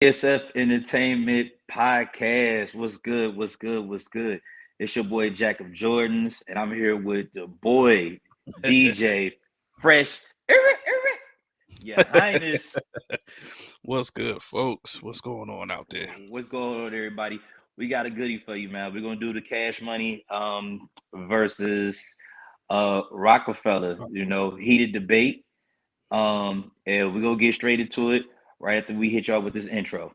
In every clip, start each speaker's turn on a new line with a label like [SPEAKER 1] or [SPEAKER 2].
[SPEAKER 1] SF Entertainment Podcast. What's good? What's good? What's good? It's your boy Jack of Jordans, and I'm here with the boy DJ Fresh. Your Highness.
[SPEAKER 2] What's good, folks? What's going on out there?
[SPEAKER 1] What's going on, everybody? We got a goodie for you, man. We're gonna do the Cash Money versus Roc-A-Fella. Heated debate. And we're gonna get straight into it right after we hit y'all with this intro.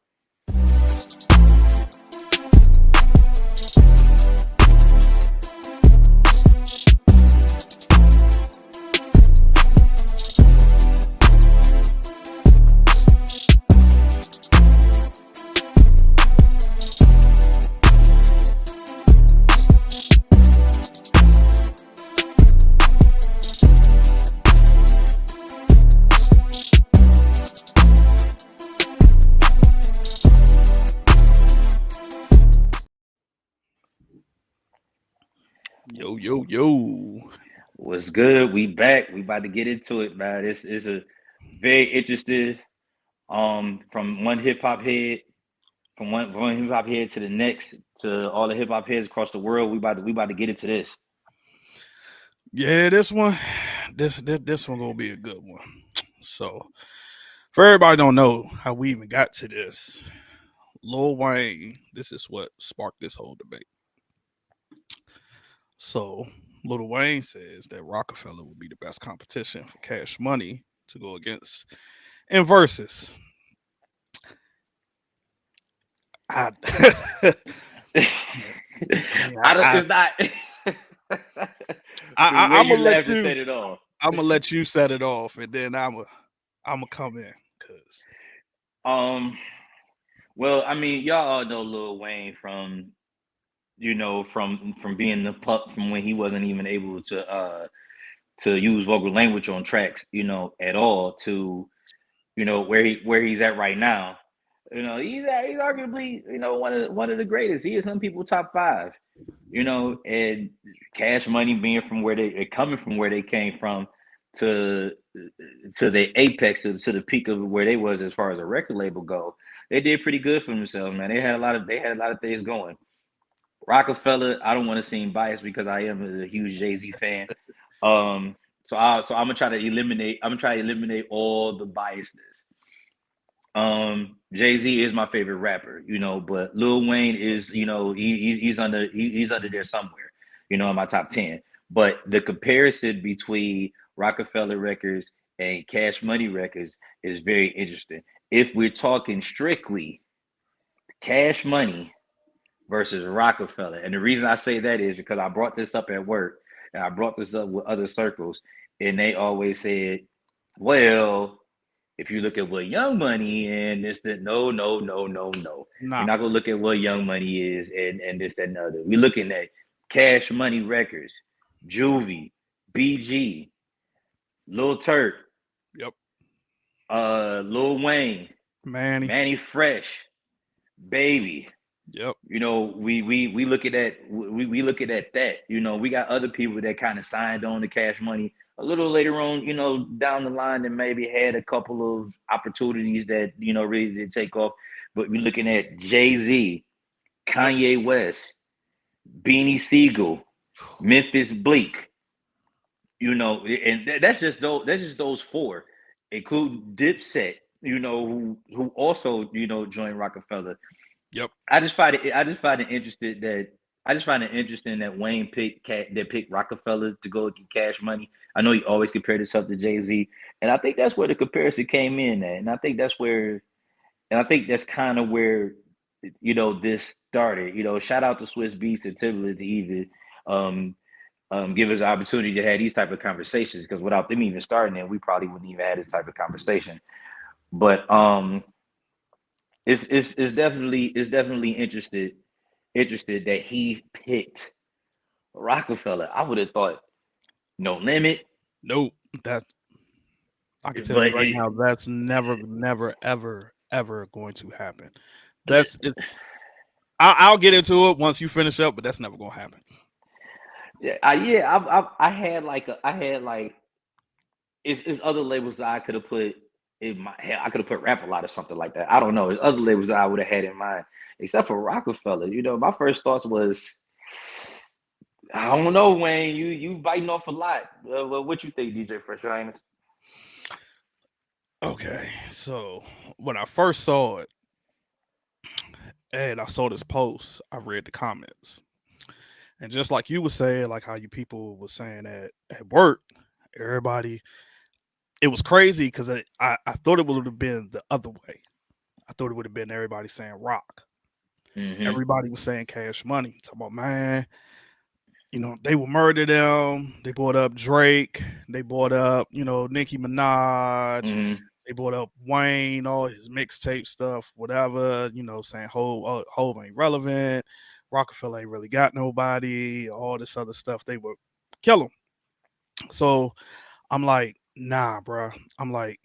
[SPEAKER 2] Yo.
[SPEAKER 1] What's good? We back. We about to get into it, man. This is a very interesting from one hip hop head to the next, to all the hip hop heads across the world. We about to get into this.
[SPEAKER 2] Yeah, this one gonna be a good one. So, for everybody don't know how we even got to this, Lil Wayne, this is what sparked this whole debate. So, Lil Wayne says that Roc-A-Fella would be the best competition for Cash Money to go against in Verzuz. I,
[SPEAKER 1] I don't. It's not.
[SPEAKER 2] I'm gonna let
[SPEAKER 1] to
[SPEAKER 2] you.
[SPEAKER 1] set it off.
[SPEAKER 2] I'm gonna let you set it off, and then I'm gonna come in because
[SPEAKER 1] Um. Well, I mean, y'all all know Lil Wayne from from being the pup from when he wasn't even able to use vulgar language on tracks, at all, to where he's at right now. He's arguably one of the greatest. He is some people top five. And Cash Money being from where they coming from, where they came from, to the apex, to the peak of where they was as far as a record label go. They did pretty good for themselves, man. They had a lot of things going. Roc-A-Fella, I don't want to seem biased because I am a huge Jay-Z fan. So I'm gonna try to eliminate all the biasness. Jay-Z is my favorite rapper, but Lil Wayne is, he's under there somewhere, in my top 10. But the comparison between Roc-A-Fella records and Cash Money records is very interesting. If we're talking strictly Cash Money versus Roc-A-Fella. And the reason I say that is because I brought this up at work, and I brought this up with other circles, and they always said, well, if you look at what Young Money and this, that, no, no, no, no, no. You're
[SPEAKER 2] nah,
[SPEAKER 1] not gonna look at what Young Money is and this, that, and other. We're looking at Cash Money Records, Juvie, BG, Lil Turk,
[SPEAKER 2] yep,
[SPEAKER 1] Lil Wayne,
[SPEAKER 2] Manny,
[SPEAKER 1] Manny Fresh, Baby.
[SPEAKER 2] yep,
[SPEAKER 1] We look at that. We got other people that kind of signed on to Cash Money a little later on, down the line, and maybe had a couple of opportunities that really did take off. But we're looking at Jay-Z,
[SPEAKER 2] yep,
[SPEAKER 1] Kanye West, Beanie Siegel, Memphis Bleak. And that's just those four, including Dipset. Who also joined Roc-A-Fella.
[SPEAKER 2] yep.
[SPEAKER 1] I just find it interesting that Wayne picked Roc-A-Fella to go get Cash Money. I know he always compared himself to Jay-Z, and I think that's where the comparison came in at, and I think that's kind of where this started. Shout out to Swiss Beats and Timberland to even um, give us the opportunity to have these type of conversations, because without them even starting it, we probably wouldn't even have this type of conversation. But it's definitely interested that he picked Roc-A-Fella. I would have thought No Limit,
[SPEAKER 2] Nope. That I can tell you
[SPEAKER 1] but
[SPEAKER 2] right
[SPEAKER 1] it,
[SPEAKER 2] now, that's never, ever going to happen. That's it's. I'll get into it once you finish up, but that's never gonna happen.
[SPEAKER 1] yeah, I had like it's other labels that I could have put in my hell, I could have put Rap a Lot or something like that. I don't know. There's other labels that I would have had in mind, except for Roc-A-Fella. You know, my first thoughts was, I don't know, Wayne. You biting off a lot. What you think, DJ Fresh Highness?
[SPEAKER 2] Okay, so when I first saw it and I saw this post, I read the comments. And just like you were saying, like how you people were saying at work, everybody, it was crazy because I thought it would have been the other way. I thought it would have been everybody saying rock.
[SPEAKER 1] Mm-hmm.
[SPEAKER 2] Everybody was saying cash money. Talking about, man, they will murder them. They brought up Drake. They brought up, Nicki Minaj.
[SPEAKER 1] Mm-hmm.
[SPEAKER 2] They brought up Wayne, all his mixtape stuff, whatever, saying Hove ain't relevant. Roc-A-Fella ain't really got nobody, all this other stuff. They would kill him. So I'm like, nah, bro. I'm like,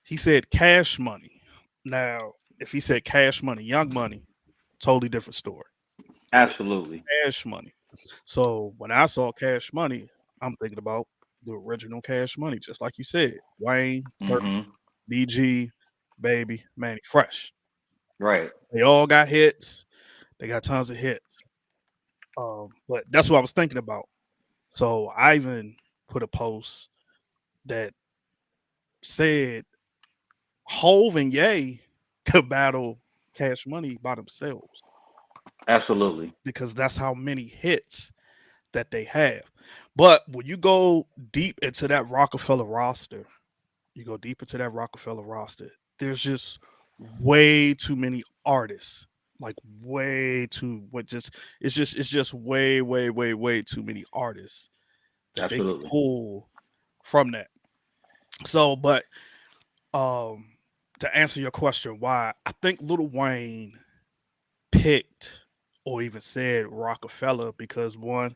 [SPEAKER 2] he said cash money. Now, if he said cash money, young money, totally different story.
[SPEAKER 1] Absolutely.
[SPEAKER 2] Cash money. So when I saw cash money, I'm thinking about the original cash money, just like you said. Wayne, Turk,
[SPEAKER 1] Mm-hmm.
[SPEAKER 2] BG, Baby, Manny Fresh.
[SPEAKER 1] Right.
[SPEAKER 2] They all got hits. They got tons of hits. But that's what I was thinking about. So I even put a post that said Hove and Ye could battle Cash Money by themselves
[SPEAKER 1] Absolutely.
[SPEAKER 2] because that's how many hits that they have. But when you go deep into that Roc-A-Fella roster, you go deep into that Roc-A-Fella roster, there's just way too many artists. Like way too what just it's just way too many artists that they could
[SPEAKER 1] Absolutely.
[SPEAKER 2] pull from that. So, but um to answer your question, why I think Lil Wayne picked or even said Roc-A-Fella because one,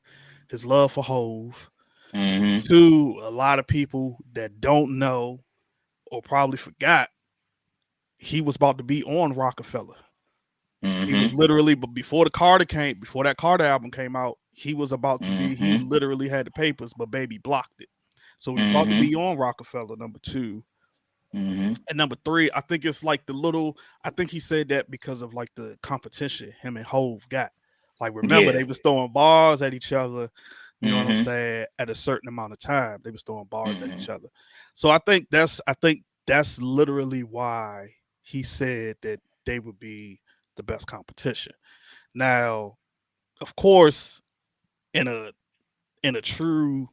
[SPEAKER 2] his love for Hove.
[SPEAKER 1] Mm-hmm.
[SPEAKER 2] Two, a lot of people that don't know or probably forgot he was about to be on Roc-A-Fella. He was
[SPEAKER 1] Mm-hmm.
[SPEAKER 2] literally, but before that Carter album came out, he was about to be. He
[SPEAKER 1] Mm-hmm.
[SPEAKER 2] literally had the papers, but Baby blocked it. So he's about to
[SPEAKER 1] Mm-hmm.
[SPEAKER 2] be on Roc-A-Fella number two.
[SPEAKER 1] Mm-hmm.
[SPEAKER 2] And number three, I think it's like the little. I think he said that because of like the competition him and Hove got. Like remember
[SPEAKER 1] Yeah.
[SPEAKER 2] they was throwing bars at each other. You know what I'm
[SPEAKER 1] Mm-hmm.
[SPEAKER 2] saying? At a certain amount of time, they was throwing bars at
[SPEAKER 1] Mm-hmm.
[SPEAKER 2] each other. So I think that's literally why he said that they would be the best competition. Now, of course, in a true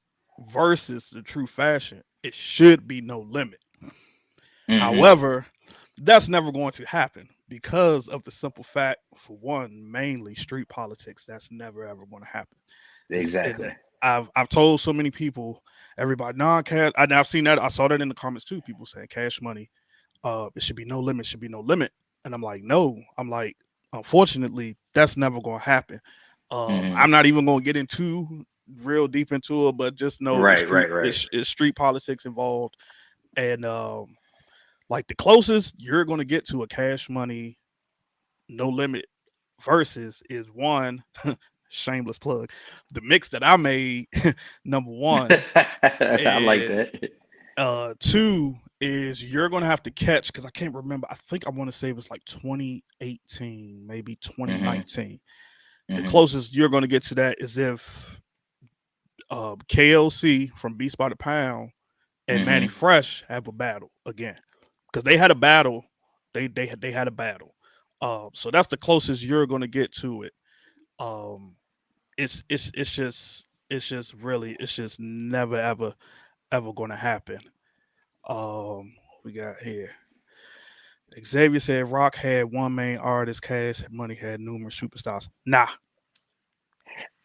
[SPEAKER 2] versus the true fashion, it should be no limit.
[SPEAKER 1] Mm-hmm.
[SPEAKER 2] However, that's never going to happen because of the simple fact, for one, mainly street politics. That's never ever going to happen. It's it,
[SPEAKER 1] Exactly.
[SPEAKER 2] I've told so many people, everybody non-cash. I've seen that. I saw that in the comments too. People saying Cash Money, it should be no limit. Should be no limit. And I'm like, no. I'm like, unfortunately, that's never going to happen.
[SPEAKER 1] Mm-hmm.
[SPEAKER 2] I'm not even going to get into real deep into it, but just know
[SPEAKER 1] Right. Right. Right.
[SPEAKER 2] it's street politics involved, and like the closest you're going to get to a Cash Money no limit versus is one shameless plug, the mix that I made, number one,
[SPEAKER 1] I like
[SPEAKER 2] and
[SPEAKER 1] that.
[SPEAKER 2] two is you're going to have to catch because I can't remember. I think I want to say it was like 2018, maybe
[SPEAKER 1] Mm-hmm.
[SPEAKER 2] 2019. The
[SPEAKER 1] Mm-hmm.
[SPEAKER 2] closest you're going to get to that is if KLC from Beast by the Pound and Manny
[SPEAKER 1] Mm-hmm.
[SPEAKER 2] Fresh have a battle again because they had a battle. They had a battle. So that's the closest you're going to get to it. Um, it's just never ever going to happen. We got here. Xavier said Rock had one main artist, Cash Money had numerous superstars. Nah,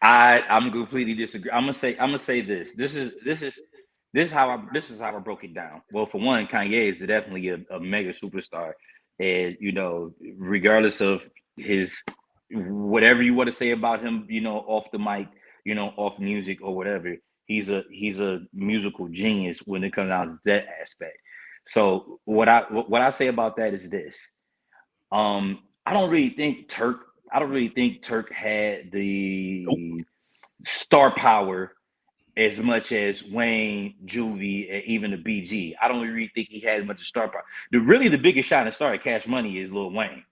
[SPEAKER 1] I'm completely disagree. I'm gonna say this. This is how I broke it down. Well, for one, Kanye is definitely a mega superstar, and regardless of his whatever you want to say about him, off the mic, off music or whatever, he's a musical genius when it comes down to that aspect. So what I say about that is this. I don't really think Turk. I don't really think Turk had
[SPEAKER 2] nope.
[SPEAKER 1] the star power as much as Wayne, Juvie, and even the BG. I don't really think he had much of star power. The biggest shining star at Cash Money is Lil Wayne.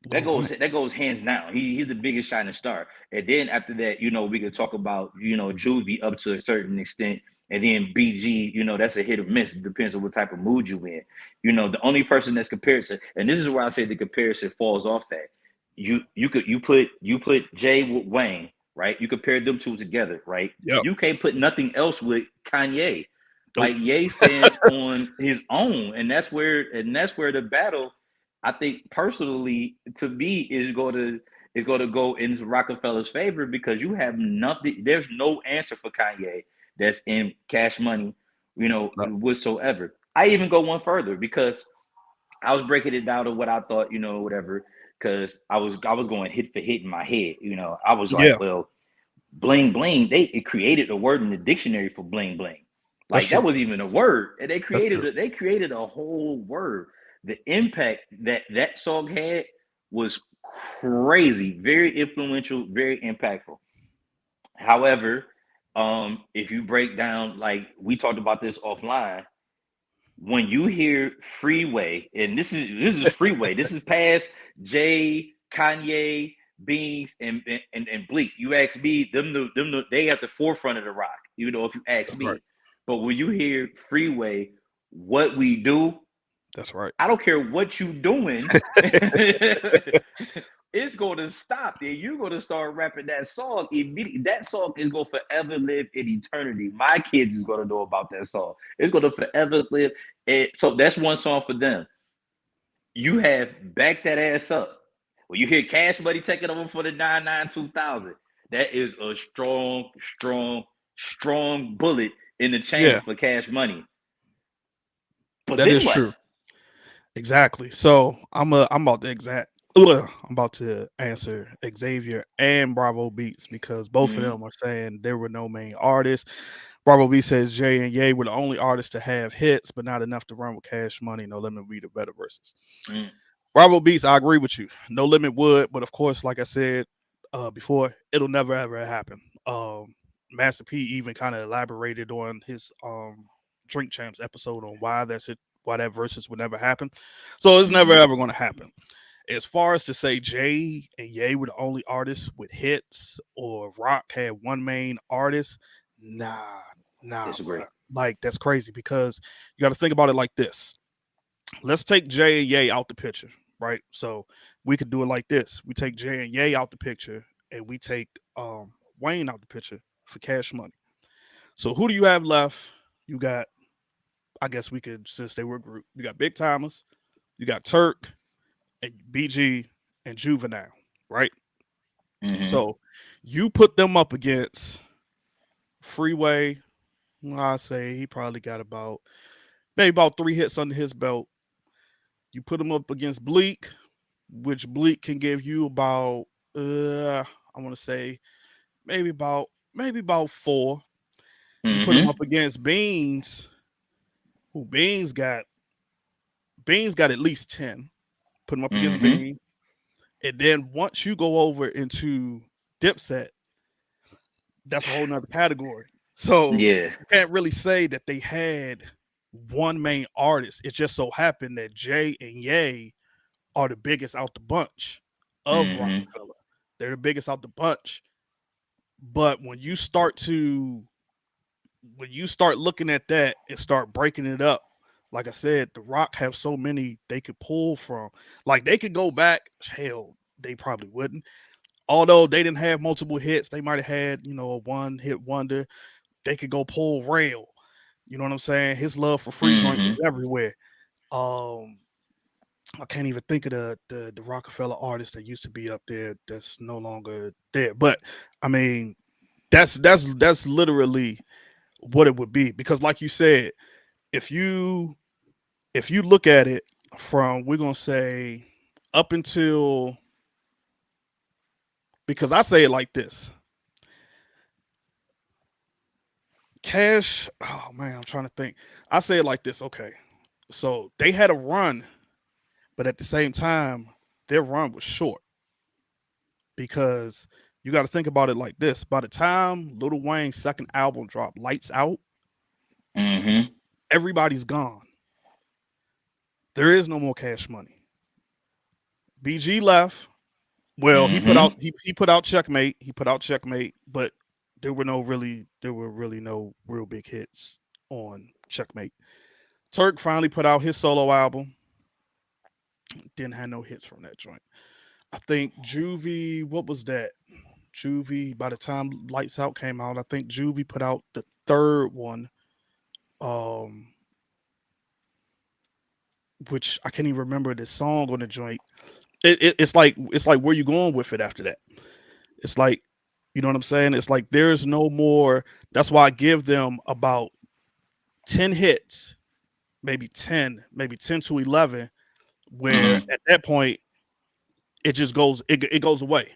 [SPEAKER 2] Lil Wayne.
[SPEAKER 1] That goes hands down. He's the biggest shining star. And then after that, we could talk about Juvie up to a certain extent, and then BG. That's a hit or miss. It depends on what type of mood you in. The only person that's comparison, and this is where I say the comparison falls off at. You put Jay with Wayne, right? You compare them two together, right?
[SPEAKER 2] Yep.
[SPEAKER 1] You can't put nothing else with Kanye.
[SPEAKER 2] Nope.
[SPEAKER 1] Like Ye stands on his own, and that's where the battle, I think personally, to me, is going to go into Rockefeller's favor because you have nothing. There's no answer for Kanye that's in Cash Money,
[SPEAKER 2] No,
[SPEAKER 1] whatsoever. I even go one further because I was breaking it down to what I thought, whatever. Because I was going hit for hit in my head. I was like,
[SPEAKER 2] yeah,
[SPEAKER 1] well, bling bling. It created a word in the dictionary for bling bling.
[SPEAKER 2] that's
[SPEAKER 1] Like that
[SPEAKER 2] true.
[SPEAKER 1] wasn't even a word, and they
[SPEAKER 2] That's
[SPEAKER 1] created
[SPEAKER 2] true.
[SPEAKER 1] they created a whole word. The impact that song had was crazy, very influential, very impactful. However, if you break down, like we talked about this offline, when you hear Freeway, and this is Freeway, this is past Jay, Kanye, Beans, and Bleak. You ask me, they at the forefront of the rock. If you ask
[SPEAKER 2] That's right.
[SPEAKER 1] me, but when you hear Freeway, what we do,
[SPEAKER 2] That's right.
[SPEAKER 1] I don't care what you doing. It's going to stop there. You're going to start rapping that song immediately. That song is going to forever live in eternity. My kids is going to know about that song. It's going to forever live. So that's one song for them. You have Back That Ass Up. When you hear Cash Money taking over for the 99 2000, that is a strong, strong, strong bullet in the
[SPEAKER 2] Yeah,
[SPEAKER 1] chamber for Cash Money. But
[SPEAKER 2] that
[SPEAKER 1] then
[SPEAKER 2] is
[SPEAKER 1] what?
[SPEAKER 2] true. Exactly. So I'm about to I'm about to answer Xavier and Bravo Beats because both of
[SPEAKER 1] Mm-hmm.
[SPEAKER 2] them are saying there were no main artists. Bravo Beats says Jay and Ye were the only artists to have hits, but not enough to run with Cash Money. No Limit be the better verses.
[SPEAKER 1] Mm-hmm.
[SPEAKER 2] Bravo Beats, I agree with you. No Limit would, but of course, like I said before, it'll never ever happen. Master P even kind of elaborated on his Drink Champs episode on why that versus would never happen. So it's never
[SPEAKER 1] Mm-hmm.
[SPEAKER 2] ever going to happen. As far as to say Jay and Ye were the only artists with hits or Rock had one main artist, nah, bro.
[SPEAKER 1] Disagree.
[SPEAKER 2] Like that's crazy because you got to think about it like this. Let's take Jay and Ye out the picture, right? So we could do it like this: we take Jay and Ye out the picture, and we take Wayne out the picture for Cash Money. So who do you have left? You got, I guess we could, since they were a group, you got Big Timers, you got Turk and BG and Juvenile, right?
[SPEAKER 1] Mm-hmm.
[SPEAKER 2] So you put them up against Freeway. Well, I say he probably got maybe about 3 hits under his belt. You put him up against Bleak, which Bleak can give you about I want to say maybe about 4. You put him
[SPEAKER 1] Mm-hmm.
[SPEAKER 2] up against Beans, who Beans got at least 10. Put him up against
[SPEAKER 1] Mm-hmm.
[SPEAKER 2] Beans. And then once you go over into Dipset, that's a whole nother category. So
[SPEAKER 1] Yeah.
[SPEAKER 2] you can't really say that they had one main artist. It just so happened that Jay and Ye are the biggest out the bunch of
[SPEAKER 1] Mm-hmm.
[SPEAKER 2] Roc-A-Fella. They're the biggest out the bunch. But when you start looking at that and start breaking it up, like I said, the Rock have so many they could pull from. Like they could go back. Hell, they probably wouldn't. Although they didn't have multiple hits, they might have had a one hit wonder. They could go pull Rail. You know what I'm saying? His love for free joint was
[SPEAKER 1] Mm-hmm.
[SPEAKER 2] everywhere. Um, I can't even think of the Rockefeller artist that used to be up there that's no longer there. But I mean, that's literally what it would be because, like you said, if you if you look at it from we're gonna say up until because I say it like this. Cash, oh man, I'm trying to think. I say it like this. Okay, so they had a run, but at the same time, their run was short because You got to think about it like this. By the time Lil Wayne's second album dropped, Lights Out,
[SPEAKER 1] Mm-hmm.
[SPEAKER 2] everybody's gone. There is no more Cash Money. BG left. Well,
[SPEAKER 1] Mm-hmm.
[SPEAKER 2] he put out Checkmate. He put out Checkmate, but there were really no real big hits on Checkmate. Turk finally put out his solo album. Didn't have no hits from that joint. I think Juvie, what was that? Juvie, by the time Lights Out came out, I think Juvie put out the third one, um, which I can't even remember the song on the joint. It's like where you going with it after that. It's like, you know what I'm saying? It's like there's no more. That's why I give them about 10 hits, maybe 10 to 11, where
[SPEAKER 1] Mm-hmm.
[SPEAKER 2] at that point it goes away.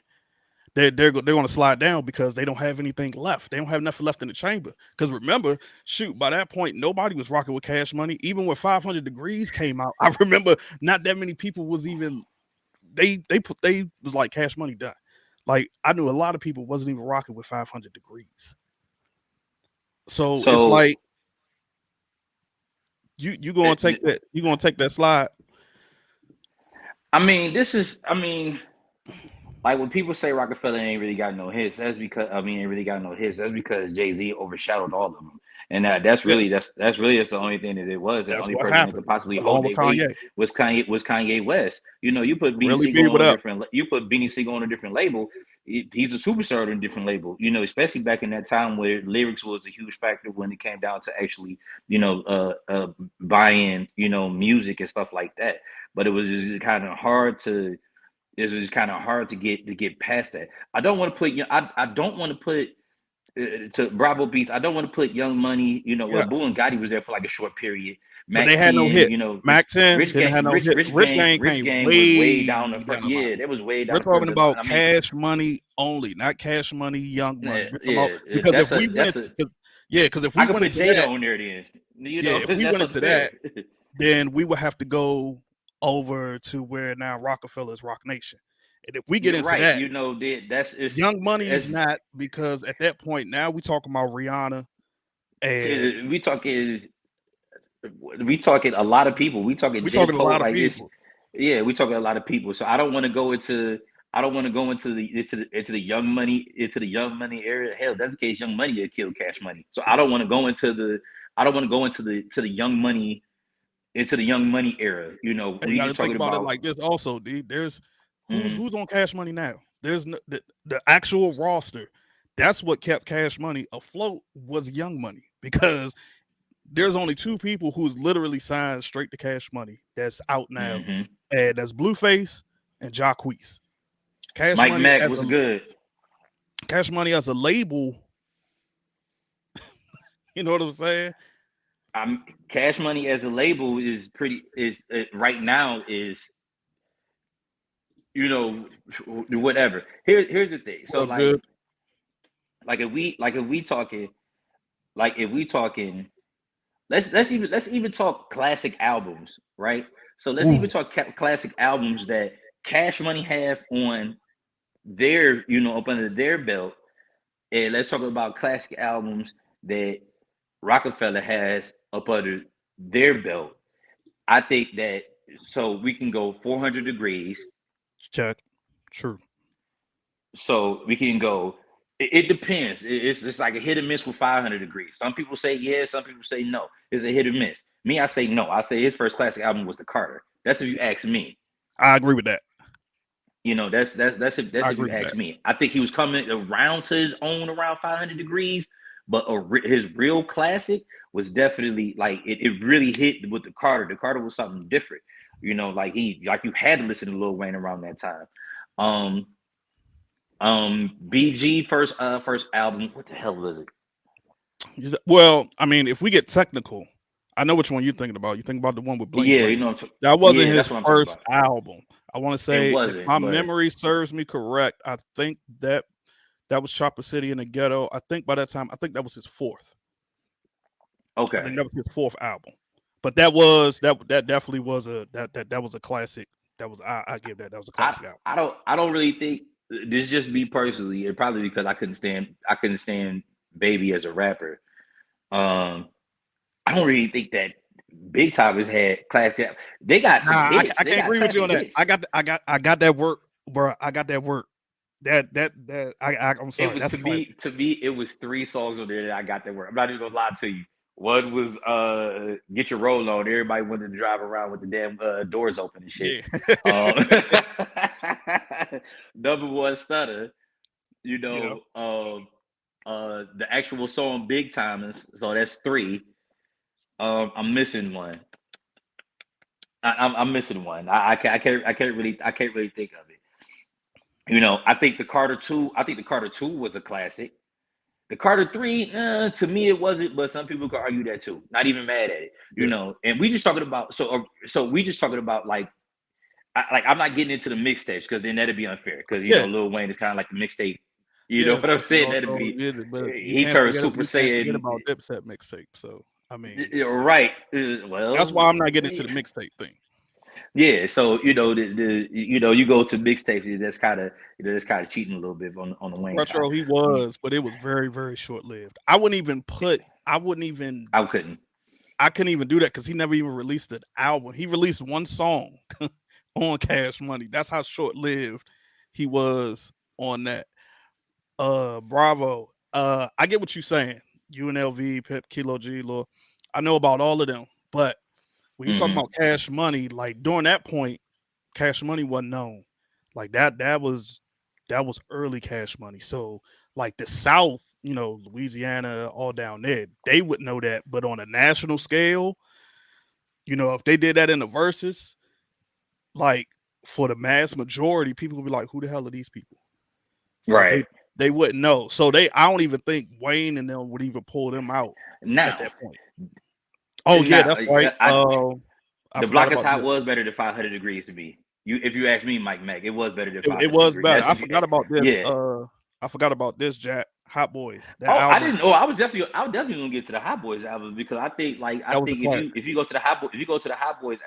[SPEAKER 2] They're going to slide down because they don't have anything left. They don't have nothing left in the chamber. Because remember, shoot, by that point nobody was rocking with Cash Money. Even when 500 Degrees came out, I remember not that many people was even they was like Cash Money done. Like I knew a lot of people wasn't even rocking with 500 Degrees. So it's
[SPEAKER 1] So
[SPEAKER 2] like you gonna take that slide.
[SPEAKER 1] I mean, this is. I mean, like when people say Rockefeller ain't really got no hits, that's because ain't really got no hits. That's because Jay Z overshadowed all of them, and
[SPEAKER 2] Yeah,
[SPEAKER 1] that's really that's the only thing that it was. The
[SPEAKER 2] that's
[SPEAKER 1] only
[SPEAKER 2] what
[SPEAKER 1] person that could
[SPEAKER 2] happened
[SPEAKER 1] possibly hold
[SPEAKER 2] along with
[SPEAKER 1] their weight
[SPEAKER 2] Kanye.
[SPEAKER 1] was Kanye West. You know, you put Beanie
[SPEAKER 2] Really
[SPEAKER 1] Sigel
[SPEAKER 2] beat
[SPEAKER 1] on
[SPEAKER 2] it
[SPEAKER 1] a
[SPEAKER 2] up.
[SPEAKER 1] different, you put Beanie Sigel on a different label. He's a superstar on a different label. You know, especially back in that time where lyrics was a huge factor when it came down to actually, buying, music and stuff like that. But it was just kind of hard to it's kind of hard to get past that. I don't want to put I don't want to put to Bravo Beats. I don't want to put Young Money. Well,
[SPEAKER 2] Yes,
[SPEAKER 1] Boo and Gotti was there for like a short period.
[SPEAKER 2] but
[SPEAKER 1] Mac
[SPEAKER 2] they had no
[SPEAKER 1] 10,
[SPEAKER 2] hits. Mac 10 didn't have no hits. Rich Gang
[SPEAKER 1] Rich
[SPEAKER 2] came
[SPEAKER 1] Gang was way
[SPEAKER 2] way
[SPEAKER 1] down the
[SPEAKER 2] down
[SPEAKER 1] front.
[SPEAKER 2] the
[SPEAKER 1] Yeah,
[SPEAKER 2] line.
[SPEAKER 1] that was way
[SPEAKER 2] We're
[SPEAKER 1] down the
[SPEAKER 2] talking
[SPEAKER 1] further line.
[SPEAKER 2] about Cash Money only, not Cash Money, Young Money. We're talking about
[SPEAKER 1] Yeah,
[SPEAKER 2] because if we went
[SPEAKER 1] that's
[SPEAKER 2] into
[SPEAKER 1] a.
[SPEAKER 2] 'cause- yeah, because if
[SPEAKER 1] I
[SPEAKER 2] we
[SPEAKER 1] could
[SPEAKER 2] went
[SPEAKER 1] put
[SPEAKER 2] into
[SPEAKER 1] Jada
[SPEAKER 2] that,
[SPEAKER 1] on there then.
[SPEAKER 2] yeah, if we
[SPEAKER 1] That's
[SPEAKER 2] went into
[SPEAKER 1] unfair.
[SPEAKER 2] that, then we would have to go over to where now Rockefeller is Rock Nation. And if we get
[SPEAKER 1] You're
[SPEAKER 2] into
[SPEAKER 1] right.
[SPEAKER 2] that,
[SPEAKER 1] That's
[SPEAKER 2] Young Money is
[SPEAKER 1] it's
[SPEAKER 2] not because at that point now we talking about Rihanna and
[SPEAKER 1] we talking a lot of people. We talking
[SPEAKER 2] we
[SPEAKER 1] J.
[SPEAKER 2] talking a
[SPEAKER 1] Cole.
[SPEAKER 2] lot of
[SPEAKER 1] Like it's
[SPEAKER 2] people.
[SPEAKER 1] yeah, we talking a lot of people. So I don't want to go into the Young Money area. Hell, that's the case. Young Money had killed Cash Money. So I don't want to go into the Young Money era.
[SPEAKER 2] And you
[SPEAKER 1] We
[SPEAKER 2] got
[SPEAKER 1] just
[SPEAKER 2] to think
[SPEAKER 1] talking
[SPEAKER 2] about it
[SPEAKER 1] about
[SPEAKER 2] like this also, D. There's
[SPEAKER 1] mm,
[SPEAKER 2] who's on Cash Money now. There's no, the actual roster. That's what kept Cash Money afloat was Young Money because there's only two people who's literally signed straight to Cash Money that's out now,
[SPEAKER 1] hmm.
[SPEAKER 2] and that's Blueface and Jacquees. Cash
[SPEAKER 1] Mike
[SPEAKER 2] Money
[SPEAKER 1] Mack
[SPEAKER 2] as
[SPEAKER 1] was
[SPEAKER 2] a
[SPEAKER 1] good.
[SPEAKER 2] Cash Money as a label, you know what I'm saying?
[SPEAKER 1] I'm Cash Money as a label is pretty is right now is you know whatever. Here's the thing. So
[SPEAKER 2] What up, good?
[SPEAKER 1] if we talking if we talking let's even talk classic albums, right? So let's even
[SPEAKER 2] Ooh,
[SPEAKER 1] talk classic albums that Cash Money have on their up under their belt, and let's talk about classic albums that Rockefeller has up under their belt. I think that so we can go 400 degrees.
[SPEAKER 2] check. True.
[SPEAKER 1] So we can go. It depends. It's like a hit or miss with 500 degrees. Some people say yes. Some people say no. It's a hit or miss. Me, I say no. I say his first classic album was the Carter. That's if you ask me.
[SPEAKER 2] I agree with that.
[SPEAKER 1] That's
[SPEAKER 2] I
[SPEAKER 1] if
[SPEAKER 2] agree
[SPEAKER 1] you
[SPEAKER 2] with
[SPEAKER 1] ask
[SPEAKER 2] that.
[SPEAKER 1] me. I think he was coming around to his own around 500 degrees, but his real classic was definitely like it really hit with the Carter. The Carter was something different. Like you had to listen to Lil Wayne around that time. Um, BG first album. What the hell was it?
[SPEAKER 2] Well, I mean, if we get technical, I know which one you're thinking about. You think about the one with Bling
[SPEAKER 1] Yeah,
[SPEAKER 2] Bling. That wasn't
[SPEAKER 1] yeah,
[SPEAKER 2] his
[SPEAKER 1] that's what I'm talking
[SPEAKER 2] first
[SPEAKER 1] about.
[SPEAKER 2] album. I want to
[SPEAKER 1] It
[SPEAKER 2] say, if my
[SPEAKER 1] wasn't, but
[SPEAKER 2] memory serves me correct, I think that was Chopper City in the Ghetto. I think by that time, I think that was his fourth. I
[SPEAKER 1] okay.
[SPEAKER 2] think that was his fourth album. But that definitely was that was a classic. That was I give that was a
[SPEAKER 1] I
[SPEAKER 2] classic album.
[SPEAKER 1] I don't really think. this just me personally, and probably because I couldn't stand Baby as a rapper. Um, I don't really think that Big Time has had classic. They got some
[SPEAKER 2] Nah,
[SPEAKER 1] hits.
[SPEAKER 2] I
[SPEAKER 1] They
[SPEAKER 2] can't
[SPEAKER 1] got
[SPEAKER 2] agree with you
[SPEAKER 1] classic
[SPEAKER 2] on that.
[SPEAKER 1] hits.
[SPEAKER 2] I got that work, bro. I got that work. That I'm
[SPEAKER 1] It
[SPEAKER 2] sorry.
[SPEAKER 1] was
[SPEAKER 2] That's classic.
[SPEAKER 1] to me, it was three songs on there that I got that were. I'm not even gonna lie to you. One was "Get Your Roll On." Everybody wanted to drive around with the damn doors open and shit.
[SPEAKER 2] Yeah.
[SPEAKER 1] Um, number one, "Stutter." You
[SPEAKER 2] Yeah.
[SPEAKER 1] know, the actual song "Big Timers." So that's three. I'm missing one. I'm missing one. I can't really think of it. You know, I think the Carter Two. I think the Carter Two was a classic. The Carter Three, to me, it wasn't, but some people could argue that too. Not even mad at it, you
[SPEAKER 2] Yeah.
[SPEAKER 1] know. And we just talking about so we just talking about like I'm not getting into the mixtapes because then that'd be unfair because you know
[SPEAKER 2] Yeah.
[SPEAKER 1] Lil Wayne is kind of like the mixtape. You know
[SPEAKER 2] Yeah.
[SPEAKER 1] what I'm
[SPEAKER 2] But
[SPEAKER 1] saying? That'd
[SPEAKER 2] also,
[SPEAKER 1] be
[SPEAKER 2] yeah, but
[SPEAKER 1] he turned Super
[SPEAKER 2] you can't forget
[SPEAKER 1] Saiyan.
[SPEAKER 2] about Dipset mixtape. So I mean,
[SPEAKER 1] Right.
[SPEAKER 2] that's
[SPEAKER 1] Well,
[SPEAKER 2] why I'm not getting into the mixtape thing.
[SPEAKER 1] yeah. So you know the you know you go to mixtapes. That's kind of that's kind of cheating a little bit on the Wayne side.
[SPEAKER 2] Retro, he
[SPEAKER 1] Um,
[SPEAKER 2] was, but it was very, very short lived. I wouldn't even
[SPEAKER 1] I couldn't.
[SPEAKER 2] I couldn't even do that because he never even released an album. He released one song on Cash Money. That's how short lived he was on that. Bravo. I get what you're saying. UNLV, Pep, Kilo G, Lil. I know about all of them, but when you talk
[SPEAKER 1] Hmm.
[SPEAKER 2] about Cash Money, like during that point, Cash Money wasn't known. Like that was early Cash Money. So like the South, you know, Louisiana, all down there, they would know that. But on a national scale, you know, if they did that in the verses, like for the mass majority, people would be like, "Who the hell are these people?" Like
[SPEAKER 1] Right
[SPEAKER 2] they wouldn't know. So I don't even think Wayne and them would even pull them out at
[SPEAKER 1] now.
[SPEAKER 2] that point. Oh yeah,
[SPEAKER 1] Now,
[SPEAKER 2] that's right. I
[SPEAKER 1] the
[SPEAKER 2] forgot
[SPEAKER 1] block is
[SPEAKER 2] about
[SPEAKER 1] hot
[SPEAKER 2] this.
[SPEAKER 1] was better than 500 degrees to me. If you ask me, Mike Mack, it was better than
[SPEAKER 2] It
[SPEAKER 1] 500
[SPEAKER 2] was
[SPEAKER 1] degrees.
[SPEAKER 2] better.
[SPEAKER 1] That's
[SPEAKER 2] I
[SPEAKER 1] if you,
[SPEAKER 2] forgot about this.
[SPEAKER 1] yeah.
[SPEAKER 2] I forgot about this. Jack Hot Boys. That
[SPEAKER 1] Oh, I
[SPEAKER 2] album
[SPEAKER 1] didn't. Oh, I was definitely gonna get to the Hot Boys album because I
[SPEAKER 2] that was a
[SPEAKER 1] think
[SPEAKER 2] classic.
[SPEAKER 1] if you go to the Hot Boys if you go to the Hot Boys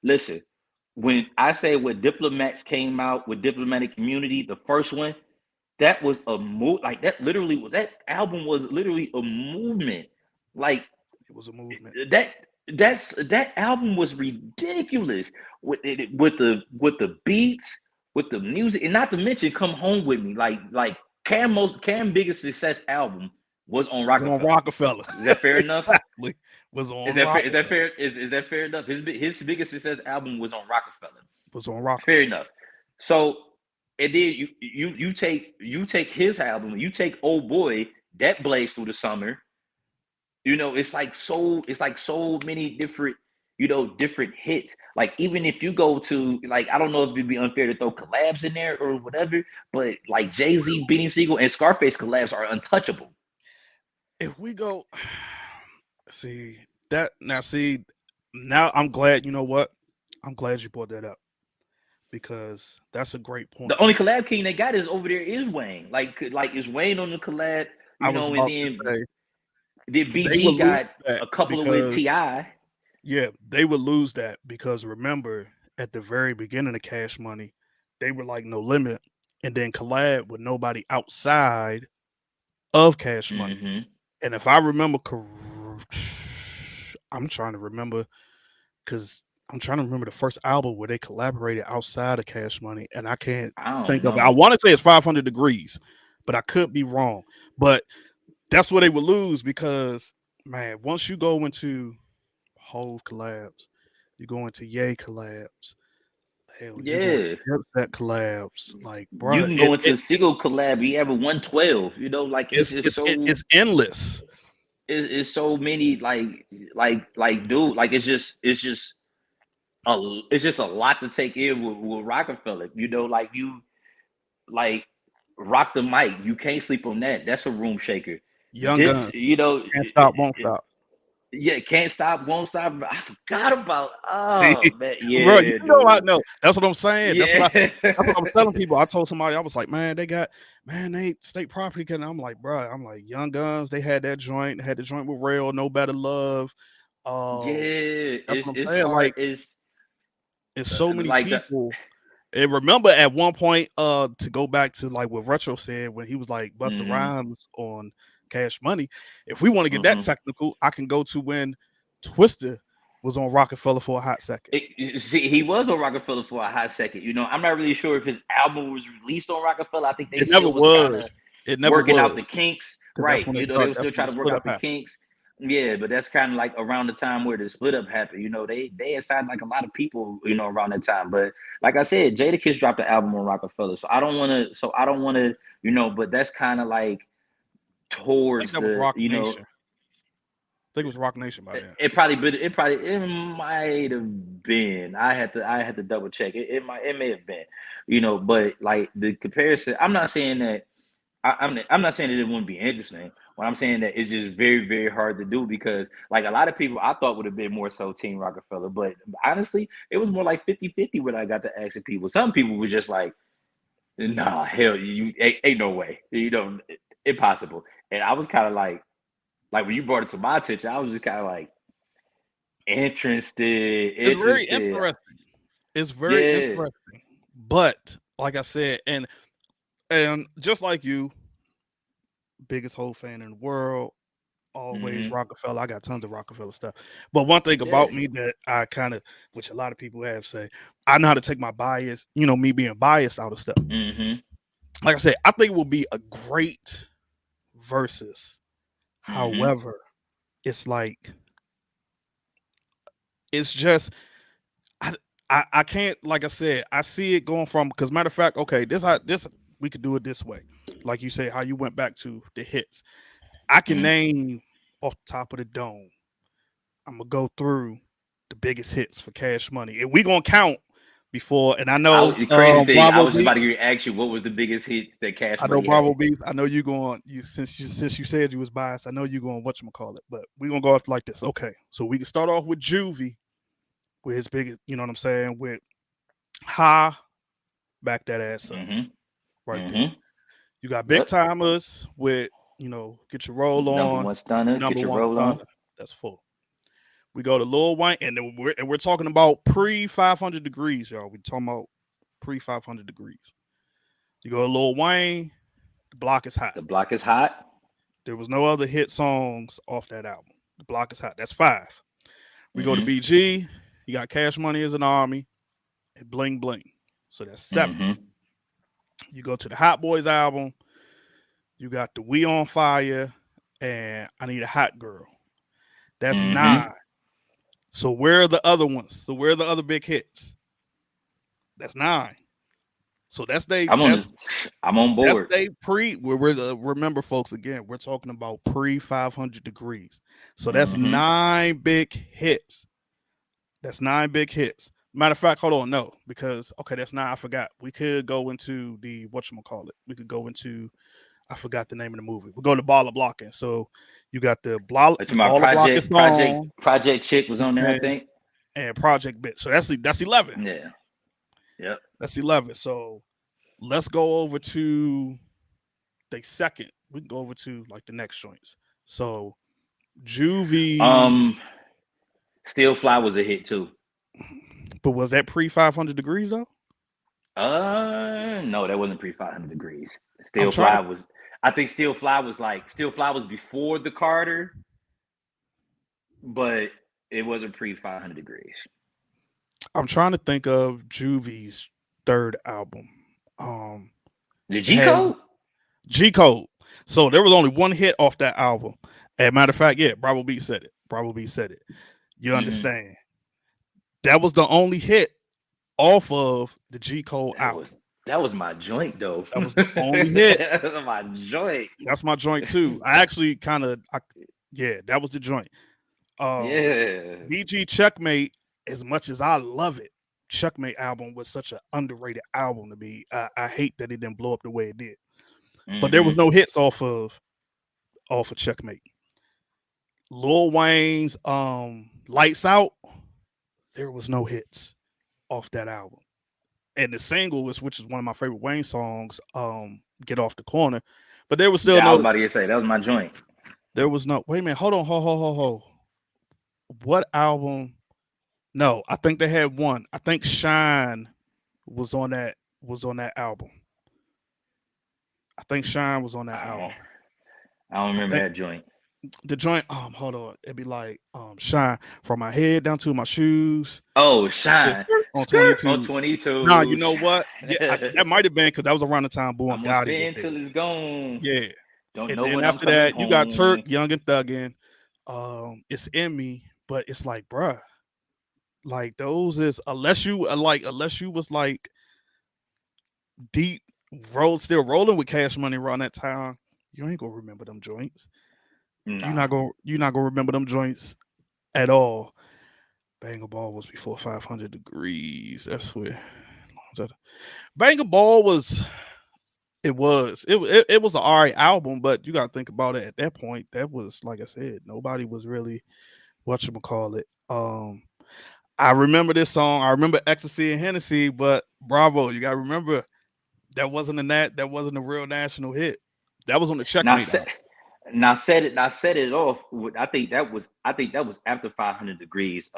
[SPEAKER 1] listen, when I say when Diplomats came out with Diplomatic Community, the first one, that was a move. Like that literally was that album was literally a movement. Like
[SPEAKER 2] It was a movement.
[SPEAKER 1] that that album was ridiculous with the beats, with the music, and not to mention "Come Home with Me." Cam biggest success album was on
[SPEAKER 2] Was on
[SPEAKER 1] Roc-A-Fella.
[SPEAKER 2] Rockefeller.
[SPEAKER 1] Is that fair enough?
[SPEAKER 2] Exactly. Was
[SPEAKER 1] Is
[SPEAKER 2] on
[SPEAKER 1] that fair? Is that
[SPEAKER 2] Rockefeller.
[SPEAKER 1] fair? Is that fair enough? His biggest success album was on Roc-A-Fella.
[SPEAKER 2] Was on
[SPEAKER 1] Fair
[SPEAKER 2] Rockefeller.
[SPEAKER 1] enough. So and then you take his album, you take Old Boy that blazed through the summer. You know, it's like so many different, you know, different hits. Like even if you go to like I don't know if it'd be unfair to throw collabs in there or whatever, but like Jay Z, Beanie Siegel, and Scarface collabs are untouchable.
[SPEAKER 2] If we go, see that now. See now, I'm glad. You know what? I'm glad you brought that up because that's a great
[SPEAKER 1] The
[SPEAKER 2] point.
[SPEAKER 1] only collab king they got is over there is Wayne. Like is Wayne on the collab,
[SPEAKER 2] I
[SPEAKER 1] you
[SPEAKER 2] was
[SPEAKER 1] know, and
[SPEAKER 2] about to say
[SPEAKER 1] then
[SPEAKER 2] they would
[SPEAKER 1] BG
[SPEAKER 2] lose
[SPEAKER 1] got
[SPEAKER 2] that
[SPEAKER 1] a couple of with
[SPEAKER 2] because
[SPEAKER 1] Ti.
[SPEAKER 2] yeah, they would lose that because remember at the very beginning of Cash Money, they were like No Limit, and then collab with nobody outside of Cash Money.
[SPEAKER 1] Mm-hmm.
[SPEAKER 2] And if I remember, I'm trying to remember because I'm trying to remember the first album where they collaborated outside of Cash Money, and I can't
[SPEAKER 1] I don't
[SPEAKER 2] think of it. I
[SPEAKER 1] know.
[SPEAKER 2] want to say it's 500 Degrees, but I could be wrong. But that's where they would lose because man, once you go into Hove collabs, you go into Yay collabs, hell, you go into
[SPEAKER 1] Yeah.
[SPEAKER 2] Dipset collabs, like
[SPEAKER 1] You
[SPEAKER 2] bruh,
[SPEAKER 1] can go into a single collab, you have a 112, you know, like it's just so
[SPEAKER 2] it's endless.
[SPEAKER 1] it's so many dude, like it's just a lot to take in with Rockefeller. You know, like you like rock the mic. You can't sleep on that. That's a room shaker.
[SPEAKER 2] Young
[SPEAKER 1] Dips,
[SPEAKER 2] Gun,
[SPEAKER 1] you know,
[SPEAKER 2] can't stop, won't stop.
[SPEAKER 1] yeah, can't stop, won't stop. I forgot about.
[SPEAKER 2] See,
[SPEAKER 1] Oh man,
[SPEAKER 2] bro, you
[SPEAKER 1] yeah,
[SPEAKER 2] know I
[SPEAKER 1] dude,
[SPEAKER 2] know. That's what I'm saying.
[SPEAKER 1] yeah,
[SPEAKER 2] That's what I was telling people. I told somebody I was like, man, they state property. And I'm like, bro, I'm like Young Guns. They had that joint. Had the joint with Rail, No Better Love.
[SPEAKER 1] yeah.
[SPEAKER 2] That's what I'm
[SPEAKER 1] It's
[SPEAKER 2] saying.
[SPEAKER 1] hard.
[SPEAKER 2] Like, it's so many
[SPEAKER 1] Like the
[SPEAKER 2] people. And remember at one point, to go back to like what Retro said when he was like Busta
[SPEAKER 1] Mm-hmm.
[SPEAKER 2] Rhymes on Cash Money. If we want to get that
[SPEAKER 1] Mm-hmm.
[SPEAKER 2] technical, I can go to when Twister was on Roc-A-Fella for a hot second.
[SPEAKER 1] See, he was on Roc-A-Fella for a hot second. I'm not really sure if his album was released on Roc-A-Fella. I think they
[SPEAKER 2] It never
[SPEAKER 1] still was kind
[SPEAKER 2] was.
[SPEAKER 1] of
[SPEAKER 2] It never
[SPEAKER 1] working out
[SPEAKER 2] was
[SPEAKER 1] the kinks,
[SPEAKER 2] because
[SPEAKER 1] right? They were
[SPEAKER 2] that's
[SPEAKER 1] still
[SPEAKER 2] when the
[SPEAKER 1] trying to work
[SPEAKER 2] split up
[SPEAKER 1] out the
[SPEAKER 2] happened.
[SPEAKER 1] kinks. Yeah, but that's kind of like around the time where the split up happened. They had signed like a lot of people, around that time. But like I said, Jadakiss dropped the album on Roc-A-Fella, so I don't want to, but that's kind of like
[SPEAKER 2] I think
[SPEAKER 1] towards
[SPEAKER 2] that was
[SPEAKER 1] the,
[SPEAKER 2] Rock Nation. I think it was Rock Nation by then.
[SPEAKER 1] it might have been. I had to double check. It may have been, but like the comparison, I'm not saying that I'm not saying that it wouldn't be interesting. What I'm saying that it's just very, very hard to do because like a lot of people I thought would have been more so Team Roc-A-Fella, but honestly, it was more like 50-50 when I got to asking people. Some people were just like, nah, hell, you ain't no way. Impossible. And I was kind of like when you brought it to my attention, I was just kind of like interested,
[SPEAKER 2] It's very
[SPEAKER 1] interested.
[SPEAKER 2] interesting. It's very
[SPEAKER 1] Yeah.
[SPEAKER 2] interesting. But like I said, and just like you, biggest whole fan in the world, always
[SPEAKER 1] Hmm.
[SPEAKER 2] Roc-A-Fella. I got tons of Roc-A-Fella stuff. But one thing
[SPEAKER 1] Yeah.
[SPEAKER 2] about me that I kind of, which a lot of people have say, I know how to take my bias, me being biased out of stuff.
[SPEAKER 1] Hmm.
[SPEAKER 2] Like I said, I think it will be a great versus.
[SPEAKER 1] Hmm.
[SPEAKER 2] However, it's like it's just I, I can't, like I said, I see it going from, because matter of fact, okay, this we could do it this way. Like you say, how you went back to the hits. I can
[SPEAKER 1] Hmm.
[SPEAKER 2] name off the top of the dome. I'm gonna go through the biggest hits for Cash Money, and we gonna count before. And I know
[SPEAKER 1] The crazy thing, I
[SPEAKER 2] Bravo
[SPEAKER 1] was just about
[SPEAKER 2] Beat.
[SPEAKER 1] to ask you what was the biggest hits that Cash
[SPEAKER 2] I know
[SPEAKER 1] Money
[SPEAKER 2] Bravo
[SPEAKER 1] had.
[SPEAKER 2] Beats. I know you going you since you said you was biased. I know you going whatchamacallit, but we gonna go up like this. Okay, so we can start off with Juvie with his biggest. You know what I'm saying? With Ha, back that ass up
[SPEAKER 1] Hmm.
[SPEAKER 2] right there.
[SPEAKER 1] Hmm.
[SPEAKER 2] You got Big
[SPEAKER 1] Yep.
[SPEAKER 2] Timers with Get Your Roll
[SPEAKER 1] Number
[SPEAKER 2] On,
[SPEAKER 1] one stunner,
[SPEAKER 2] Number
[SPEAKER 1] get your
[SPEAKER 2] One
[SPEAKER 1] roll on.
[SPEAKER 2] Stunner. That's full. We go to Lil Wayne, and then we're talking about pre 500 degrees, y'all. We talking about pre 500 degrees. You go to Lil Wayne, the block is hot.
[SPEAKER 1] The block is hot.
[SPEAKER 2] There was no other hit songs off that album. The block is hot. That's 5. We go to
[SPEAKER 1] Hmm.
[SPEAKER 2] BG. You got Cash Money as an Army and Bling Bling. So that's 7.
[SPEAKER 1] Hmm.
[SPEAKER 2] You go to the Hot Boys album. You got the We on Fire and I Need a Hot Girl. That's 9.
[SPEAKER 1] Hmm.
[SPEAKER 2] So where are the other ones? So where are the other big hits? That's 9. So that's they
[SPEAKER 1] I'm on
[SPEAKER 2] that's
[SPEAKER 1] this. I'm on
[SPEAKER 2] that's
[SPEAKER 1] board.
[SPEAKER 2] they pre. Remember, folks. Again, we're talking about pre 500 degrees. So that's
[SPEAKER 1] Hmm.
[SPEAKER 2] 9 big hits. That's 9 big hits. Matter of fact, hold on, no, because okay, that's 9. I forgot. We could go into the whatchamacallit. We could go into, I forgot the name of the movie. We go to Baller Blocking. So you got
[SPEAKER 1] It's
[SPEAKER 2] the
[SPEAKER 1] my
[SPEAKER 2] Baller Blocking song,
[SPEAKER 1] project chick was
[SPEAKER 2] you
[SPEAKER 1] on there, I
[SPEAKER 2] saying,
[SPEAKER 1] think.
[SPEAKER 2] and Project Bitch. So that's 11.
[SPEAKER 1] Yeah. Yep.
[SPEAKER 2] That's 11. So let's go over to the second. We can go over to like the next joints. So Juvie's,
[SPEAKER 1] Um, Still Fly was a hit too.
[SPEAKER 2] but was that pre 500 degrees though?
[SPEAKER 1] No, that wasn't pre 500 degrees.
[SPEAKER 2] I'm
[SPEAKER 1] Still
[SPEAKER 2] trying to
[SPEAKER 1] Fly was. I think Still Fly was before the Carter, but it wasn't pre 500 degrees.
[SPEAKER 2] I'm trying to think of Juvie's third album. Um,
[SPEAKER 1] The
[SPEAKER 2] it
[SPEAKER 1] G
[SPEAKER 2] had
[SPEAKER 1] Code.
[SPEAKER 2] G Code. So there was only one hit off that album. As a matter of fact, yeah, Bravo B said it. Bravo B said it. You
[SPEAKER 1] Hmm.
[SPEAKER 2] understand? That was the only hit off of the G Code
[SPEAKER 1] That was
[SPEAKER 2] album.
[SPEAKER 1] that was my joint though.
[SPEAKER 2] That was the only hit.
[SPEAKER 1] That was my joint.
[SPEAKER 2] That's my joint too. I actually yeah, that was the joint. Um,
[SPEAKER 1] Yeah.
[SPEAKER 2] BG Checkmate, as much as I love it, Checkmate album was such an underrated album to me. I hate that it didn't blow up the way it did. But there was
[SPEAKER 1] Hmm.
[SPEAKER 2] no hits off of Checkmate. Lil Wayne's Lights Out, there was no hits off that album. And the single is, which is one of my favorite Wayne songs, Get Off the Corner. But there was still
[SPEAKER 1] Yeah, I was
[SPEAKER 2] no
[SPEAKER 1] about to say that was my joint.
[SPEAKER 2] there was no wait a minute, hold on, ho. What album? No, I think they had one. I think Shine was on that album. I think Shine was on that
[SPEAKER 1] I don't
[SPEAKER 2] album.
[SPEAKER 1] I don't
[SPEAKER 2] I
[SPEAKER 1] remember
[SPEAKER 2] think
[SPEAKER 1] that joint.
[SPEAKER 2] the joint. Hold on. It'd be like Shine from my head down to my shoes.
[SPEAKER 1] Oh,
[SPEAKER 2] It's
[SPEAKER 1] Shine.
[SPEAKER 2] on
[SPEAKER 1] Skirt on
[SPEAKER 2] 22. Nah, you
[SPEAKER 1] 22.
[SPEAKER 2] know what? Yeah, that might have been because that was around the time Boo
[SPEAKER 1] I'm
[SPEAKER 2] and
[SPEAKER 1] gonna
[SPEAKER 2] Gotti was
[SPEAKER 1] spin
[SPEAKER 2] there.
[SPEAKER 1] till it's gone.
[SPEAKER 2] Yeah.
[SPEAKER 1] Don't
[SPEAKER 2] And
[SPEAKER 1] know
[SPEAKER 2] then
[SPEAKER 1] when I'm
[SPEAKER 2] after
[SPEAKER 1] coming
[SPEAKER 2] that, you got Turk,
[SPEAKER 1] home.
[SPEAKER 2] Young and Thuggin. It's in me, but it's like, bruh, like those is unless you was like deep still rolling with Cash Money around that time, you ain't gonna remember them joints.
[SPEAKER 1] Nah.
[SPEAKER 2] You're not gonna remember them joints at all. Banger Ball was before 500 degrees. That's where Banger Ball was. It was an alright album, but you gotta think about it at that point. That was like I said, nobody was really whatchamacallit. I remember this song. I remember Ecstasy and Hennessy, but Bravo, you gotta remember that wasn't a real national hit. That was on the
[SPEAKER 1] Now
[SPEAKER 2] Checkmate
[SPEAKER 1] set
[SPEAKER 2] album.
[SPEAKER 1] now set it off with, I think that was after 500 degrees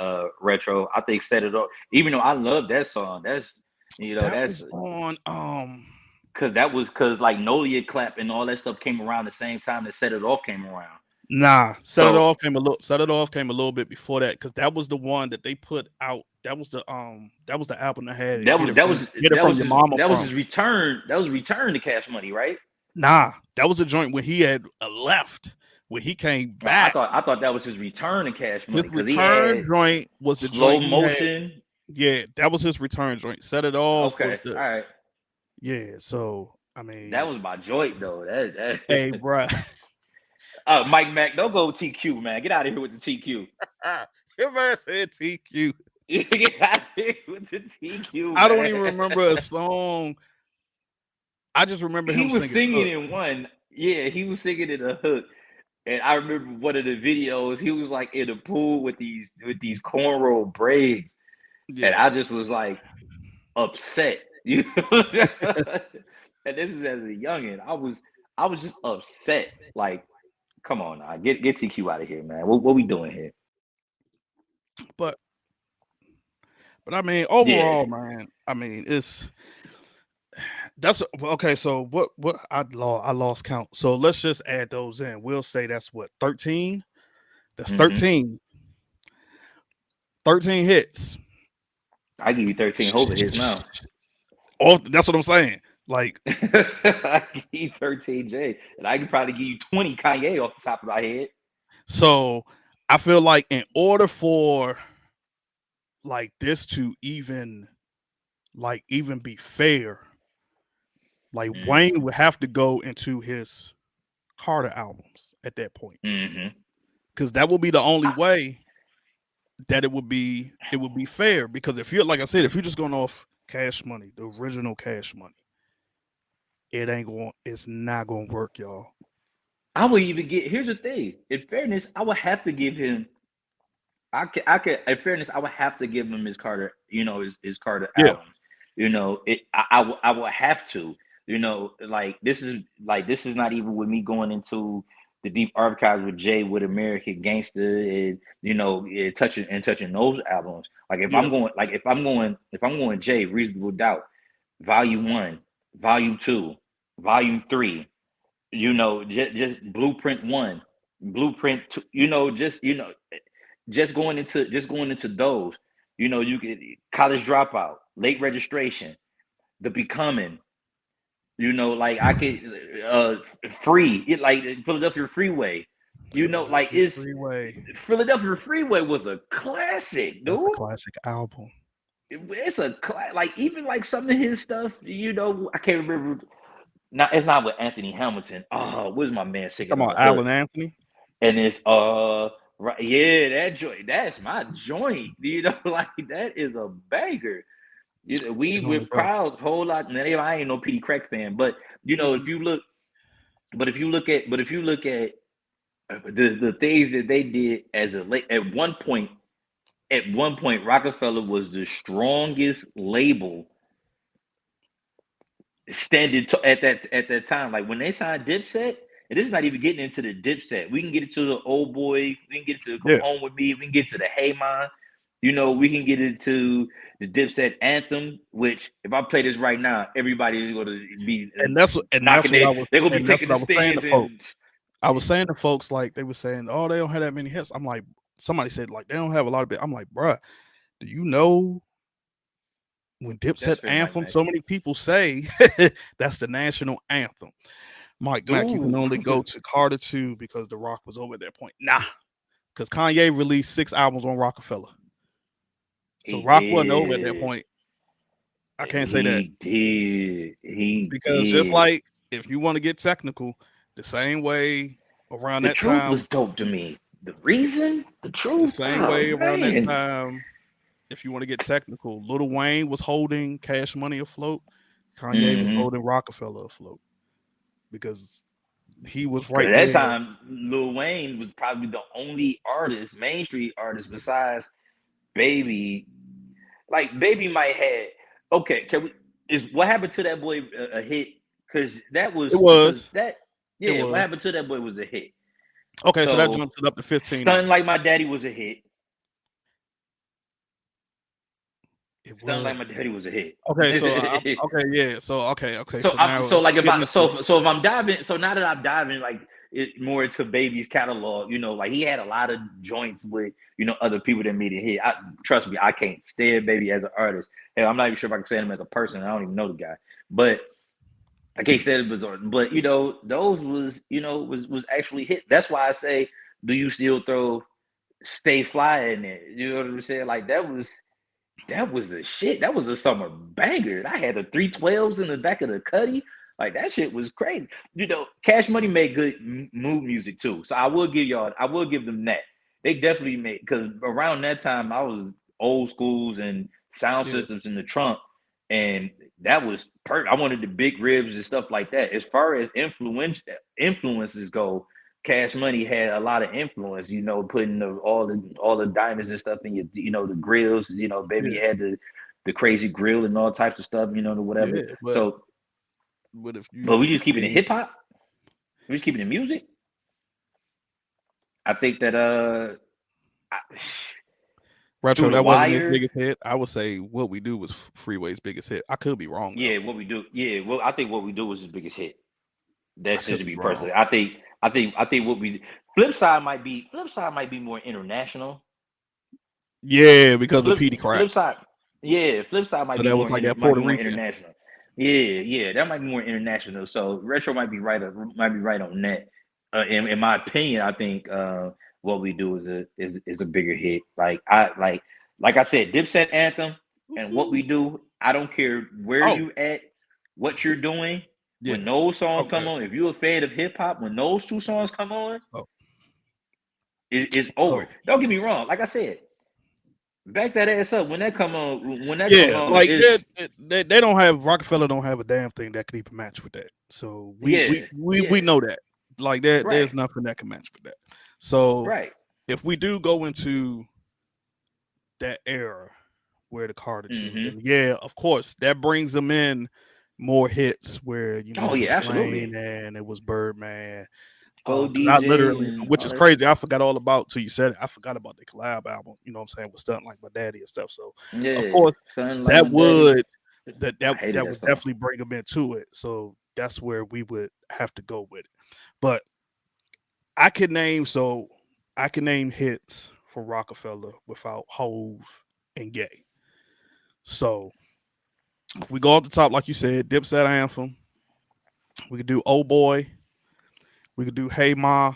[SPEAKER 1] retro. I think set it off, even though I love that song. That's
[SPEAKER 2] That
[SPEAKER 1] that's
[SPEAKER 2] was on
[SPEAKER 1] because like Nolia clap and all that stuff came around the same time that set it off came around.
[SPEAKER 2] nah,
[SPEAKER 1] So
[SPEAKER 2] Set It Off came a little bit before that because that was the one that they put out. That was the album that had Get It From Your Mama
[SPEAKER 1] that was
[SPEAKER 2] from.
[SPEAKER 1] his return. That was return to Cash Money, right?
[SPEAKER 2] Nah, that was the joint when he had left, when he came back.
[SPEAKER 1] I thought that was his return to Cash
[SPEAKER 2] His
[SPEAKER 1] Money because he
[SPEAKER 2] return
[SPEAKER 1] had
[SPEAKER 2] joint was the
[SPEAKER 1] slow
[SPEAKER 2] joint he had.
[SPEAKER 1] motion.
[SPEAKER 2] Yeah, that was his return joint. Set It Off
[SPEAKER 1] Okay,
[SPEAKER 2] was the
[SPEAKER 1] all right.
[SPEAKER 2] yeah. So I
[SPEAKER 1] That
[SPEAKER 2] mean,
[SPEAKER 1] was my joint though.
[SPEAKER 2] hey,
[SPEAKER 1] That
[SPEAKER 2] bruh.
[SPEAKER 1] Mike Mack, don't go TQ, man. Get out of here with the TQ.
[SPEAKER 2] Your man said TQ.
[SPEAKER 1] Get out of here with the TQ,
[SPEAKER 2] I don't
[SPEAKER 1] man.
[SPEAKER 2] even remember a song. I just remember
[SPEAKER 1] He
[SPEAKER 2] him
[SPEAKER 1] was
[SPEAKER 2] singing the
[SPEAKER 1] singing
[SPEAKER 2] hook.
[SPEAKER 1] in one. Yeah, he was singing in a hook. And I remember one of the videos, he was like in a pool with these cornrow braids. And
[SPEAKER 2] Yeah,
[SPEAKER 1] I just was like upset. You know? And this is as a youngin. I was just upset. Like, come on now. Get TQ out of here, man. What we doing here?
[SPEAKER 2] but I mean,
[SPEAKER 1] Yeah.
[SPEAKER 2] overall, man. I mean, that's okay. So what I lost count. So let's just add those in. We'll say that's what 13. That's
[SPEAKER 1] Hmm.
[SPEAKER 2] 13. 13 hits.
[SPEAKER 1] I give you 13 over his now.
[SPEAKER 2] Oh, that's what I'm saying. Like,
[SPEAKER 1] I give you 13 J. And I could probably give you 20 Kanye off the top of my head.
[SPEAKER 2] so I feel like in order for like this to even be fair, like Wayne
[SPEAKER 1] Hmm.
[SPEAKER 2] would have to go into his Carter albums at that point.
[SPEAKER 1] Hmm.
[SPEAKER 2] Because that will be the only way that it would be fair. Because if you're like I said, if you're just going off Cash Money, the original Cash Money, it's not gonna work, y'all.
[SPEAKER 1] I would even get, here's the thing. In fairness, I would have to give him, I could, in fairness, I would have to give him his Carter, his Carter
[SPEAKER 2] Yeah,
[SPEAKER 1] albums. I would have to, this is not even with me going into the deep archives with Jay with American Gangster and, touching those albums. Like
[SPEAKER 2] yeah,
[SPEAKER 1] if I'm going Jay, Reasonable Doubt, Volume 1, Volume 2, Volume 3, just Blueprint 1, Blueprint 2, just going into those, you could college dropout, late registration, the becoming, like I could uh free it, like Philadelphia Freeway, like
[SPEAKER 2] Philadelphia
[SPEAKER 1] it's
[SPEAKER 2] Freeway.
[SPEAKER 1] Philadelphia Freeway was a classic,
[SPEAKER 2] That's a
[SPEAKER 1] dude.
[SPEAKER 2] classic album.
[SPEAKER 1] It's like even like some of his stuff, I can't remember. Not it's not with Anthony Hamilton. Oh, what's my man
[SPEAKER 2] You
[SPEAKER 1] singing
[SPEAKER 2] talking
[SPEAKER 1] on
[SPEAKER 2] about
[SPEAKER 1] the hook?
[SPEAKER 2] Alan Anthony?
[SPEAKER 1] And it's right, yeah, that joint, that's my joint. Like that is a banger. We
[SPEAKER 2] You know,
[SPEAKER 1] with crowds whole lot. Now I ain't no PD Crack fan, but if
[SPEAKER 2] mm,
[SPEAKER 1] you look, but if you look at the things that they did as a late at one point, Roc-A-Fella was the strongest label standing at that time. Like when they signed Dipset, and this is not even getting into the Dipset. We can get into the Old Boy. We can get into the Come
[SPEAKER 2] yeah,
[SPEAKER 1] Home with Me. We can get to the Hey Man. We can get into the Dipset anthem, which if I play this right now, everybody is going to be
[SPEAKER 2] and
[SPEAKER 1] knocking
[SPEAKER 2] that's what
[SPEAKER 1] it.
[SPEAKER 2] I was
[SPEAKER 1] They're going to be
[SPEAKER 2] and that's
[SPEAKER 1] taking
[SPEAKER 2] what
[SPEAKER 1] the
[SPEAKER 2] I was saying to
[SPEAKER 1] stands
[SPEAKER 2] folks.
[SPEAKER 1] and
[SPEAKER 2] I was saying to folks like they were saying, oh, they don't have that many hits. I'm like, somebody said like they don't have a lot of it. I'm like, bruh, do you know when Dipset
[SPEAKER 1] that's fair, Mike
[SPEAKER 2] anthem?
[SPEAKER 1] Mac.
[SPEAKER 2] So many people say that's the national anthem. Mike Mack, you can
[SPEAKER 1] Dude,
[SPEAKER 2] only go to Carter 2 because The Rock was over at that point. Nah, because Kanye released 6 albums on Roc-A-Fella. So
[SPEAKER 1] he
[SPEAKER 2] Rock wasn't over at that
[SPEAKER 1] did.
[SPEAKER 2] point. I can't say that
[SPEAKER 1] He did. He
[SPEAKER 2] because just
[SPEAKER 1] did.
[SPEAKER 2] like if you want to get technical, the same way around
[SPEAKER 1] The
[SPEAKER 2] that
[SPEAKER 1] truth was
[SPEAKER 2] time,
[SPEAKER 1] dope to me. The reason, the
[SPEAKER 2] the
[SPEAKER 1] truth.
[SPEAKER 2] same
[SPEAKER 1] Oh
[SPEAKER 2] way around that
[SPEAKER 1] man.
[SPEAKER 2] time, if you want to get technical, Lil Wayne was holding Cash Money afloat. Kanye was
[SPEAKER 1] Mm-hmm.
[SPEAKER 2] holding Roc-A-Fella afloat because he was
[SPEAKER 1] Because
[SPEAKER 2] right
[SPEAKER 1] at that
[SPEAKER 2] there.
[SPEAKER 1] time, Lil Wayne was probably the only artist, Main Street artist, besides Baby. Like Baby might had. Okay, can we? Is what happened to that boy a hit? Because that
[SPEAKER 2] It
[SPEAKER 1] was because
[SPEAKER 2] was.
[SPEAKER 1] that.
[SPEAKER 2] It
[SPEAKER 1] Yeah, what
[SPEAKER 2] was.
[SPEAKER 1] happened to that boy was a hit.
[SPEAKER 2] Okay, so that
[SPEAKER 1] So,
[SPEAKER 2] jumps it up to 15
[SPEAKER 1] Stun
[SPEAKER 2] now.
[SPEAKER 1] Like My Daddy was a hit.
[SPEAKER 2] It
[SPEAKER 1] Stun Like
[SPEAKER 2] was.
[SPEAKER 1] My Daddy was a hit.
[SPEAKER 2] Okay, so okay, yeah. So okay.
[SPEAKER 1] So
[SPEAKER 2] So
[SPEAKER 1] I'm
[SPEAKER 2] now
[SPEAKER 1] so
[SPEAKER 2] if
[SPEAKER 1] like
[SPEAKER 2] we're
[SPEAKER 1] if
[SPEAKER 2] getting
[SPEAKER 1] I
[SPEAKER 2] into it,
[SPEAKER 1] so if I'm diving so now that I'm diving like more into Baby's catalog, like he had a lot of joints with other people that made it hit. Trust me, I can't stand Baby as an artist. Hell, I'm not even sure if I can stand him as a person. I don't even know the guy, but I can't stand it. But those was actually hit. That's why I say, do you still throw Stay Fly in there? You know what I'm saying? Like that was the shit. That was a summer banger. I had the 312s in the back of the cuddy. Like that shit was crazy. Cash Money made good mood music too. So I will give them that. They definitely made because around that time I was old schools and sound
[SPEAKER 2] yeah,
[SPEAKER 1] systems in the trunk, and that was I wanted the big ribs and stuff like that. As far as influences go, Cash Money had a lot of influence, putting all the diamonds and stuff in your, the grills, Baby
[SPEAKER 2] yeah,
[SPEAKER 1] had the crazy grill and all types of stuff, the whatever.
[SPEAKER 2] yeah.
[SPEAKER 1] So,
[SPEAKER 2] But if
[SPEAKER 1] but
[SPEAKER 2] you,
[SPEAKER 1] we just
[SPEAKER 2] I
[SPEAKER 1] keeping it
[SPEAKER 2] mean,
[SPEAKER 1] hip hop, we just keeping it music. I think that
[SPEAKER 2] Retro,
[SPEAKER 1] through the
[SPEAKER 2] that wasn't his
[SPEAKER 1] wire,
[SPEAKER 2] biggest hit. I would say What We Do was Freeway's biggest hit. I could be wrong though.
[SPEAKER 1] yeah, what we do, yeah. Well, I think what we do was his biggest hit.
[SPEAKER 2] I
[SPEAKER 1] That's just
[SPEAKER 2] could
[SPEAKER 1] to
[SPEAKER 2] be
[SPEAKER 1] be
[SPEAKER 2] wrong.
[SPEAKER 1] personally. I think Flip side might be more international.
[SPEAKER 2] Yeah, because of
[SPEAKER 1] Flip
[SPEAKER 2] Petey Crack.
[SPEAKER 1] flip side, yeah. Flip side
[SPEAKER 2] So that was like that
[SPEAKER 1] might
[SPEAKER 2] Puerto
[SPEAKER 1] be more
[SPEAKER 2] Rican.
[SPEAKER 1] international. Yeah, yeah, that might be more international. So retro might be right on that. In my opinion, I think what we do is a bigger hit. Like I said, Dipset anthem and what we
[SPEAKER 2] Woo-hoo.
[SPEAKER 1] do. I don't care where
[SPEAKER 2] Oh,
[SPEAKER 1] you at, what you're doing.
[SPEAKER 2] yeah.
[SPEAKER 1] When those songs come
[SPEAKER 2] Okay.
[SPEAKER 1] on, if you're a fan of hip hop, when those two songs come on,
[SPEAKER 2] So,
[SPEAKER 1] it's over.
[SPEAKER 2] so
[SPEAKER 1] Don't get me wrong. Like I said, back that ass up when that come on. When that come
[SPEAKER 2] yeah,
[SPEAKER 1] on,
[SPEAKER 2] like
[SPEAKER 1] it's
[SPEAKER 2] they don't have Rockefeller don't have a damn thing that could even match with that. So
[SPEAKER 1] yeah,
[SPEAKER 2] we
[SPEAKER 1] yeah,
[SPEAKER 2] know that. Like that
[SPEAKER 1] right,
[SPEAKER 2] there's nothing that can match with that. So
[SPEAKER 1] right.
[SPEAKER 2] if we do go into that era where the Carter two,
[SPEAKER 1] Mm-hmm.
[SPEAKER 2] then yeah, of course that brings them in more hits where
[SPEAKER 1] Oh
[SPEAKER 2] it was
[SPEAKER 1] yeah, absolutely.
[SPEAKER 2] Wayne and it was Birdman.
[SPEAKER 1] Go
[SPEAKER 2] Because I
[SPEAKER 1] DJ
[SPEAKER 2] literally,
[SPEAKER 1] and
[SPEAKER 2] which
[SPEAKER 1] all
[SPEAKER 2] is
[SPEAKER 1] that shit.
[SPEAKER 2] crazy, I forgot all about till you said it. I forgot about the collab album. You know what I'm saying? With Stunt Like My Daddy and stuff. So of
[SPEAKER 1] Yeah,
[SPEAKER 2] course
[SPEAKER 1] something like
[SPEAKER 2] that
[SPEAKER 1] my daddy.
[SPEAKER 2] would
[SPEAKER 1] I hated
[SPEAKER 2] that
[SPEAKER 1] that
[SPEAKER 2] would
[SPEAKER 1] song.
[SPEAKER 2] definitely bring them into it. So that's where we would have to go with it. But I can name I can name hits for Rockefeller without Hove and Gay. So if we go off the top, like you said, Dipset Anthem. We could do Oh Boy. We could do Hey Ma.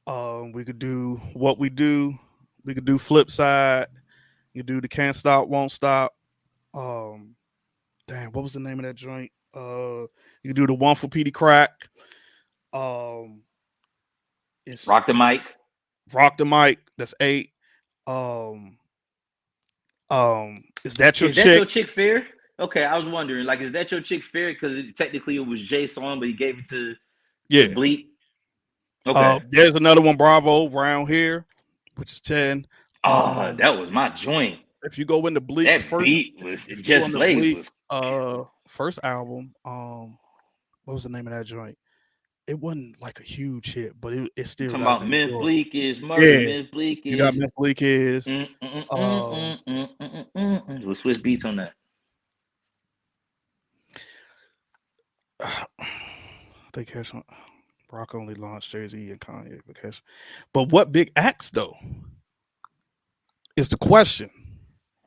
[SPEAKER 2] We could do What We Do. We could do Flip Side. You could do the Can't Stop, Won't Stop. Um, Damn, what was the name of that joint? You could do the one for Petey Crack. Um, it's
[SPEAKER 1] Rock the mic.
[SPEAKER 2] Rock the Mic. That's 8. Um, is that your
[SPEAKER 1] Is that
[SPEAKER 2] chick?
[SPEAKER 1] your chick fair? Okay, I was wondering, like, is that your chick fair? Because technically it was Jay's song, but he gave it to
[SPEAKER 2] Yeah.
[SPEAKER 1] Bleep. Okay.
[SPEAKER 2] There's another one, Bravo, Round Here, which is 10.
[SPEAKER 1] Oh,
[SPEAKER 2] Um,
[SPEAKER 1] that was my joint.
[SPEAKER 2] if you go into Bleak's
[SPEAKER 1] That
[SPEAKER 2] first,
[SPEAKER 1] beat was
[SPEAKER 2] if you go
[SPEAKER 1] Just
[SPEAKER 2] into
[SPEAKER 1] Blaze
[SPEAKER 2] Bleak
[SPEAKER 1] was
[SPEAKER 2] first album, what was the name of that joint? it wasn't like a huge hit, but it
[SPEAKER 1] You
[SPEAKER 2] still
[SPEAKER 1] talking
[SPEAKER 2] got to
[SPEAKER 1] about
[SPEAKER 2] be
[SPEAKER 1] Memphis
[SPEAKER 2] enjoyed.
[SPEAKER 1] Bleak is murder.
[SPEAKER 2] Yeah,
[SPEAKER 1] Memphis Bleak
[SPEAKER 2] you got
[SPEAKER 1] is
[SPEAKER 2] Memphis Bleak is. Um,
[SPEAKER 1] with Swiss beats on that.
[SPEAKER 2] I think Cash Rock only launched Jay Z and Kanye, but Cash. But what big acts though is the question,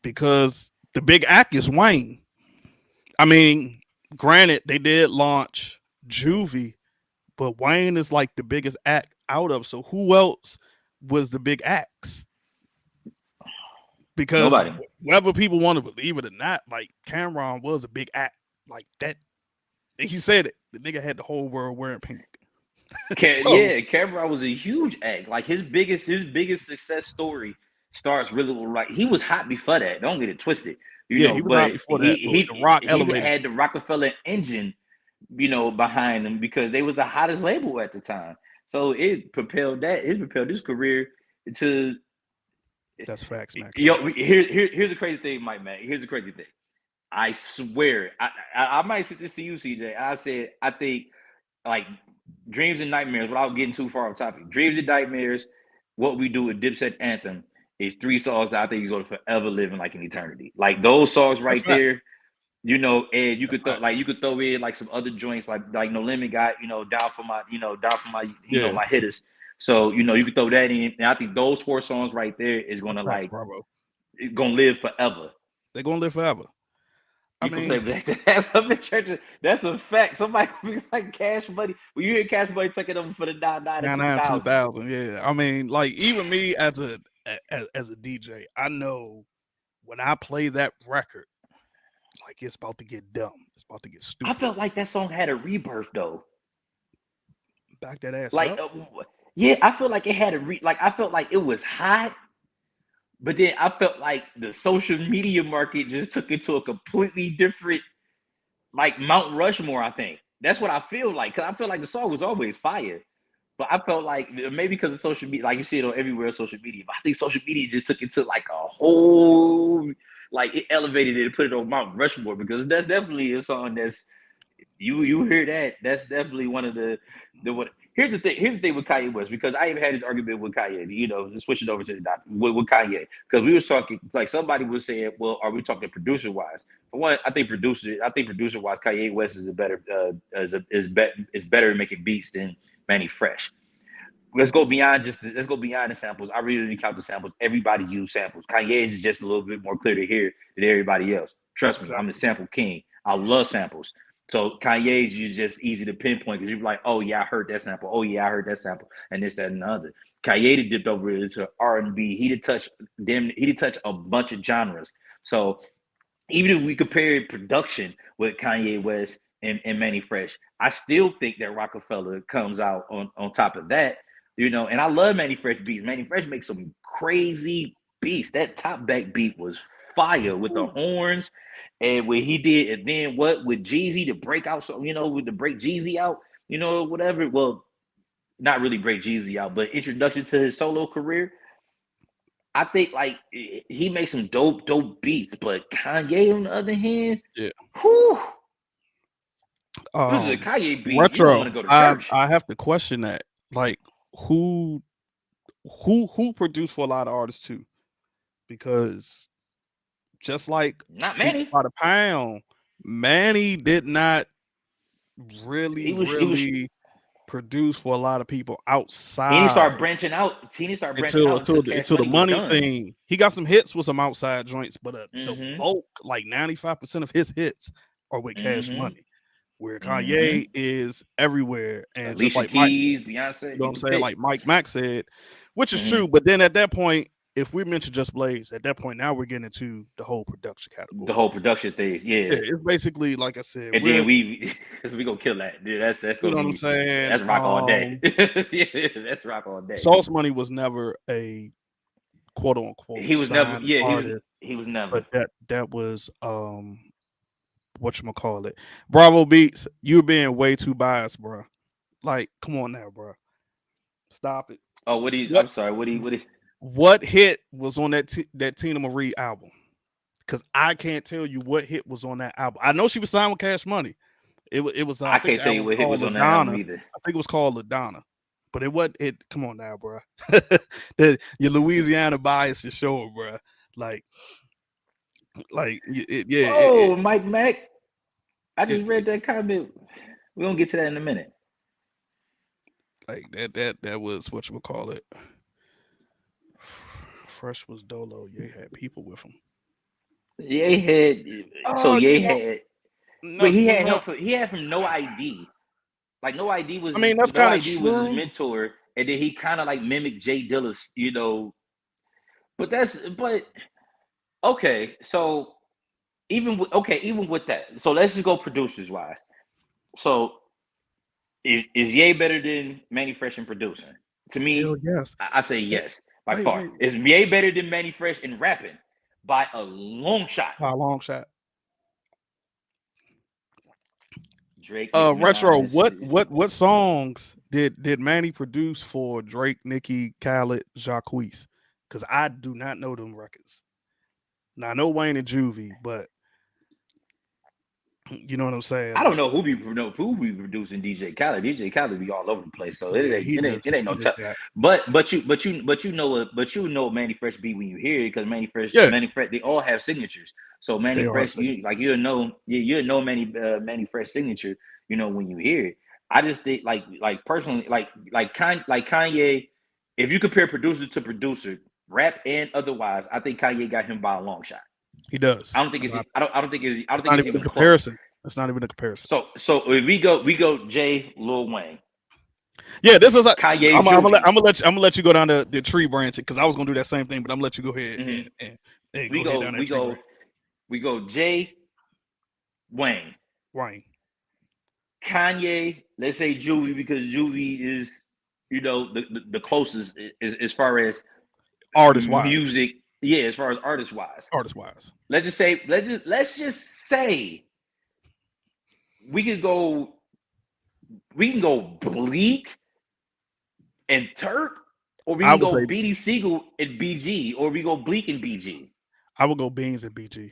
[SPEAKER 2] because the big act is Wayne. I mean, granted they did launch Juvie, but Wayne is like the biggest act out of. So who else was the big acts? Because
[SPEAKER 1] Nobody.
[SPEAKER 2] whether people want to believe it or not, like Cameron was a big act. Like that, he said it. The nigga had the whole world wearing pink. So
[SPEAKER 1] Yeah, Cameron was a huge act. Like his biggest success story starts really with, like, he was hot before that. Don't get it twisted,
[SPEAKER 2] yeah, he was
[SPEAKER 1] But
[SPEAKER 2] out before that, but the
[SPEAKER 1] he
[SPEAKER 2] Rock
[SPEAKER 1] he
[SPEAKER 2] elevated.
[SPEAKER 1] had the Roc-A-Fella engine, behind him because they was the hottest label at the time. So it propelled that. It propelled his career to.
[SPEAKER 2] That's facts, Mac.
[SPEAKER 1] Here's the crazy thing, Mike. Man, here's the crazy thing. I swear, I might sit this to you, CJ. I said I think, like, dreams and nightmares, without getting too far off topic. Dreams and nightmares, what we do with Dipset Anthem is three songs that I think is going to forever live in like an eternity. Like those songs
[SPEAKER 2] That's
[SPEAKER 1] right
[SPEAKER 2] fact.
[SPEAKER 1] there, and you
[SPEAKER 2] That's
[SPEAKER 1] could
[SPEAKER 2] facts.
[SPEAKER 1] you could throw in like some other joints like No Limit got, down for my,
[SPEAKER 2] Yeah,
[SPEAKER 1] my hitters. So you could throw that in, and I think those four songs right there is
[SPEAKER 2] that's
[SPEAKER 1] gonna
[SPEAKER 2] facts,
[SPEAKER 1] like
[SPEAKER 2] Bravo.
[SPEAKER 1] it's gonna live forever.
[SPEAKER 2] They're gonna live forever. I
[SPEAKER 1] You can play
[SPEAKER 2] mean,
[SPEAKER 1] back to that's a picture. That's a fact. Somebody be like Cash Money. When you hear Cash Money taking over for the 99 and
[SPEAKER 2] 99
[SPEAKER 1] 2000.
[SPEAKER 2] 2000. Yeah, I mean, like even me as a DJ, I know when I play that record, like it's about to get dumb. It's about to get
[SPEAKER 1] I
[SPEAKER 2] stupid.
[SPEAKER 1] felt like that song had a rebirth though.
[SPEAKER 2] Back that ass
[SPEAKER 1] Like,
[SPEAKER 2] up.
[SPEAKER 1] yeah, I feel like it had like I felt like it was hot, but then I felt like the social media market just took it to a completely different, like, Mount Rushmore. I think that's what I feel like, because I feel like the song was always fire. But I felt like maybe because of social media, like you see it on everywhere on social media. But I think social media just took it to like a whole, like it elevated it and put it on Mount Rushmore, because that's definitely a song that's you hear that. That's definitely one of the what. Here's the thing. Here's the thing with Kanye West, because I even had this argument with Kanye. Just switching over to the doc with Kanye, because we was talking, like, somebody was saying, well, are we talking producer wise? For one, I think producer wise, Kanye West is a better is better at making beats than Manny Fresh. Let's go beyond the samples. I really didn't count the samples. Everybody used samples. Kanye's is just a little bit more clear to hear than everybody else. Trust me, I'm the
[SPEAKER 2] Exactly.
[SPEAKER 1] sample king. I love samples. So Kanye's is just easy to pinpoint, because you're like, oh yeah, I heard that sample. Oh yeah, I heard that sample, and this, that, and the other. Kanye dipped over into R&B. He did touch a bunch of genres. So even if we compare production with Kanye West and Manny Fresh, I still think that Roc-A-Fella comes out on top of that. And I love Manny Fresh beats. Manny Fresh makes some crazy beats. That top back beat was fire with the horns. And when he did, and then what with Jeezy to break out, so with the break Jeezy out, whatever. Well, not really break Jeezy out, but introduction to his solo career. I think, like, he makes some dope beats, but Kanye on the other hand,
[SPEAKER 2] Yeah.
[SPEAKER 1] whew, this is a
[SPEAKER 2] Um,
[SPEAKER 1] Kanye beat. You don't want
[SPEAKER 2] Retro.
[SPEAKER 1] to go to
[SPEAKER 2] I
[SPEAKER 1] church.
[SPEAKER 2] I have to question that. Like who who produced for a lot of artists too? Because just like
[SPEAKER 1] Not
[SPEAKER 2] beats
[SPEAKER 1] Manny.
[SPEAKER 2] by the pound, Manny did not really,
[SPEAKER 1] He was
[SPEAKER 2] really produce for a lot of people
[SPEAKER 1] he didn't
[SPEAKER 2] outside
[SPEAKER 1] start branching out. He didn't start branching
[SPEAKER 2] until
[SPEAKER 1] out until
[SPEAKER 2] until the
[SPEAKER 1] Cash
[SPEAKER 2] until the
[SPEAKER 1] Money was
[SPEAKER 2] money
[SPEAKER 1] done.
[SPEAKER 2] thing. He got some hits with some outside joints, but the
[SPEAKER 1] Mm-hmm.
[SPEAKER 2] bulk, like 95% of his hits, are with Cash
[SPEAKER 1] Mm-hmm.
[SPEAKER 2] Money. Where Kanye
[SPEAKER 1] Mm-hmm.
[SPEAKER 2] is everywhere, and just
[SPEAKER 1] Alicia
[SPEAKER 2] like Mike,
[SPEAKER 1] Keys,
[SPEAKER 2] you
[SPEAKER 1] Beyonce,
[SPEAKER 2] know what
[SPEAKER 1] you
[SPEAKER 2] I'm
[SPEAKER 1] can
[SPEAKER 2] saying,
[SPEAKER 1] pick.
[SPEAKER 2] like Mike Mack said, which is
[SPEAKER 1] Mm-hmm.
[SPEAKER 2] true. But then at that point, if we mention Just Blaze, at that point now we're getting into the whole production
[SPEAKER 1] The
[SPEAKER 2] category.
[SPEAKER 1] whole production thing,
[SPEAKER 2] Yeah,
[SPEAKER 1] yeah.
[SPEAKER 2] it's basically like I said,
[SPEAKER 1] And then
[SPEAKER 2] we're,
[SPEAKER 1] we gonna kill that. Dude, that's
[SPEAKER 2] you
[SPEAKER 1] gonna
[SPEAKER 2] know what I'm
[SPEAKER 1] be
[SPEAKER 2] saying.
[SPEAKER 1] that's rock all day. Yeah, that's rock all day.
[SPEAKER 2] Sauce Money was never a quote unquote
[SPEAKER 1] He was never.
[SPEAKER 2] signed
[SPEAKER 1] Yeah, he was.
[SPEAKER 2] artist,
[SPEAKER 1] He was
[SPEAKER 2] but
[SPEAKER 1] never.
[SPEAKER 2] that was what you call it. Bravo Beats, you're being way too biased, bro. Like, come on now, bro. Stop it.
[SPEAKER 1] Oh, what do you?
[SPEAKER 2] What
[SPEAKER 1] I'm sorry. What do you? What do you?
[SPEAKER 2] what hit was on that Tina Marie album? Because I can't tell you what hit was on that album. I know she was signed with Cash Money. It was
[SPEAKER 1] I
[SPEAKER 2] I think
[SPEAKER 1] can't
[SPEAKER 2] the
[SPEAKER 1] tell you
[SPEAKER 2] album
[SPEAKER 1] what hit
[SPEAKER 2] called
[SPEAKER 1] was on that album
[SPEAKER 2] Ladonna.
[SPEAKER 1] either.
[SPEAKER 2] I think it was called Ladonna, but it wasn't. It come on now, bro. Your Louisiana bias is showing, bro. Like yeah,
[SPEAKER 1] Whoa, Mike Mack. I just
[SPEAKER 2] it
[SPEAKER 1] read that comment. We're gonna get to that in a minute.
[SPEAKER 2] like that was what you would call it. Fresh was Dolo. Yeah, had people with him.
[SPEAKER 1] Ye had so
[SPEAKER 2] Oh, you
[SPEAKER 1] Ye
[SPEAKER 2] know,
[SPEAKER 1] had, but
[SPEAKER 2] no,
[SPEAKER 1] he
[SPEAKER 2] you
[SPEAKER 1] had
[SPEAKER 2] know.
[SPEAKER 1] help. He had from No ID. Like
[SPEAKER 2] I mean, that's
[SPEAKER 1] No
[SPEAKER 2] kind of
[SPEAKER 1] ID was his
[SPEAKER 2] true.
[SPEAKER 1] mentor, and then he kind of like mimicked Jay Dillis, you know. But okay. So even with that, so let's just go producers wise. So is Ye better than Manny Fresh in producing? To
[SPEAKER 2] Hell
[SPEAKER 1] me,
[SPEAKER 2] yes.
[SPEAKER 1] I say
[SPEAKER 2] Wait,
[SPEAKER 1] yes by
[SPEAKER 2] wait,
[SPEAKER 1] far.
[SPEAKER 2] wait.
[SPEAKER 1] Is Ye better than Manny Fresh in rapping by a long shot?
[SPEAKER 2] By a long shot.
[SPEAKER 1] Drake, Nicki
[SPEAKER 2] Retro.
[SPEAKER 1] Minaj.
[SPEAKER 2] What songs did Manny produce for Drake, Nicki, Khaled, Jacquees? Because I do not know them records. Now I know Wayne and Juvie, but you know what I'm saying?
[SPEAKER 1] I don't
[SPEAKER 2] Like,
[SPEAKER 1] know who be producing DJ Khaled. DJ Khaled be all over the place, so
[SPEAKER 2] yeah, he just
[SPEAKER 1] it ain't no
[SPEAKER 2] he just
[SPEAKER 1] tough.
[SPEAKER 2] got
[SPEAKER 1] But you know what Manny Fresh be when you hear it because
[SPEAKER 2] yeah.
[SPEAKER 1] Manny Fresh they all have signatures. So
[SPEAKER 2] They
[SPEAKER 1] Manny
[SPEAKER 2] are.
[SPEAKER 1] Fresh you'll know you'll know Manny Fresh signature when you hear it. I just think personally like Kanye, if you compare producer to producer, rap and otherwise, I think Kanye got him by a long shot.
[SPEAKER 2] He does.
[SPEAKER 1] I don't
[SPEAKER 2] It's
[SPEAKER 1] think
[SPEAKER 2] not
[SPEAKER 1] it's
[SPEAKER 2] even a
[SPEAKER 1] even close.
[SPEAKER 2] comparison. It's not even a comparison.
[SPEAKER 1] So if we go Jay, Lil Wayne,
[SPEAKER 2] Yeah, this is.
[SPEAKER 1] Kanye, Juvie.
[SPEAKER 2] I'm gonna let you go down the tree branch because I was gonna do that same thing, but I'm gonna let you go ahead
[SPEAKER 1] hmm
[SPEAKER 2] and
[SPEAKER 1] We
[SPEAKER 2] go ahead
[SPEAKER 1] go
[SPEAKER 2] down that
[SPEAKER 1] we
[SPEAKER 2] tree branch.
[SPEAKER 1] go we go Jay, Wayne,
[SPEAKER 2] Wayne,
[SPEAKER 1] Kanye. Let's say Juvie because Juvie is the closest as far as
[SPEAKER 2] artist wise,
[SPEAKER 1] music. Yeah, as far as artist wise.
[SPEAKER 2] artist wise.
[SPEAKER 1] Let's just say we could go we can go Bleak and Turk, or we
[SPEAKER 2] I
[SPEAKER 1] can
[SPEAKER 2] would
[SPEAKER 1] go
[SPEAKER 2] say
[SPEAKER 1] BD Siegel and BG, or we go Bleak and BG.
[SPEAKER 2] I would go Beans and BG.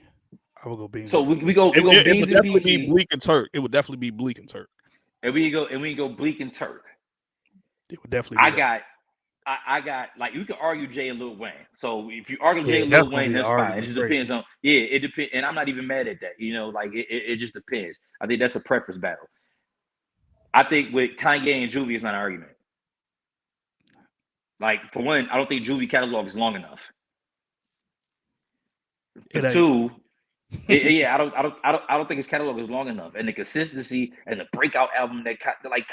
[SPEAKER 2] I would go Beans
[SPEAKER 1] So
[SPEAKER 2] and
[SPEAKER 1] we,
[SPEAKER 2] BG.
[SPEAKER 1] we go we go
[SPEAKER 2] It
[SPEAKER 1] Beans
[SPEAKER 2] would
[SPEAKER 1] and
[SPEAKER 2] definitely be
[SPEAKER 1] BG,
[SPEAKER 2] Bleak and Turk. It would definitely be Bleak and Turk.
[SPEAKER 1] and we go Bleak and Turk.
[SPEAKER 2] It would definitely be
[SPEAKER 1] I
[SPEAKER 2] that.
[SPEAKER 1] got I got like you can argue Jay and Lil Wayne. So if you argue
[SPEAKER 2] Yeah,
[SPEAKER 1] Jay and
[SPEAKER 2] that's
[SPEAKER 1] Lil
[SPEAKER 2] gonna
[SPEAKER 1] Wayne,
[SPEAKER 2] be an
[SPEAKER 1] that's fine. It
[SPEAKER 2] argument.
[SPEAKER 1] just
[SPEAKER 2] Great.
[SPEAKER 1] depends on it depends, and I'm not even mad at that. Like it just depends. I think that's a preference battle. I think with Kanye and Juvie, it's not an argument. Like for one, I don't think Juvie catalog is long enough. For
[SPEAKER 2] It ain't.
[SPEAKER 1] two, yeah, I don't think his catalog is long enough, and the consistency and the breakout album like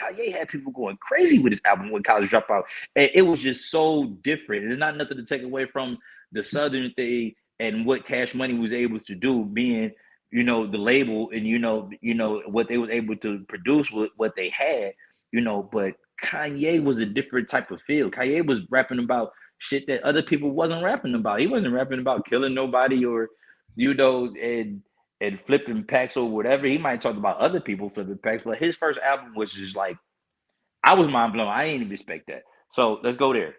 [SPEAKER 1] Kanye had people going crazy with his album when College Dropout, and it was just so different. There's not nothing to take away from the Southern thing and what Cash Money was able to do, being the label, and what they was able to produce with what they had, but Kanye was a different type of feel. Kanye was rapping about shit that other people wasn't rapping about. He wasn't rapping about killing nobody or and flipping packs or whatever. He might talk about other people flipping packs, but his first album was just like I was mind blown. I didn't even expect that. So let's go there.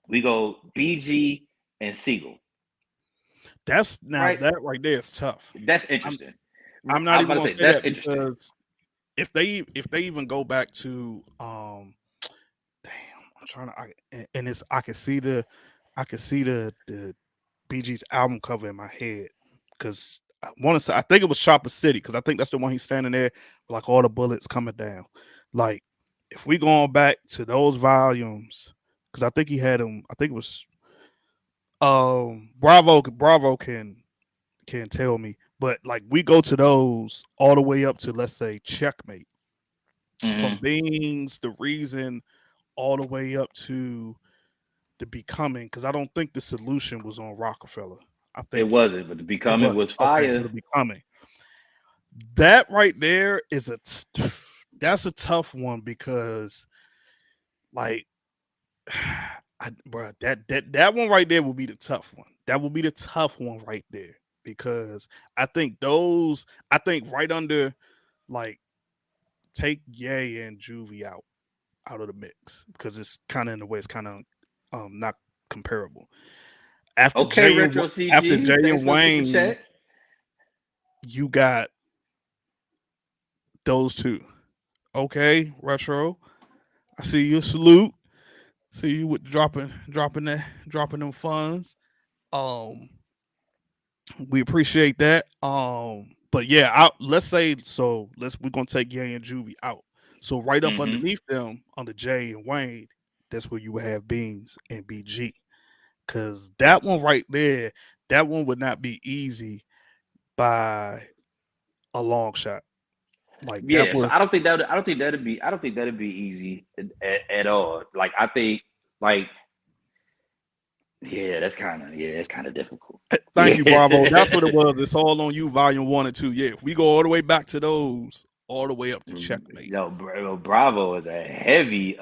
[SPEAKER 1] We go BG and Siegel,
[SPEAKER 2] That's now
[SPEAKER 1] right?
[SPEAKER 2] that right there is tough.
[SPEAKER 1] That's
[SPEAKER 2] I'm
[SPEAKER 1] interesting.
[SPEAKER 2] I'm
[SPEAKER 1] I
[SPEAKER 2] not
[SPEAKER 1] was
[SPEAKER 2] even
[SPEAKER 1] about to
[SPEAKER 2] gonna
[SPEAKER 1] say
[SPEAKER 2] say
[SPEAKER 1] that's
[SPEAKER 2] that
[SPEAKER 1] interesting.
[SPEAKER 2] because if they even go back to damn, I'm trying to and it's I can see the BG's album cover in my head because I want to say I think it was Chopper City because I think that's the one he's standing there with like all the bullets coming down. Like if we going back to those volumes because I think he had them. I think it was Bravo can tell me, but like we go to those all the way up to let's say Checkmate from
[SPEAKER 1] hmm
[SPEAKER 2] Beans, the Reason, all the way up to the Becoming because I don't think the Solution was on Roc-A-Fella. I
[SPEAKER 1] It
[SPEAKER 2] think
[SPEAKER 1] wasn't, but the
[SPEAKER 2] it
[SPEAKER 1] Becoming
[SPEAKER 2] was
[SPEAKER 1] was
[SPEAKER 2] okay. So
[SPEAKER 1] fire.
[SPEAKER 2] the Becoming that right there is that's a tough one because like bro, that one right there will be the tough one. That will be the tough one right there because I think right under like take Ye and Juvie out of the mix because it's kind of in the way it's kind of not comparable. After
[SPEAKER 1] Okay,
[SPEAKER 2] Jay and
[SPEAKER 1] Retro
[SPEAKER 2] after
[SPEAKER 1] CG.
[SPEAKER 2] Jay
[SPEAKER 1] Thanks
[SPEAKER 2] and
[SPEAKER 1] for the super
[SPEAKER 2] Wayne,
[SPEAKER 1] chat.
[SPEAKER 2] you got those two. Okay, retro. I see you. Salute. See you with dropping them funds. Um, we appreciate that. But yeah, let's say so. We're gonna take Ye and Juvie out. So right up
[SPEAKER 1] Mm-hmm.
[SPEAKER 2] underneath them, under Jay and Wayne, that's where you would have Beans and BG. Cause that one right there, that one would not be easy by a long shot. Like that
[SPEAKER 1] Yeah, so
[SPEAKER 2] would
[SPEAKER 1] I don't think that'd be easy at all. Like I think like yeah, that's kind of difficult.
[SPEAKER 2] thank
[SPEAKER 1] Yeah.
[SPEAKER 2] you, Bravo. That's what it was. It's all on you, volume 1 and 2. Yeah, if we go all the way back to those, all the way up to checkmate.
[SPEAKER 1] Bravo is a heavy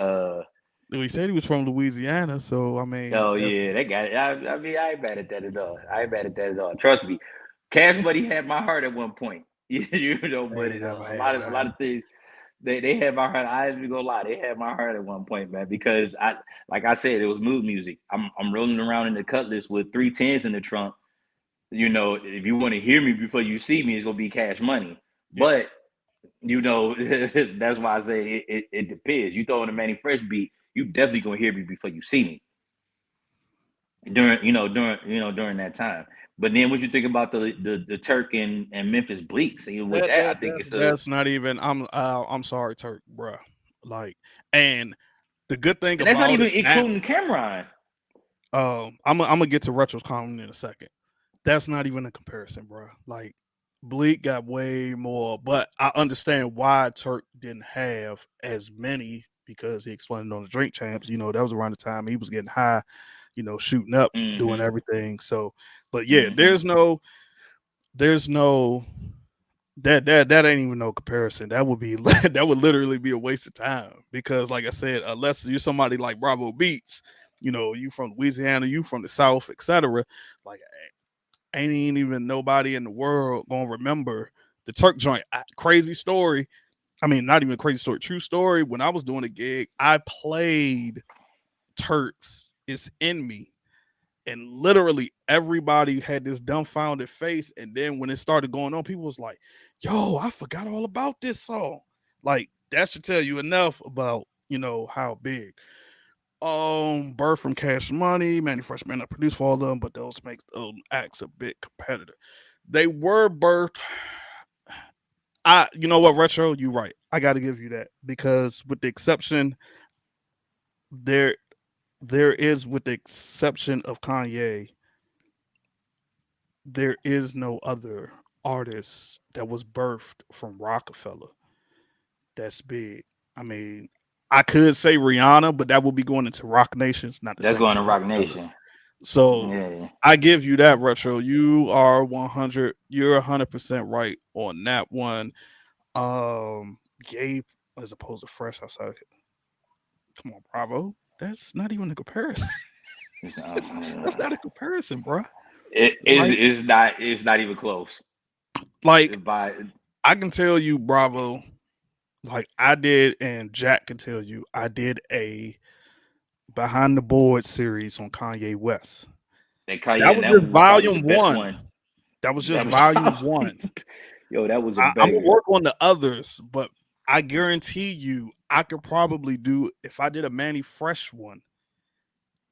[SPEAKER 2] He said he was from Louisiana, so I mean
[SPEAKER 1] oh
[SPEAKER 2] that's
[SPEAKER 1] yeah, they got it. I mean, I ain't mad at that at all. I ain't mad at that at all. Trust me, Cash Money had my heart at one point. You know,
[SPEAKER 2] they
[SPEAKER 1] but
[SPEAKER 2] ain't never had
[SPEAKER 1] a lot
[SPEAKER 2] mine.
[SPEAKER 1] of things they had my heart. I ain't even gonna lie, they had my heart at one point, man. Because I like I said, it was mood music. I'm rolling around in the Cutlass with 310s in the trunk. You know, if you want to hear me before you see me, it's gonna be Cash Money.
[SPEAKER 2] Yeah,
[SPEAKER 1] But you know, that's why I say it depends. You throw in a Manny Fresh beat, you definitely gonna hear me before you see me during that time. But then what you think about the Turk and Memphis Bleak? See, with
[SPEAKER 2] that
[SPEAKER 1] that, I
[SPEAKER 2] that
[SPEAKER 1] think
[SPEAKER 2] that's
[SPEAKER 1] it's a
[SPEAKER 2] that's not even. I'm sorry, Turk, bruh. Like, and the good thing
[SPEAKER 1] and that's not
[SPEAKER 2] about
[SPEAKER 1] even
[SPEAKER 2] it now,
[SPEAKER 1] including Cameron.
[SPEAKER 2] I'm gonna get to Retro's comment in a second. That's not even a comparison, bro. Like Bleak got way more, but I understand why Turk didn't have as many because he explained it on the Drink Champs. You know, that was around the time he was getting high, you know, shooting up, doing
[SPEAKER 1] Mm-hmm.
[SPEAKER 2] everything. So, but yeah,
[SPEAKER 1] Mm-hmm.
[SPEAKER 2] there's no that ain't even no comparison. That would be that would literally be a waste of time because, like I said, unless you're somebody like Bravo Beats, you know, you from Louisiana, you from the South, etc. Like ain't even nobody in the world gonna remember the Turk joint. Crazy story. I mean, not even crazy story. True story. When I was doing a gig, I played Turks. It's in me, and literally everybody had this dumbfounded face. And then when it started going on, people was like, "Yo, I forgot all about this song." Like that should tell you enough about how big. Bird from Cash Money, Manny Freshman, I produced for all of them, but those make those acts a bit competitive. They were birthed. You know what, Retro, you right. I got to give you that because with the exception there, there is with the exception of Kanye, there is no other artist that was birthed from Roc-A-Fella that's big. I mean, I could say Rihanna, but that would be going into Rock Nations, not the
[SPEAKER 1] That's
[SPEAKER 2] same
[SPEAKER 1] going
[SPEAKER 2] as
[SPEAKER 1] to Rock
[SPEAKER 2] Roc-A-Fella.
[SPEAKER 1] Nation.
[SPEAKER 2] So
[SPEAKER 1] Yeah,
[SPEAKER 2] I give you that, Retro. You are 100. You're 100% right on that one. Gabe as opposed to Fresh outside. Come on, Bravo. That's not even a comparison. That's not a comparison, bro.
[SPEAKER 1] it
[SPEAKER 2] Like,
[SPEAKER 1] is not. It's not even close.
[SPEAKER 2] like
[SPEAKER 1] By
[SPEAKER 2] I can tell you, Bravo. Like I did, and Jack can tell you, I did a behind the board series on Kanye West.
[SPEAKER 1] that
[SPEAKER 2] That
[SPEAKER 1] Kanye, and
[SPEAKER 2] was
[SPEAKER 1] that
[SPEAKER 2] just
[SPEAKER 1] one was probably the
[SPEAKER 2] volume
[SPEAKER 1] best
[SPEAKER 2] one.
[SPEAKER 1] one.
[SPEAKER 2] That was just
[SPEAKER 1] That was
[SPEAKER 2] volume
[SPEAKER 1] probably
[SPEAKER 2] one.
[SPEAKER 1] yo. That was a
[SPEAKER 2] I'm gonna
[SPEAKER 1] banger.
[SPEAKER 2] work on the others, but I guarantee you, I could probably do if I did a Manny Fresh one.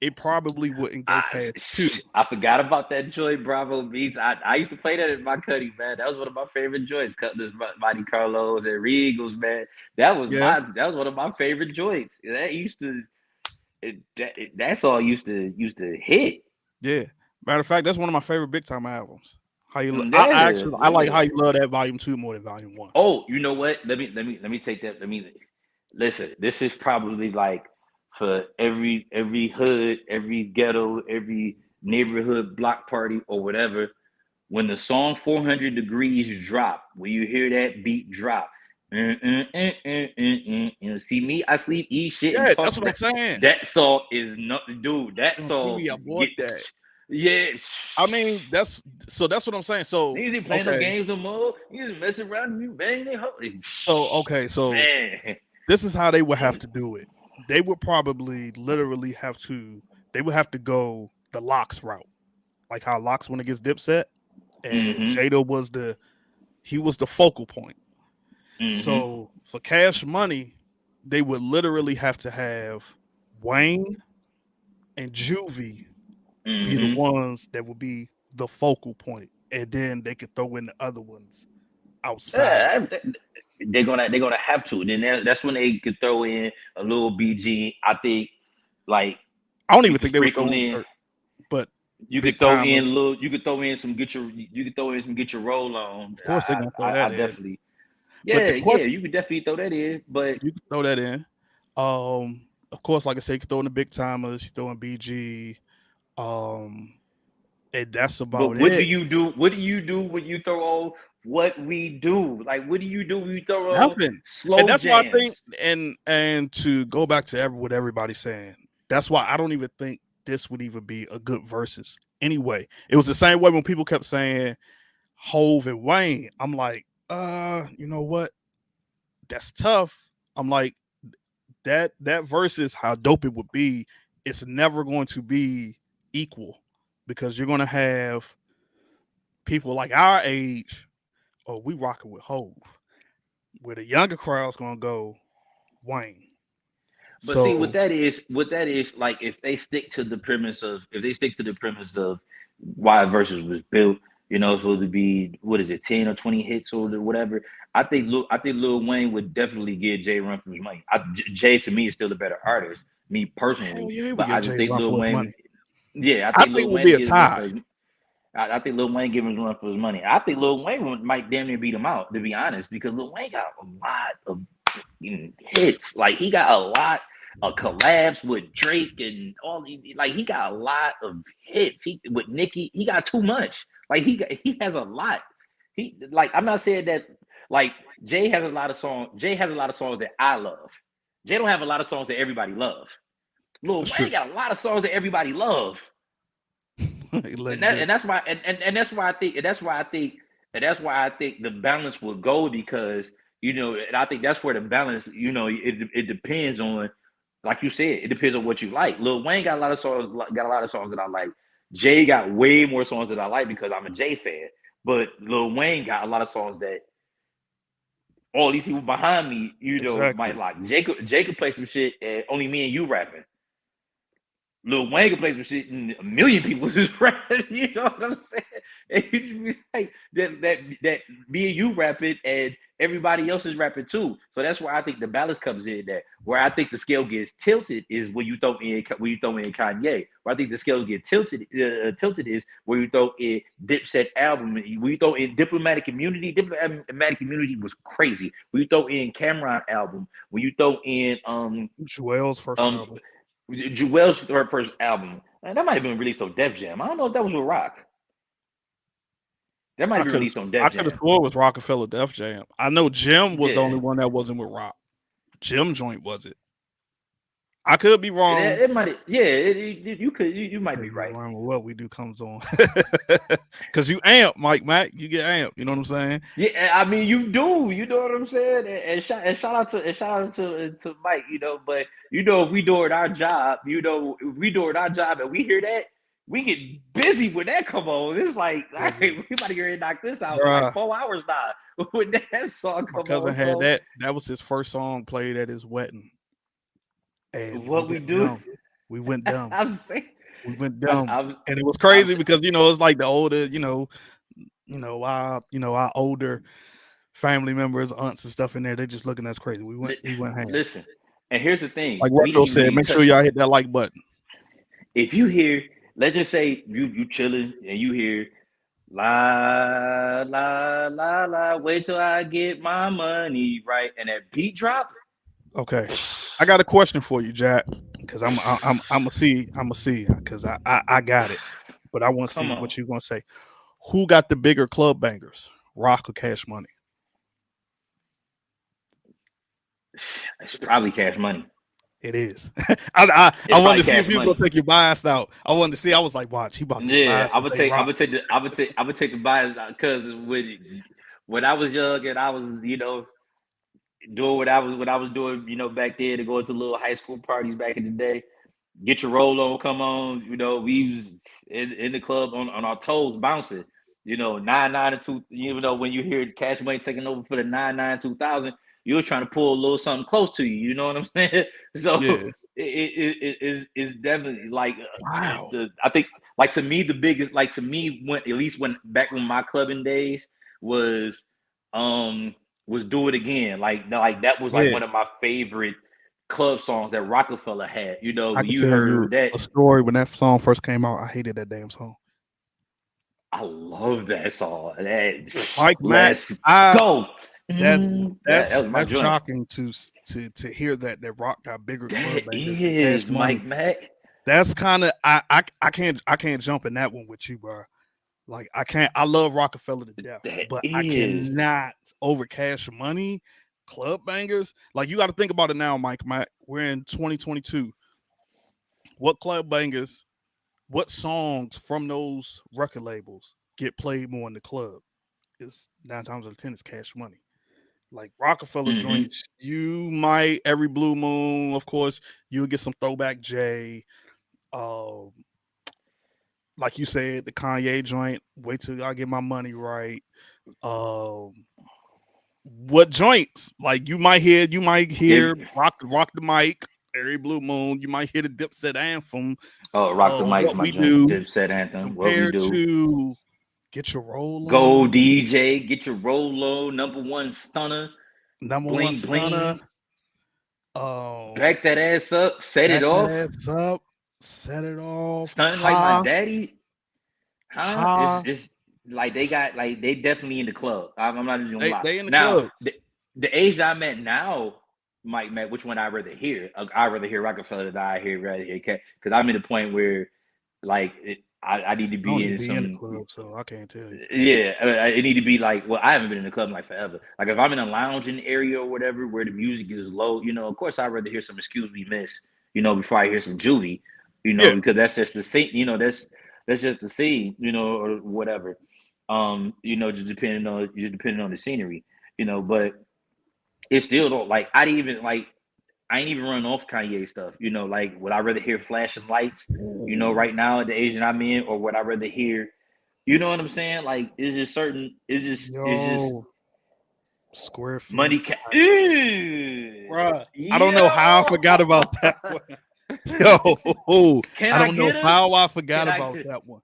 [SPEAKER 2] It probably wouldn't go
[SPEAKER 1] I
[SPEAKER 2] past two.
[SPEAKER 1] I forgot about that joint, Bravo Beats. I used to play that in my cutty, man. That was one of my favorite joints. Cutlass, Monte Carlos, and Regals, man.
[SPEAKER 2] Yeah,
[SPEAKER 1] That was one of my favorite joints. That used to that song used to hit.
[SPEAKER 2] yeah. Matter of fact, that's one of my favorite big time albums. How you? I
[SPEAKER 1] Yeah,
[SPEAKER 2] actually I like
[SPEAKER 1] yeah.
[SPEAKER 2] how you love that volume two more than volume one.
[SPEAKER 1] Oh, you know what? Let me take that. Let me listen. This is probably like for every hood, every ghetto, every neighborhood block party or whatever. When the song 400 Degrees drop, when you hear that beat drop, see me, I sleep, eat shit, and
[SPEAKER 2] Yeah,
[SPEAKER 1] talk.
[SPEAKER 2] that's what I'm saying.
[SPEAKER 1] That song is not, dude. That
[SPEAKER 2] And see
[SPEAKER 1] song,
[SPEAKER 2] me, I bought that.
[SPEAKER 1] yeah.
[SPEAKER 2] I mean, that's what I'm saying. So
[SPEAKER 1] Niggas ain't playing no
[SPEAKER 2] okay,
[SPEAKER 1] games no more. You just mess around and you bang they holy.
[SPEAKER 2] so
[SPEAKER 1] Man,
[SPEAKER 2] this is how they would have to do it. They would probably literally have to. They would have to go the Locks route, like how Locks went against Dipset, and
[SPEAKER 1] mm-hmm.
[SPEAKER 2] Jada was the he was the focal point.
[SPEAKER 1] Mm-hmm.
[SPEAKER 2] So for Cash Money, they would literally have to have Wayne and Juvie be the
[SPEAKER 1] Mm-hmm.
[SPEAKER 2] ones that would be the focal point, and then they could throw in the other ones outside of.
[SPEAKER 1] Yeah, they're gonna have to. Then that's when they could throw in a little BG. I think like
[SPEAKER 2] I don't
[SPEAKER 1] you
[SPEAKER 2] even
[SPEAKER 1] could
[SPEAKER 2] think they would
[SPEAKER 1] sprinkle
[SPEAKER 2] throw in
[SPEAKER 1] in.
[SPEAKER 2] Kurt, but
[SPEAKER 1] You
[SPEAKER 2] big
[SPEAKER 1] could throw in
[SPEAKER 2] timers.
[SPEAKER 1] a little. You could throw in some get your. You could throw in some get your roll on.
[SPEAKER 2] Of course, they're gonna throw
[SPEAKER 1] I
[SPEAKER 2] that in.
[SPEAKER 1] definitely.
[SPEAKER 2] But
[SPEAKER 1] Yeah,
[SPEAKER 2] the
[SPEAKER 1] yeah.
[SPEAKER 2] question,
[SPEAKER 1] You could definitely throw that in. But
[SPEAKER 2] you can throw that in. Of course, like I said, you can throw in the big timers. You throw in BG. Um, and that's
[SPEAKER 1] but
[SPEAKER 2] about
[SPEAKER 1] what do
[SPEAKER 2] it.
[SPEAKER 1] you do? What do you do when you throw on what we do? Like what do you do when you throw on
[SPEAKER 2] Nothing. And
[SPEAKER 1] slow
[SPEAKER 2] that's why I
[SPEAKER 1] jams?
[SPEAKER 2] think, and to go back to what everybody's saying, that's why I don't even think this would even be a good versus anyway. It was the same way when people kept saying Hove and Wayne. I'm like, you know what? That's tough. I'm like, that versus how dope it would be, it's never going to be equal because you're gonna have people like our age, oh, we rocking with Hove. Where the younger crowd's gonna go Wayne.
[SPEAKER 1] But see,
[SPEAKER 2] So
[SPEAKER 1] what that is like, if they stick to the premise of why Versus was built, it's supposed to be what is it, 10 or 20 hits or whatever. I think Lil Wayne would definitely give Jay run for his money. Jay to me is still a better artist, me
[SPEAKER 2] hell
[SPEAKER 1] personally,
[SPEAKER 2] yeah, we
[SPEAKER 1] but I
[SPEAKER 2] get
[SPEAKER 1] just
[SPEAKER 2] Jay
[SPEAKER 1] think
[SPEAKER 2] run
[SPEAKER 1] Lil
[SPEAKER 2] for his
[SPEAKER 1] Wayne,
[SPEAKER 2] money.
[SPEAKER 1] yeah, I
[SPEAKER 2] I
[SPEAKER 1] think
[SPEAKER 2] think it
[SPEAKER 1] Lil
[SPEAKER 2] will
[SPEAKER 1] Wayne
[SPEAKER 2] be
[SPEAKER 1] to
[SPEAKER 2] a
[SPEAKER 1] get his run
[SPEAKER 2] tie.
[SPEAKER 1] for his. I think Lil Wayne giving his run for his money. I think Lil Wayne might damn near beat him out, to be honest, because Lil Wayne got a lot of hits. Like he got a lot of collabs with Drake and like he got a lot of hits. He with Nicki, he got too much. Like he has a lot. He like I'm not saying that like Jay has a lot of songs. Jay has a lot of songs that I love. Jay don't have a lot of songs that everybody loves. Lil
[SPEAKER 2] That's true.
[SPEAKER 1] Wayne got a lot of songs that everybody love.
[SPEAKER 2] Like
[SPEAKER 1] and
[SPEAKER 2] he
[SPEAKER 1] that
[SPEAKER 2] do.
[SPEAKER 1] and that's why and that's why I think the balance will go because and I think that's where the balance it depends on, like you said, it depends on what you like. Lil Wayne got a lot of songs that I like. Jay got way more songs that I like because I'm a Jay fan, but Lil Wayne got a lot of songs that all these people behind me might
[SPEAKER 2] Exactly.
[SPEAKER 1] like. Jay could play some shit and only me and you rapping. Lil Wayne can play some shit and a million people just rapping. You know what I'm saying? And you just be like that me and you rapping and everybody else is rapping too. So that's where I think the balance comes in. That where I think the scale gets tilted is when you throw in Kanye. Where I think the scales get tilted is where you throw in Dipset album. When you throw in Diplomatic Community. Diplomatic Community was crazy. When you throw in Cameron album. When you throw in
[SPEAKER 2] Joel's first
[SPEAKER 1] um
[SPEAKER 2] album.
[SPEAKER 1] Joel's first album. That might have been released on Def Jam. I don't know if that was with Rock. That might
[SPEAKER 2] I
[SPEAKER 1] be
[SPEAKER 2] could
[SPEAKER 1] released on
[SPEAKER 2] I
[SPEAKER 1] Def
[SPEAKER 2] could have
[SPEAKER 1] Jam.
[SPEAKER 2] swore it was Roc-A-Fella Def Jam. I know Jim was the
[SPEAKER 1] Yeah.
[SPEAKER 2] only one that wasn't with Rock. Jim joint was it? I could be wrong.
[SPEAKER 1] It might. Yeah. You might be
[SPEAKER 2] Could be
[SPEAKER 1] right.
[SPEAKER 2] wrong with what we do comes on. Cause you amp, Mike Mac. You get amp. You know what I'm saying?
[SPEAKER 1] Yeah. I mean, you do. You know what I'm saying? And shout out to Mike. But if we doing our job, if we doing our job, and we hear that, we get busy when that come on. It's like, all
[SPEAKER 2] Yeah,
[SPEAKER 1] right, we about to get ready to knock this out in like
[SPEAKER 2] bruh.
[SPEAKER 1] 4 hours now. When that song
[SPEAKER 2] My
[SPEAKER 1] come
[SPEAKER 2] cousin
[SPEAKER 1] on,
[SPEAKER 2] had
[SPEAKER 1] so
[SPEAKER 2] that. That was his first song played at his wedding, and we
[SPEAKER 1] what we
[SPEAKER 2] went
[SPEAKER 1] do,
[SPEAKER 2] dumb. We went dumb.
[SPEAKER 1] I'm saying,
[SPEAKER 2] We went
[SPEAKER 1] I'm,
[SPEAKER 2] dumb,
[SPEAKER 1] I'm,
[SPEAKER 2] and it was
[SPEAKER 1] I'm
[SPEAKER 2] crazy because it's like the older, our older family members, aunts and stuff in there. They just looking at us crazy. We went ham.
[SPEAKER 1] listen. And here's the thing:
[SPEAKER 2] Like
[SPEAKER 1] we didn't
[SPEAKER 2] Retro
[SPEAKER 1] even
[SPEAKER 2] said,
[SPEAKER 1] really
[SPEAKER 2] make sure
[SPEAKER 1] touch.
[SPEAKER 2] y'all hit that like button.
[SPEAKER 1] If you hear, let's just say you chilling and you hear la la la la, wait till I get my money right, and that beat drop.
[SPEAKER 2] Okay, I got a question for you, Jack, because I'm gonna see because I got it, but I want to
[SPEAKER 1] Come
[SPEAKER 2] see
[SPEAKER 1] on,
[SPEAKER 2] what you gonna say. Who got the bigger club bangers, Rock or Cash Money?
[SPEAKER 1] it's probably Cash Money.
[SPEAKER 2] It is. I
[SPEAKER 1] It's
[SPEAKER 2] wanted
[SPEAKER 1] probably
[SPEAKER 2] to see if
[SPEAKER 1] Cash
[SPEAKER 2] he was gonna
[SPEAKER 1] Money.
[SPEAKER 2] take your bias out. I wanted to see. I was like, watch, he about to get
[SPEAKER 1] Yeah,
[SPEAKER 2] biased and say Rock.
[SPEAKER 1] I would take the bias because when I was young and I was doing what I was doing back then to go to little high school parties back in the day. Get your roll on, come on. We was in the club on our toes bouncing. 99 and two. Even though when you hear Cash Money taking over for the 99 2000, you were trying to pull a little something close to you. You know what I'm saying? So
[SPEAKER 2] Yeah.
[SPEAKER 1] it's definitely like
[SPEAKER 2] Wow.
[SPEAKER 1] I think like to me the biggest like to me when at least when back when my clubbing days was um was Do It Again. Like that was like
[SPEAKER 2] Yeah.
[SPEAKER 1] one of my favorite club songs that Roc-A-Fella had.
[SPEAKER 2] I
[SPEAKER 1] When
[SPEAKER 2] can
[SPEAKER 1] you
[SPEAKER 2] tell you
[SPEAKER 1] heard that,
[SPEAKER 2] a story when that song first came out. I hated that damn song.
[SPEAKER 1] I love that song.
[SPEAKER 2] Mike Mac,
[SPEAKER 1] Let's
[SPEAKER 2] I
[SPEAKER 1] go.
[SPEAKER 2] that
[SPEAKER 1] That
[SPEAKER 2] that's
[SPEAKER 1] was my
[SPEAKER 2] that's
[SPEAKER 1] joint.
[SPEAKER 2] shocking to hear that Rock got bigger
[SPEAKER 1] That
[SPEAKER 2] club bangers than Cash
[SPEAKER 1] is
[SPEAKER 2] Money.
[SPEAKER 1] Mike Mack.
[SPEAKER 2] That's kind of I can't jump in that one with you, bro. Like I can't. I love Roc-A-Fella to death,
[SPEAKER 1] That
[SPEAKER 2] but I
[SPEAKER 1] is.
[SPEAKER 2] cannot over Cash Money club bangers. Like you got to think about it now, Mike Mac. We're in 2022. What club bangers? What songs from those record labels get played more in the club? It's 9 times out of 10 it's Cash Money. Like Roc-A-Fella
[SPEAKER 1] Mm-hmm.
[SPEAKER 2] joints, you might every blue moon, of course, you'll get some throwback J. Um, like you said, the Kanye joint. Wait till I get my money right. Um, what joints? Like you might hear
[SPEAKER 1] Dip.
[SPEAKER 2] rock the mic, every blue moon. You might hear the Dipset anthem.
[SPEAKER 1] Oh, Rock the Mic's
[SPEAKER 2] What
[SPEAKER 1] my
[SPEAKER 2] we
[SPEAKER 1] joint.
[SPEAKER 2] do
[SPEAKER 1] Dipset anthem. What we
[SPEAKER 2] compared
[SPEAKER 1] do.
[SPEAKER 2] to get your roll
[SPEAKER 1] Go
[SPEAKER 2] on.
[SPEAKER 1] DJ. Get your roll low. Number one stunner.
[SPEAKER 2] Number one
[SPEAKER 1] Bling
[SPEAKER 2] stunner.
[SPEAKER 1] bling.
[SPEAKER 2] Um,
[SPEAKER 1] Back that ass up. Set it
[SPEAKER 2] back that
[SPEAKER 1] off.
[SPEAKER 2] ass up, set it off.
[SPEAKER 1] Stunting like my daddy. Huh?
[SPEAKER 2] Ha.
[SPEAKER 1] It's like they got like they definitely in the club. I'm not even gonna
[SPEAKER 2] They
[SPEAKER 1] lie.
[SPEAKER 2] they in the
[SPEAKER 1] Now
[SPEAKER 2] club.
[SPEAKER 1] the age I'm at now, Mike, Matt, which one I rather hear? I rather hear Roc-A-Fella than I hear rather hear Cat because I'm at the point where like I need to
[SPEAKER 2] I don't
[SPEAKER 1] be
[SPEAKER 2] even
[SPEAKER 1] in
[SPEAKER 2] be in the
[SPEAKER 1] some.
[SPEAKER 2] club, so I can't tell you.
[SPEAKER 1] Yeah, it need to be like. Well, I haven't been in the club in like forever. Like if I'm in a lounging area or whatever where the music is low, of course I'd rather hear some Excuse Me Miss, before I hear some Juvie,
[SPEAKER 2] Yeah.
[SPEAKER 1] because that's just the scene. That's just the scene, or whatever. Just depending on the scenery, But it still don't like. I ain't even running off Kanye stuff. Like would I rather hear Flashing Lights,
[SPEAKER 2] Ooh,
[SPEAKER 1] right now at the age that I'm in, or would I rather hear you know what I'm saying? Like it's just certain. It's just
[SPEAKER 2] yo, square
[SPEAKER 1] money.
[SPEAKER 2] feet,
[SPEAKER 1] Ew.
[SPEAKER 2] bruh. I don't know how I
[SPEAKER 1] Yo.
[SPEAKER 2] forgot about that one. Yo,
[SPEAKER 1] Can
[SPEAKER 2] I
[SPEAKER 1] I
[SPEAKER 2] don't know
[SPEAKER 1] get a?
[SPEAKER 2] how I forgot
[SPEAKER 1] Can I
[SPEAKER 2] about
[SPEAKER 1] get?
[SPEAKER 2] that one.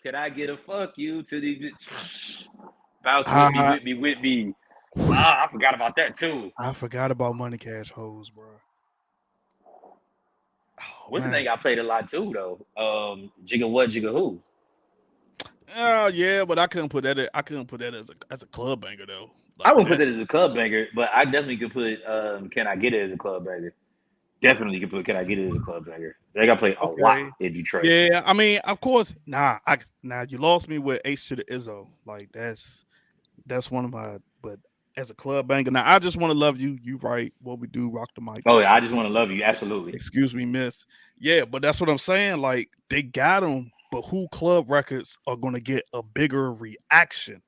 [SPEAKER 1] Can I get a fuck you to the bounce with me,
[SPEAKER 2] I
[SPEAKER 1] with me, with me? Ah, I forgot about that too.
[SPEAKER 2] I forgot about Money Cash Hoes, bro. Oh
[SPEAKER 1] What's the thing
[SPEAKER 2] man.
[SPEAKER 1] I played a lot too though? Jigga what, Jigga who?
[SPEAKER 2] Oh yeah, but I couldn't put that. I couldn't put that as a club banger though.
[SPEAKER 1] I
[SPEAKER 2] Like
[SPEAKER 1] wouldn't put
[SPEAKER 2] that.
[SPEAKER 1] that as a club banger, but I definitely could put Can I Get It as a club banger. Definitely could put Can I Get It as a club banger. They got played a lot
[SPEAKER 2] Okay.
[SPEAKER 1] in Detroit.
[SPEAKER 2] Yeah, I mean, of course. Now you lost me with H to the Izzo. Like that's one of my. But as a club banger, now I just want to love you. You right? What we do, rock the mic.
[SPEAKER 1] Oh yeah, I
[SPEAKER 2] So
[SPEAKER 1] just want to love you. Absolutely.
[SPEAKER 2] excuse me, miss. Yeah, but that's what I'm saying. Like they got them, but who club records are going to get a bigger reaction?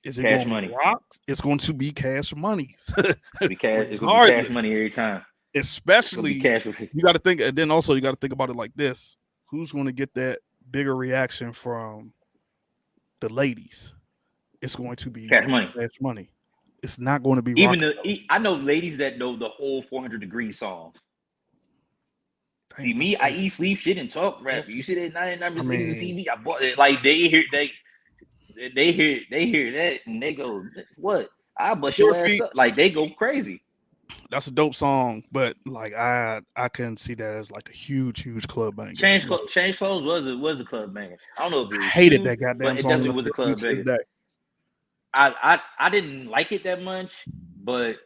[SPEAKER 2] Is it
[SPEAKER 1] Cash
[SPEAKER 2] going to be
[SPEAKER 1] money.
[SPEAKER 2] rock? It's going to be Cash Money,
[SPEAKER 1] It's gonna be cash
[SPEAKER 2] regardless.
[SPEAKER 1] money every time. It's gonna be
[SPEAKER 2] Especially
[SPEAKER 1] cash.
[SPEAKER 2] you got to think, and then also you got to think about it like this: who's going to get that bigger reaction from the ladies? It's going to be
[SPEAKER 1] Cash money.
[SPEAKER 2] Cash Money. It's not going to be
[SPEAKER 1] Even
[SPEAKER 2] Rockefeller.
[SPEAKER 1] I know ladies that know the whole 400 degree songs. See
[SPEAKER 2] Damn, that's
[SPEAKER 1] me, I
[SPEAKER 2] crazy.
[SPEAKER 1] eat, sleep, shit, and talk rap.
[SPEAKER 2] Talk
[SPEAKER 1] You
[SPEAKER 2] to-
[SPEAKER 1] see that
[SPEAKER 2] I
[SPEAKER 1] 99% niggas on
[SPEAKER 2] mean,
[SPEAKER 1] TV? I bought it. Like they hear that and they go, what? I bust
[SPEAKER 2] Square
[SPEAKER 1] your ass
[SPEAKER 2] Feet.
[SPEAKER 1] up. Like they go crazy.
[SPEAKER 2] That's a dope song, but like I couldn't see that as like a huge club banger. Like,
[SPEAKER 1] Change clothes was a club banger. I don't know if it
[SPEAKER 2] I
[SPEAKER 1] was
[SPEAKER 2] hated
[SPEAKER 1] huge,
[SPEAKER 2] that goddamn
[SPEAKER 1] but it
[SPEAKER 2] song, and I
[SPEAKER 1] definitely was a
[SPEAKER 2] still do
[SPEAKER 1] club
[SPEAKER 2] to this
[SPEAKER 1] banger.
[SPEAKER 2] day.
[SPEAKER 1] I didn't like it that much, but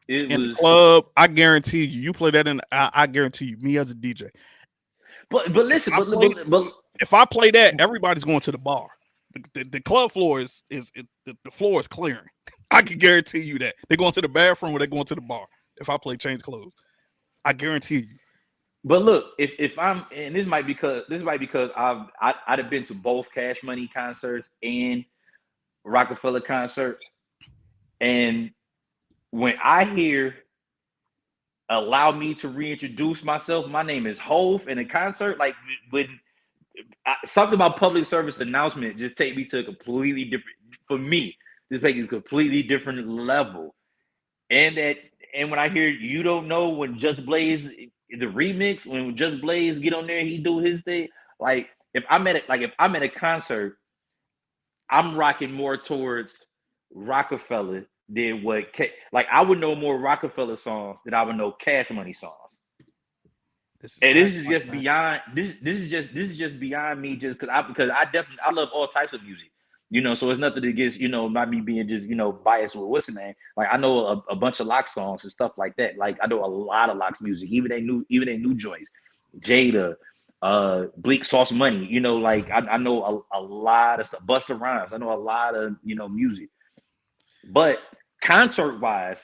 [SPEAKER 1] it
[SPEAKER 2] In the
[SPEAKER 1] was.
[SPEAKER 2] club, I guarantee you, you play that in. I guarantee you, me as a DJ,
[SPEAKER 1] But
[SPEAKER 2] if
[SPEAKER 1] listen,
[SPEAKER 2] I play
[SPEAKER 1] but
[SPEAKER 2] if I play that, everybody's going to the bar. The club floor the floor is clearing. I can guarantee you that they're going to the bathroom or they're going to the bar. If I play Change Clothes, I guarantee you.
[SPEAKER 1] look, if I'm and this might because I'd have been to both Cash Money concerts and Roc-A-Fella concerts, and when I hear "Allow Me to Reintroduce Myself," my name is Hove in a concert. Like when something about public service announcement just take me to a completely different. For me, just make it a completely different level. And that, and when I hear you don't know when Just Blaze the remix, when Just Blaze get on there, he do his thing. Like if I'm at a concert, I'm rocking more towards Roc-A-Fella than like I would know more Roc-A-Fella songs than I would know Cash Money songs.
[SPEAKER 2] This is
[SPEAKER 1] And this
[SPEAKER 2] fact,
[SPEAKER 1] is
[SPEAKER 2] my
[SPEAKER 1] just
[SPEAKER 2] man.
[SPEAKER 1] beyond this is just beyond me just because I definitely I love all types of music. So it's nothing against, not me being just, biased with what's the name. Like I know a bunch of Lock songs and stuff like that. Like I know a lot of Lock's music, even they new joints. Jada, Bleak Sauce Money, like I know a lot of stuff. Busta Rhymes, I know a lot of, music. But concert wise,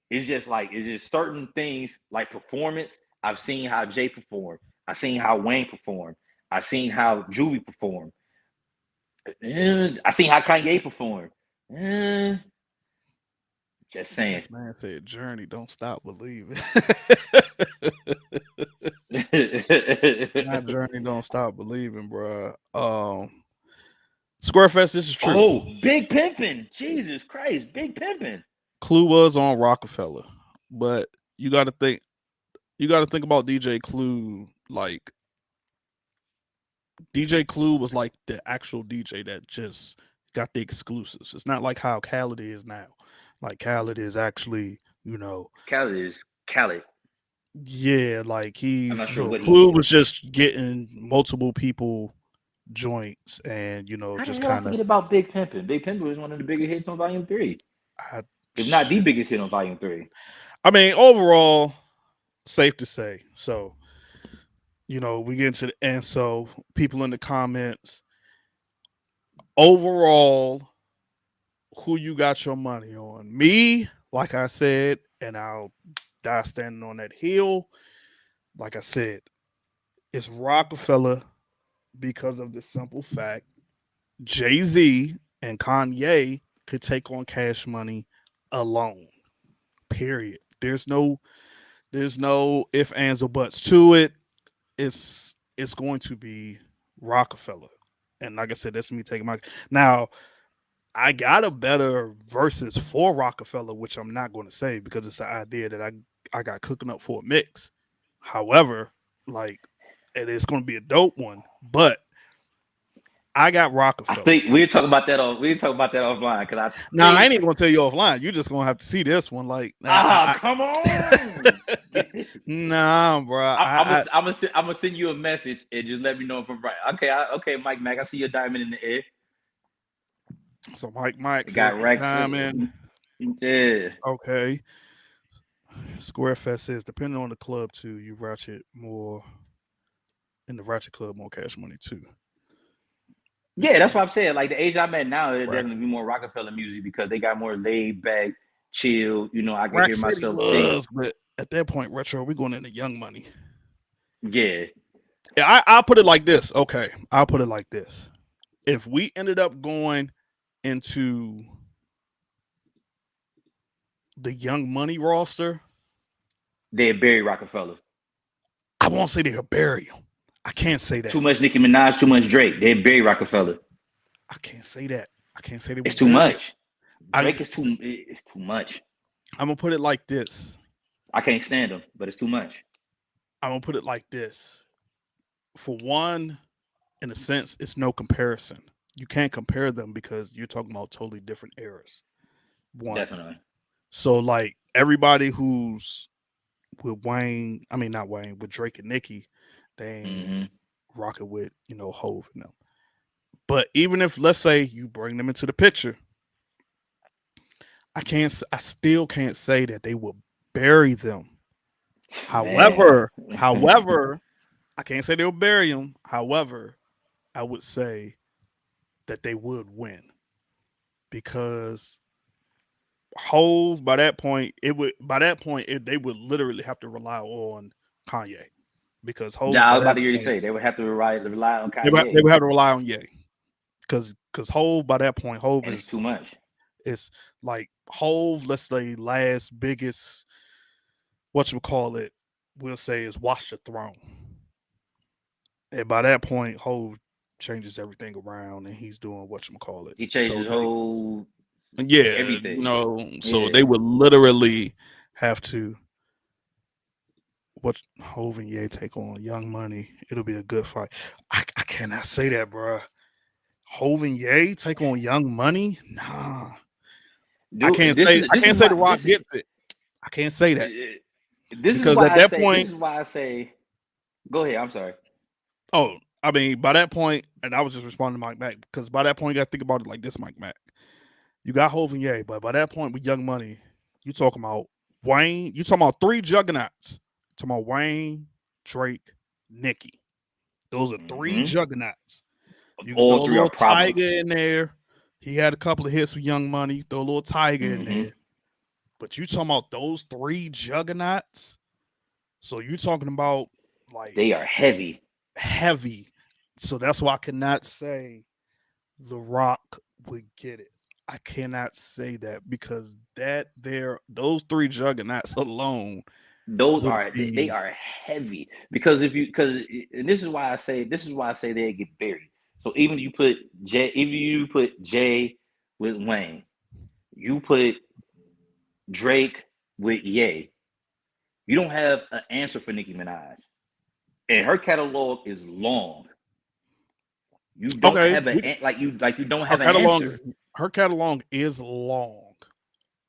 [SPEAKER 1] it's just certain things like performance. I've seen how Jay performed. I've seen how Wayne performed. I've seen how Juvie performed. I've seen how Kanye performed. Eh, just saying.
[SPEAKER 2] This man said, "Journey, don't stop believing." Not Journey, don't stop believing, bro. Squarefest, this is true.
[SPEAKER 1] Oh, Big Pimpin'. Jesus Christ, Big Pimpin'.
[SPEAKER 2] Clue was on Roc-A-Fella, but you got to think. You got to think about DJ Clue. Like DJ Clue was like the actual DJ that just got the exclusives. It's not like how Khaled is now. Like Khaled is actually,
[SPEAKER 1] Khaled is Khaled.
[SPEAKER 2] yeah, like
[SPEAKER 1] I'm
[SPEAKER 2] he's
[SPEAKER 1] not sure
[SPEAKER 2] so
[SPEAKER 1] what he
[SPEAKER 2] Clue
[SPEAKER 1] is.
[SPEAKER 2] was just getting multiple people joints and
[SPEAKER 1] How the
[SPEAKER 2] just
[SPEAKER 1] hell I
[SPEAKER 2] kind of
[SPEAKER 1] forget about Big Pimpin'? Big Pimpin' was one of the biggest hits on Volume 3.
[SPEAKER 2] I,
[SPEAKER 1] If not the biggest hit on Volume 3.
[SPEAKER 2] I mean overall safe to say. So, we get into the end. So people in the comments, overall, who you got your money on? Me, like I said, and I'll die standing on that hill. Like I said, it's Roc-A-Fella because of the simple fact Jay-Z and Kanye could take on Cash Money alone. Period. There's no if, ands, or buts to it. It's going to be Roc-A-Fella. And like I said, that's me taking my now. I got a better versus for Roc-A-Fella, which I'm not going to say because it's the idea that I got cooking up for a mix. However, like, and it's going to be a dope one, but I got
[SPEAKER 1] I
[SPEAKER 2] Roc-A-Fella.
[SPEAKER 1] think we'll talk about that on we'll talk about that offline because I
[SPEAKER 2] Now I
[SPEAKER 1] think
[SPEAKER 2] ain't even going to tell you offline. You just going to have to see this one. Like,
[SPEAKER 1] come on.
[SPEAKER 2] nah, bro.
[SPEAKER 1] I'm gonna send you a message and just let me know if I'm right. Okay, okay, Mike Mac, I see your diamond in the air.
[SPEAKER 2] So Mike
[SPEAKER 1] It
[SPEAKER 2] says
[SPEAKER 1] got racks.
[SPEAKER 2] Diamond.
[SPEAKER 1] Yeah.
[SPEAKER 2] Okay. Squarefest says depending on the club too, you ratchet more in the ratchet club, more Cash Money too.
[SPEAKER 1] Yeah,
[SPEAKER 2] It's
[SPEAKER 1] that's what I'm saying. Like the age I'm at now, it'd
[SPEAKER 2] Rack
[SPEAKER 1] definitely be more Roc-A-Fella music because they got more laid back, chill. I can
[SPEAKER 2] Rack
[SPEAKER 1] hear
[SPEAKER 2] City
[SPEAKER 1] myself think.
[SPEAKER 2] was, but at that point, retro, we're going into Young Money.
[SPEAKER 1] Yeah,
[SPEAKER 2] Yeah, I'll put it like this. Okay, I'll put it like this. If we ended up going into the Young Money roster,
[SPEAKER 1] they'd bury Roc-A-Fella.
[SPEAKER 2] I won't say they'll bury him. I can't say
[SPEAKER 1] Too
[SPEAKER 2] that.
[SPEAKER 1] much Nicki Minaj, too much Drake. They'd bury Roc-A-Fella.
[SPEAKER 2] I can't say that. I can't say they
[SPEAKER 1] It's
[SPEAKER 2] would
[SPEAKER 1] too
[SPEAKER 2] bury him.
[SPEAKER 1] much.
[SPEAKER 2] I,
[SPEAKER 1] Drake is too. It's too much.
[SPEAKER 2] I'm gonna put it like this.
[SPEAKER 1] I can't stand him, but it's too much.
[SPEAKER 2] I'm gonna put it like this. For one, in a sense, it's no comparison. You can't compare them because you're talking about totally different eras. One.
[SPEAKER 1] Definitely.
[SPEAKER 2] So like everybody who's with Wayne, I mean not Wayne, with Drake and Nicki, they ain't
[SPEAKER 1] Hmm.
[SPEAKER 2] rocking with, Hove and them. But even if let's say you bring them into the picture, I still can't say that they will bury them.
[SPEAKER 1] Man.
[SPEAKER 2] However, I can't say they'll bury them. However, I would say that they would win because Hove they would literally have to rely on Kanye because
[SPEAKER 1] Yeah,
[SPEAKER 2] Hove
[SPEAKER 1] I
[SPEAKER 2] by
[SPEAKER 1] was about
[SPEAKER 2] that
[SPEAKER 1] to hear you
[SPEAKER 2] point
[SPEAKER 1] say they would have to rely on
[SPEAKER 2] they
[SPEAKER 1] Kanye,
[SPEAKER 2] would have to rely on Ye because Hove by that point Hove
[SPEAKER 1] and it's too much.
[SPEAKER 2] is like Hove, let's say last biggest what you call it we'll say is Watch the Throne, and by that point Hove changes everything around, and he's doing what you call it.
[SPEAKER 1] He changed
[SPEAKER 2] So
[SPEAKER 1] his whole
[SPEAKER 2] yeah,
[SPEAKER 1] everything.
[SPEAKER 2] so
[SPEAKER 1] Yeah.
[SPEAKER 2] they would literally have to what Hov and Ye take on Young Money. It'll be a good fight. I cannot say that, bro. Hov and Ye take on Young Money? Nah.
[SPEAKER 1] Dude,
[SPEAKER 2] I
[SPEAKER 1] this is
[SPEAKER 2] can't say the
[SPEAKER 1] why
[SPEAKER 2] Rock gets it. I can't say that
[SPEAKER 1] this is
[SPEAKER 2] because
[SPEAKER 1] why
[SPEAKER 2] at
[SPEAKER 1] I
[SPEAKER 2] that
[SPEAKER 1] say this
[SPEAKER 2] point,
[SPEAKER 1] is why I say go ahead. I'm sorry.
[SPEAKER 2] oh, I mean, by that point, and I was just responding to Mike Mack because by that point, you got to think about it like this, Mike Mack. You got Hov and Ye, but by that point with Young Money, you talking about Wayne. You talking about three juggernauts. You talking about Wayne, Drake, Nicki. Those are three
[SPEAKER 1] Hmm.
[SPEAKER 2] juggernauts. You can
[SPEAKER 1] All
[SPEAKER 2] throw a
[SPEAKER 1] three are
[SPEAKER 2] little
[SPEAKER 1] problems.
[SPEAKER 2] Tiger in there. He had a couple of hits with Young Money. Throw a little Tiger in
[SPEAKER 1] Hmm.
[SPEAKER 2] there. But you talking about those three juggernauts? So you talking about like
[SPEAKER 1] They are heavy.
[SPEAKER 2] heavy. So that's why I cannot say The Rock would get it. I cannot say that because that there those three juggernauts alone
[SPEAKER 1] Those
[SPEAKER 2] would
[SPEAKER 1] are they
[SPEAKER 2] be
[SPEAKER 1] are heavy because if you because and this is why I say they get buried. So even you put Jay with Wayne, you put Drake with Ye, you don't have an answer for Nicki Minaj, and her catalog is long. You don't
[SPEAKER 2] okay.
[SPEAKER 1] have you don't
[SPEAKER 2] Her
[SPEAKER 1] have an
[SPEAKER 2] catalog
[SPEAKER 1] answer.
[SPEAKER 2] her catalog is long,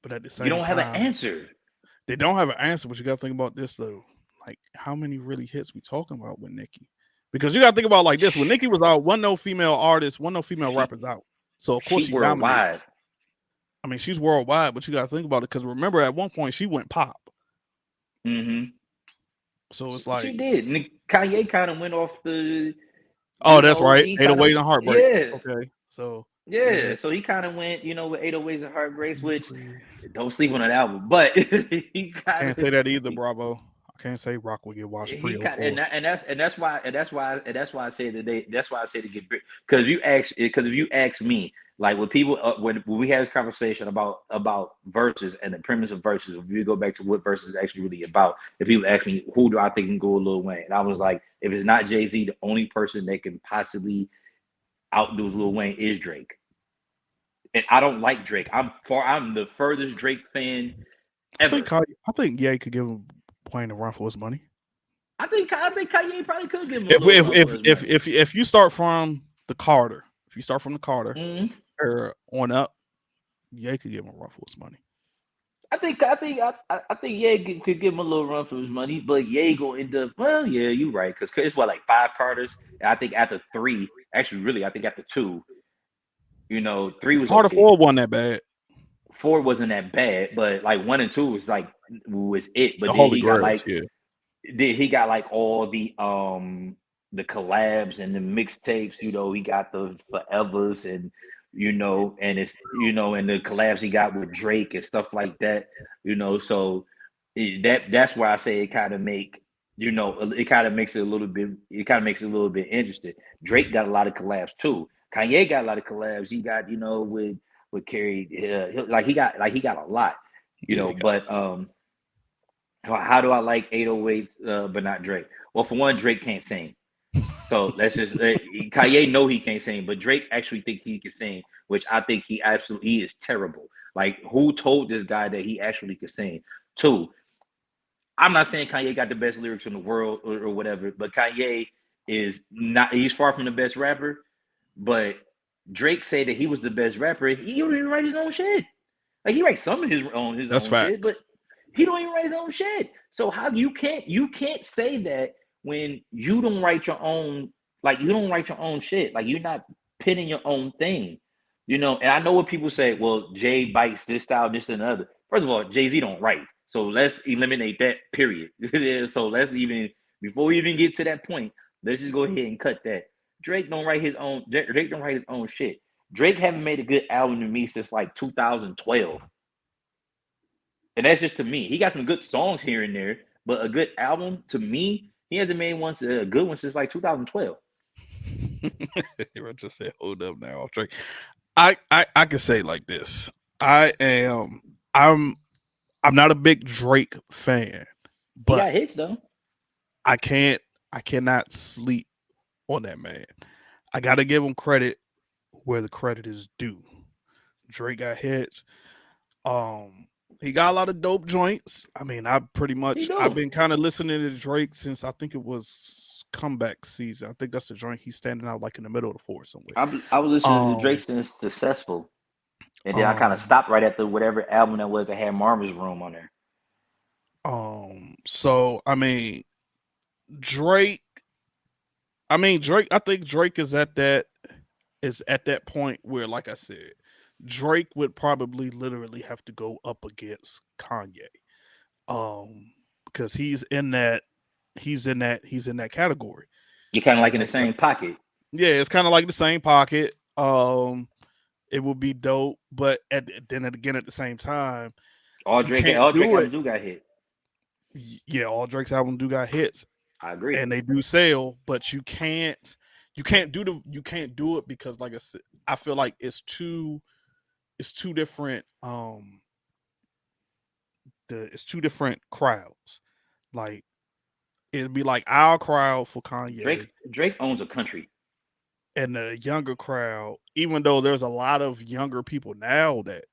[SPEAKER 2] but at the
[SPEAKER 1] You
[SPEAKER 2] same
[SPEAKER 1] don't have an
[SPEAKER 2] time,
[SPEAKER 1] answer.
[SPEAKER 2] they don't have an answer. But you got to think about this though. Like how many really hits we talking about with Nicki? Because you got to think about like this. When Nicki was out, one no female artist, one no female
[SPEAKER 1] She
[SPEAKER 2] rappers out. So of course
[SPEAKER 1] she
[SPEAKER 2] she dominated.
[SPEAKER 1] worldwide.
[SPEAKER 2] I mean, she's worldwide, but you got to think about it because remember at one point she went pop.
[SPEAKER 1] Hmm.
[SPEAKER 2] So it's
[SPEAKER 1] She
[SPEAKER 2] like,
[SPEAKER 1] did. Kanye kind of went off the,
[SPEAKER 2] oh, that's right,
[SPEAKER 1] he kind of
[SPEAKER 2] 808 and Heartbreaks.
[SPEAKER 1] yeah.
[SPEAKER 2] Okay, so yeah,
[SPEAKER 1] Yeah, so he kind of went, with 808s and Heartbreaks, which don't sleep on that album, but he
[SPEAKER 2] I
[SPEAKER 1] kind
[SPEAKER 2] can't
[SPEAKER 1] of
[SPEAKER 2] say that either, Bravo. I can't say Rock will get watched
[SPEAKER 1] he
[SPEAKER 2] pre
[SPEAKER 1] kind
[SPEAKER 2] '04.
[SPEAKER 1] that's why I say that that's why I say to get because if you ask me like when people when we had this conversation about verses and the premise of verses, if you go back to what verses is actually really about, if people ask me who do I think can go with Lil Wayne, and I was like, if it's not Jay-Z, the only person that can possibly outdo Lil Wayne is Drake. And I don't like Drake. I'm the furthest Drake fan ever.
[SPEAKER 2] I think Ye could give him Wayne a run for his money.
[SPEAKER 1] I think Kanye probably could give him a
[SPEAKER 2] If
[SPEAKER 1] little
[SPEAKER 2] if
[SPEAKER 1] run for
[SPEAKER 2] if
[SPEAKER 1] his
[SPEAKER 2] if
[SPEAKER 1] money.
[SPEAKER 2] if, if you start from the Carter, if you start from the Carter
[SPEAKER 1] Mm-hmm.
[SPEAKER 2] or on up, Ye could give him a run for his money.
[SPEAKER 1] I think Ye could give him a little run for his money, but Ye gonna end up. Well, yeah, you right, because it's what like five Carters. And I think after three, actually, really, I think after two, three was
[SPEAKER 2] Carter
[SPEAKER 1] okay.
[SPEAKER 2] 4 wasn't that bad.
[SPEAKER 1] Four wasn't that bad, but like one and two was it. But
[SPEAKER 2] The
[SPEAKER 1] then
[SPEAKER 2] Holy Grails, yeah.
[SPEAKER 1] he got like all the collabs and the mixtapes, he got the forevers and and it's and the collabs he got with Drake and stuff like that, so that's where I say it kind of it kind of makes it a little bit interesting. Drake got a lot of collabs too. Kanye got a lot of collabs. He got with Carrie, he got a lot,
[SPEAKER 2] Yeah,
[SPEAKER 1] but how do I like 808s, but not Drake? Well, for one, Drake can't sing. So let's just Kanye know he can't sing, but Drake actually think he can sing, which I think he is terrible. Like who told this guy that he actually could sing? Two, I'm not saying Kanye got the best lyrics in the world or whatever, but Kanye is not. He's far from the best rapper. But Drake said that he was the best rapper. He don't even write his own shit. Like he writes some of his
[SPEAKER 2] that's
[SPEAKER 1] own shit,
[SPEAKER 2] facts.
[SPEAKER 1] but he don't even write his own shit. So how you can't say that when you don't write your own you don't write your own shit. Like you're not pinning your own thing. And I know what people say, well, Jay bites this style, this and another. First of all, Jay-Z don't write. So let's eliminate that period. So let's even before we even get to that point, let's just go ahead and cut that. Drake don't write his own shit. Drake haven't made a good album to me since like 2012. And that's just to me. He got some good songs here and there, but a good album to me, he hasn't made a good one since like 2012.
[SPEAKER 2] I just said, hold up now, Drake. I can say it like this. I am I'm I'm not a big Drake fan,
[SPEAKER 1] He
[SPEAKER 2] but
[SPEAKER 1] got hits though.
[SPEAKER 2] I can't I cannot sleep on that man. I gotta give him credit where the credit is due. Drake got hits. He got a lot of dope joints. I mean,
[SPEAKER 1] He
[SPEAKER 2] I've
[SPEAKER 1] do.
[SPEAKER 2] been kind of listening to Drake since I think it was comeback season. I think that's the joint he's standing out like in the middle of the forest somewhere.
[SPEAKER 1] I was listening to Drake
[SPEAKER 2] Um,
[SPEAKER 1] since Successful, and then I kind of
[SPEAKER 2] um,
[SPEAKER 1] stopped right after whatever album that was that had Marvin's Room on there.
[SPEAKER 2] so I mean, Drake. Drake. I think Drake is at that point where, like I said, Drake would probably literally have to go up against Kanye. Because he's in that category.
[SPEAKER 1] You're kind of
[SPEAKER 2] He's
[SPEAKER 1] like
[SPEAKER 2] in
[SPEAKER 1] in the
[SPEAKER 2] that
[SPEAKER 1] same pocket.
[SPEAKER 2] yeah, it's kind of like the same pocket. It would be dope, but then again at the same time, you can't
[SPEAKER 1] All Drake
[SPEAKER 2] do it.
[SPEAKER 1] albums do got hit.
[SPEAKER 2] Yeah, all Drake's albums do got hits
[SPEAKER 1] I agree.
[SPEAKER 2] and they do sell, but you can't do it because like I said, I feel like it's two different it's two different crowds. Like it'd be like our crowd for Kanye
[SPEAKER 1] Drake owns a country.
[SPEAKER 2] and the younger crowd, even though there's a lot of younger people now that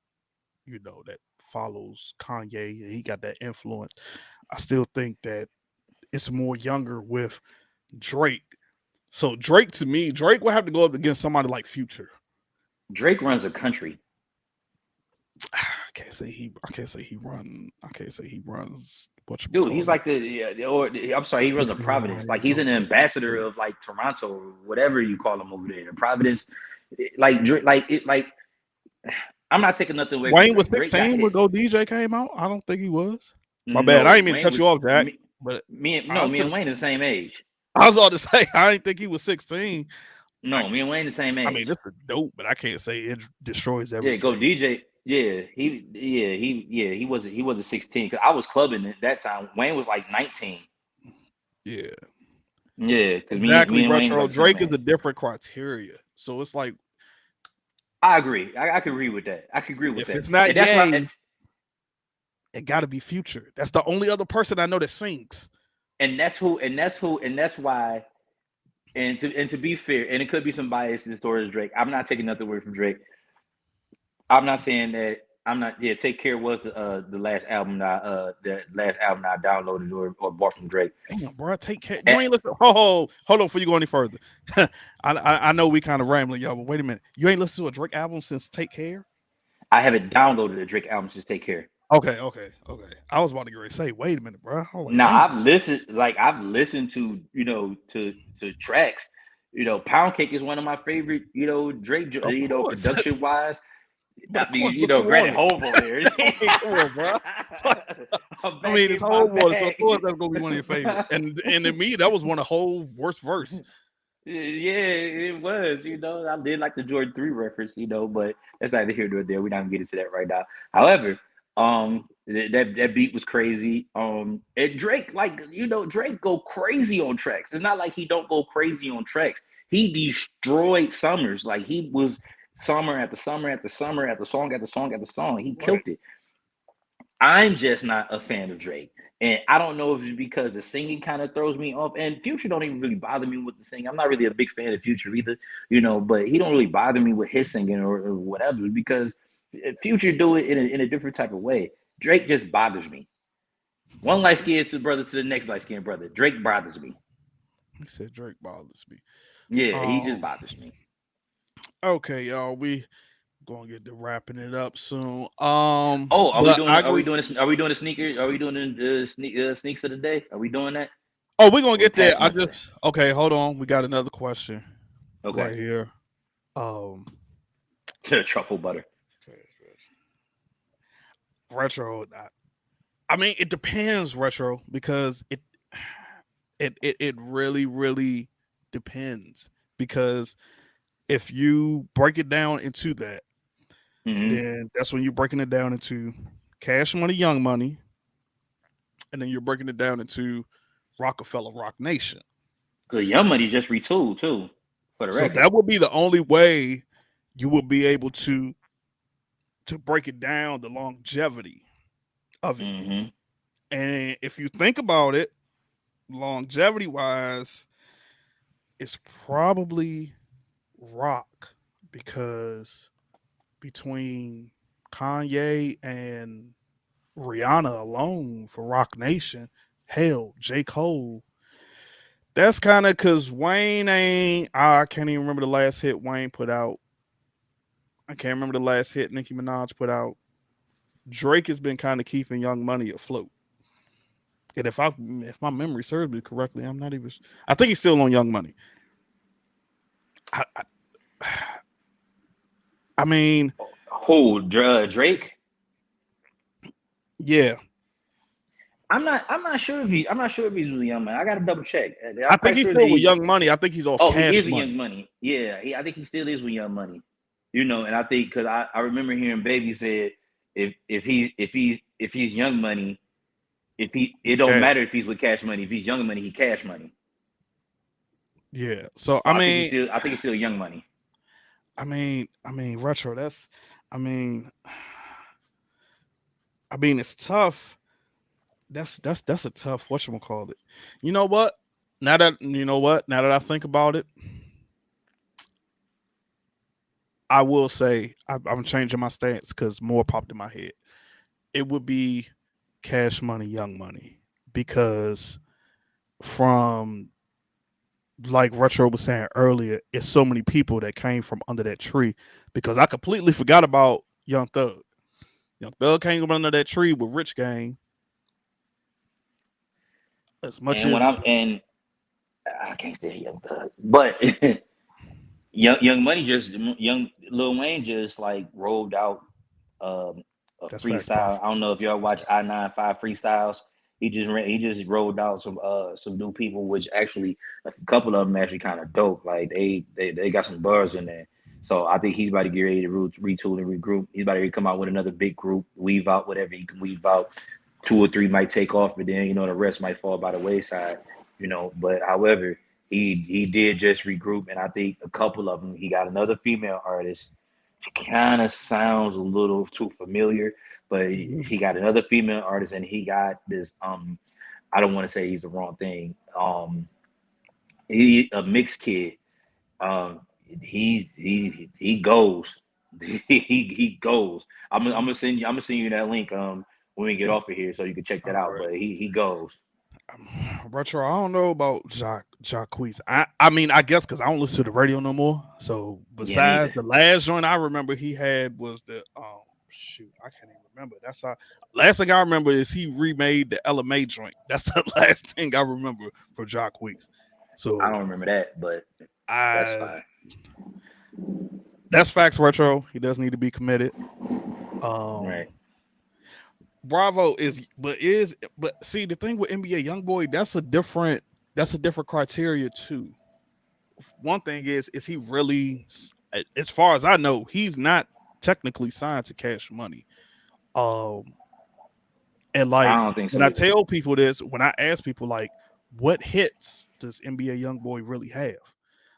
[SPEAKER 2] that follows Kanye and he got that influence, I still think that it's more younger with Drake. So Drake to me, Drake will have to go up against somebody like Future.
[SPEAKER 1] Drake runs a country.
[SPEAKER 2] I can't say he runs what you
[SPEAKER 1] Dude, he's
[SPEAKER 2] call it.
[SPEAKER 1] like I'm sorry, he runs a
[SPEAKER 2] Future don't
[SPEAKER 1] Providence.
[SPEAKER 2] run
[SPEAKER 1] Like
[SPEAKER 2] it
[SPEAKER 1] he's
[SPEAKER 2] though.
[SPEAKER 1] an ambassador of like Toronto, or whatever you call him over there. Providence, like like I'm not taking nothing away from
[SPEAKER 2] Wayne was
[SPEAKER 1] Drake. Drake got
[SPEAKER 2] 16 when
[SPEAKER 1] hits.
[SPEAKER 2] Go DJ came out. I don't think he was. My bad. I
[SPEAKER 1] No,
[SPEAKER 2] didn't mean to
[SPEAKER 1] Wayne
[SPEAKER 2] cut
[SPEAKER 1] was
[SPEAKER 2] you off, Jack. But I
[SPEAKER 1] me
[SPEAKER 2] could
[SPEAKER 1] and Wayne are the same age.
[SPEAKER 2] I was about to say I didn't think he was 16. I
[SPEAKER 1] No, me and Wayne the same
[SPEAKER 2] I mean,
[SPEAKER 1] age.
[SPEAKER 2] this is dope, but I can't say it destroys every
[SPEAKER 1] Yeah, go
[SPEAKER 2] Drake.
[SPEAKER 1] DJ. He was a 16 because I was clubbing at that time. Wayne was like 19.
[SPEAKER 2] Yeah,
[SPEAKER 1] Yeah, because
[SPEAKER 2] exactly.
[SPEAKER 1] me and Wayne was
[SPEAKER 2] Retro
[SPEAKER 1] like the same
[SPEAKER 2] Drake is
[SPEAKER 1] age.
[SPEAKER 2] a different criteria. So it's like
[SPEAKER 1] I agree. I could agree with that. I could agree with
[SPEAKER 2] if
[SPEAKER 1] that.
[SPEAKER 2] it's not
[SPEAKER 1] And that's what I,
[SPEAKER 2] Ye, it got to be Future. That's the only other person I know that sings.
[SPEAKER 1] and that's why. And to be fair, and it could be some bias towards Drake. I'm not taking nothing away from Drake. I'm not saying that. I'm not. Yeah, Take Care was the last album that I downloaded or bought from Drake.
[SPEAKER 2] Damn, bro, take care.
[SPEAKER 1] And
[SPEAKER 2] You ain't listen. Hold on before you go any further. I know we kind of rambling, y'all, but wait a minute. You ain't listened to a Drake album since Take Care?
[SPEAKER 1] I haven't downloaded a Drake album since Take Care.
[SPEAKER 2] Okay. I was about to get ready to say, wait a minute, bro. I was like,
[SPEAKER 1] Now
[SPEAKER 2] damn.
[SPEAKER 1] I've listened to tracks. Pound Cake is one of my favorite. Drake.
[SPEAKER 2] Of course,
[SPEAKER 1] Production wise.
[SPEAKER 2] but of course,
[SPEAKER 1] You
[SPEAKER 2] but
[SPEAKER 1] know,
[SPEAKER 2] who won
[SPEAKER 1] granted,
[SPEAKER 2] it?
[SPEAKER 1] Hove over there.
[SPEAKER 2] I mean, come on, bro.
[SPEAKER 1] I'm
[SPEAKER 2] I
[SPEAKER 1] back
[SPEAKER 2] mean, it's
[SPEAKER 1] in my
[SPEAKER 2] whole water, so of
[SPEAKER 1] bag.
[SPEAKER 2] course that's gonna be one of your favorite. And to me, that was one of whole worst verse.
[SPEAKER 1] Yeah, it was. I did like the Jordan 3 reference. But that's neither here nor there. We're not gonna get into that right now. However, that beat was crazy. And Drake, Drake go crazy on tracks. It's not like he don't go crazy on tracks. He destroyed summers. Like he was summer after summer after summer after song after song after song. He killed
[SPEAKER 2] Right.
[SPEAKER 1] it. I'm just not a fan of Drake. And I don't know if it's because the singing kind of throws me off. And Future don't even really bother me with the singing. I'm not really a big fan of Future either, but he don't really bother me with his singing or whatever because Future do it in a different type of way. Drake just bothers me. One light skinned brother to the next light skinned brother. Drake bothers me.
[SPEAKER 2] He said Drake bothers me.
[SPEAKER 1] Yeah, he just
[SPEAKER 2] Um.
[SPEAKER 1] bothers me.
[SPEAKER 2] Okay, y'all. We gonna get to wrapping it up soon.
[SPEAKER 1] Oh,
[SPEAKER 2] But I
[SPEAKER 1] are we
[SPEAKER 2] agree.
[SPEAKER 1] doing this? Are we doing the sneaker? Are we doing the sneaks of the day? Are we doing that?
[SPEAKER 2] Oh, we're gonna
[SPEAKER 1] Or we
[SPEAKER 2] get there.
[SPEAKER 1] passing up there?
[SPEAKER 2] Okay, hold on. We got another question
[SPEAKER 1] Okay.
[SPEAKER 2] right here. Um,
[SPEAKER 1] Truffle butter.
[SPEAKER 2] okay, retro. I mean, it depends, retro, because it really depends. Because if you break it down into that,
[SPEAKER 1] Mm-hmm.
[SPEAKER 2] then that's when you're breaking it down into Cash Money, Young Money, and then you're breaking it down into Roc-A-Fella, Rock Nation.
[SPEAKER 1] Cause Young Money just retooled too, for the
[SPEAKER 2] So
[SPEAKER 1] record.
[SPEAKER 2] that would be the only way you would be able to break it down, the longevity of it.
[SPEAKER 1] Mm-hmm.
[SPEAKER 2] And if you think about it, longevity wise, it's probably Rock because between Kanye and Rihanna alone for Rock Nation, hell, J. Cole. That's kind of because Wayne ain't. I can't even remember the last hit Wayne put out. I can't remember the last hit Nicki Minaj put out. Drake has been kind of keeping Young Money afloat. And if my memory serves me correctly, I'm not even. I think he's still on Young Money. I, I, I mean,
[SPEAKER 1] Who? Drake?
[SPEAKER 2] yeah,
[SPEAKER 1] I'm not sure if he's really Young Money. I gotta double check.
[SPEAKER 2] I
[SPEAKER 1] I'm
[SPEAKER 2] think
[SPEAKER 1] quite
[SPEAKER 2] he's
[SPEAKER 1] sure that
[SPEAKER 2] still with
[SPEAKER 1] he.
[SPEAKER 2] Young Money. I think he's off
[SPEAKER 1] Oh, he
[SPEAKER 2] Cash
[SPEAKER 1] is with Young
[SPEAKER 2] Money.
[SPEAKER 1] Money. Yeah, I think he still is with Young Money. And I think because I remember hearing Baby said if he's Young Money, if he it
[SPEAKER 2] He's
[SPEAKER 1] don't
[SPEAKER 2] Cash.
[SPEAKER 1] matter if he's with Cash Money. If he's Young Money, he Cash Money.
[SPEAKER 2] Yeah. So
[SPEAKER 1] So I think he's still Young Money.
[SPEAKER 2] retro. I mean, it's tough. That's a tough. Whatchamacallit. You know what? Now that I think about it, I will say I'm changing my stance because more popped in my head. It would be Cash Money, Young Money, because from like Retro was saying earlier, it's so many people that came from under that tree. Because I completely forgot about Young Thug. Young Thug came from under that tree with Rich Gang. As much
[SPEAKER 1] And when
[SPEAKER 2] as
[SPEAKER 1] I can't say Young Thug, but Young Money just young Lil Wayne just like rolled out um, a
[SPEAKER 2] that's facts,
[SPEAKER 1] freestyle.
[SPEAKER 2] Puff.
[SPEAKER 1] I don't know if y'all
[SPEAKER 2] That's
[SPEAKER 1] watch
[SPEAKER 2] facts.
[SPEAKER 1] I-95 freestyles. He just rolled out some new people, which actually a couple of them actually kind of dope. Like they got some bars in there. So I think he's about to get ready to retool and regroup. He's about to come out with another big group, weave out whatever he can weave out. Two or three might take off, but then the rest might fall by the wayside. But however, he did just regroup, and I think a couple of them. He got another female artist. She kind of sounds a little too familiar, but
[SPEAKER 2] Mhm.
[SPEAKER 1] he got another female artist, and he got this. I don't want to say he's the wrong thing. He a mixed kid. Um, he goes. He goes. I'm gonna send you that link. When we get off of here, so you can check that
[SPEAKER 2] All
[SPEAKER 1] out.
[SPEAKER 2] right.
[SPEAKER 1] But he goes.
[SPEAKER 2] Retro, I don't know about Jacquees. I mean, I guess because I don't listen to the radio no more. So
[SPEAKER 1] Yeah,
[SPEAKER 2] besides
[SPEAKER 1] neither.
[SPEAKER 2] the last joint I remember he had was the shoot, I can't even remember. That's how last thing I remember is he remade the LMA joint. That's the last thing I remember for Jacquees.
[SPEAKER 1] I
[SPEAKER 2] So
[SPEAKER 1] don't remember that, but that's
[SPEAKER 2] I
[SPEAKER 1] fine.
[SPEAKER 2] that's facts, Retro. He does need to be committed.
[SPEAKER 1] Right.
[SPEAKER 2] Um Bravo but see the thing with NBA YoungBoy, that's a different criteria too. One thing is he really, as far as I know, he's not technically signed to Cash Money. Um, and
[SPEAKER 1] I
[SPEAKER 2] like
[SPEAKER 1] don't think
[SPEAKER 2] when
[SPEAKER 1] so
[SPEAKER 2] I
[SPEAKER 1] either.
[SPEAKER 2] tell people this, when I ask people like, what hits does NBA YoungBoy really have?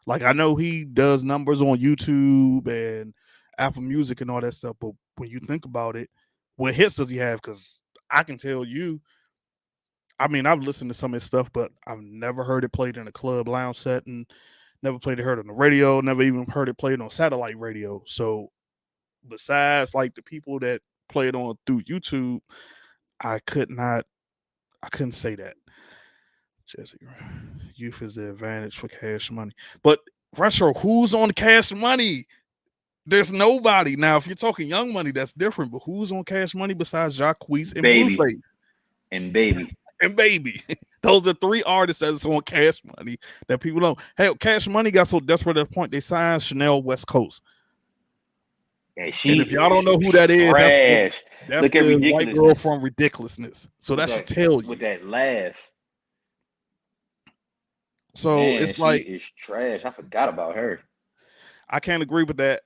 [SPEAKER 2] Like I know he does numbers on YouTube and Apple Music and all that stuff, but when you think about it, what hits does he have? Because I can tell you, I mean, I've listened to some of his stuff, but I've never heard it played in a club lounge setting. Never played it heard on the radio. Never even heard it played on satellite radio. So besides like the people that play it on through YouTube, I could not. I couldn't say that. Jessica, youth is the advantage for Cash Money, but retro. Who's on Cash Money? There's nobody now. If you're talking Young Money, that's different. But who's on Cash Money besides Jacquees and
[SPEAKER 1] Baby
[SPEAKER 2] Blueface
[SPEAKER 1] and baby.
[SPEAKER 2] and Baby? Those are three artists that's on Cash Money that people don't. Hell, Cash Money got so desperate at the point they signed Chanel West Coast.
[SPEAKER 1] And
[SPEAKER 2] And
[SPEAKER 1] she
[SPEAKER 2] if y'all
[SPEAKER 1] is
[SPEAKER 2] don't know who that is,
[SPEAKER 1] trash.
[SPEAKER 2] that's
[SPEAKER 1] Look at
[SPEAKER 2] the white girl
[SPEAKER 1] ridiculousness
[SPEAKER 2] from Ridiculousness. So
[SPEAKER 1] with
[SPEAKER 2] that should tell you.
[SPEAKER 1] that laugh.
[SPEAKER 2] So
[SPEAKER 1] Man,
[SPEAKER 2] it's
[SPEAKER 1] she
[SPEAKER 2] like
[SPEAKER 1] is trash. I forgot about her.
[SPEAKER 2] I can't agree with that.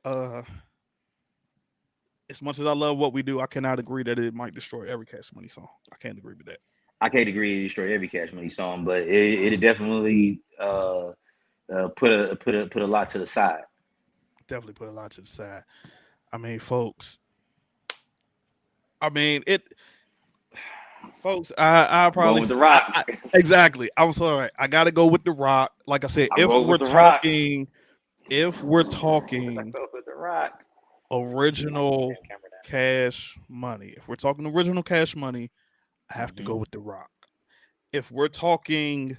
[SPEAKER 2] As much as I love what we do, I cannot agree that it might destroy every Cash Money song. I can't agree with that.
[SPEAKER 1] I can't agree to destroy every Cash Money song, but it definitely put a lot to the side.
[SPEAKER 2] Definitely put a lot to the side. I mean, folks. I mean it, folks. I
[SPEAKER 1] I'm going
[SPEAKER 2] probably
[SPEAKER 1] with the Rock.
[SPEAKER 2] exactly. I'm sorry. I got to go with the Rock. Like I said,
[SPEAKER 1] I'm going with the Rock.
[SPEAKER 2] if we're
[SPEAKER 1] I
[SPEAKER 2] talking
[SPEAKER 1] go with the Rock.
[SPEAKER 2] original cash money, if we're talking original cash money, I have to go
[SPEAKER 1] Hmm.
[SPEAKER 2] with The Rock. If we're talking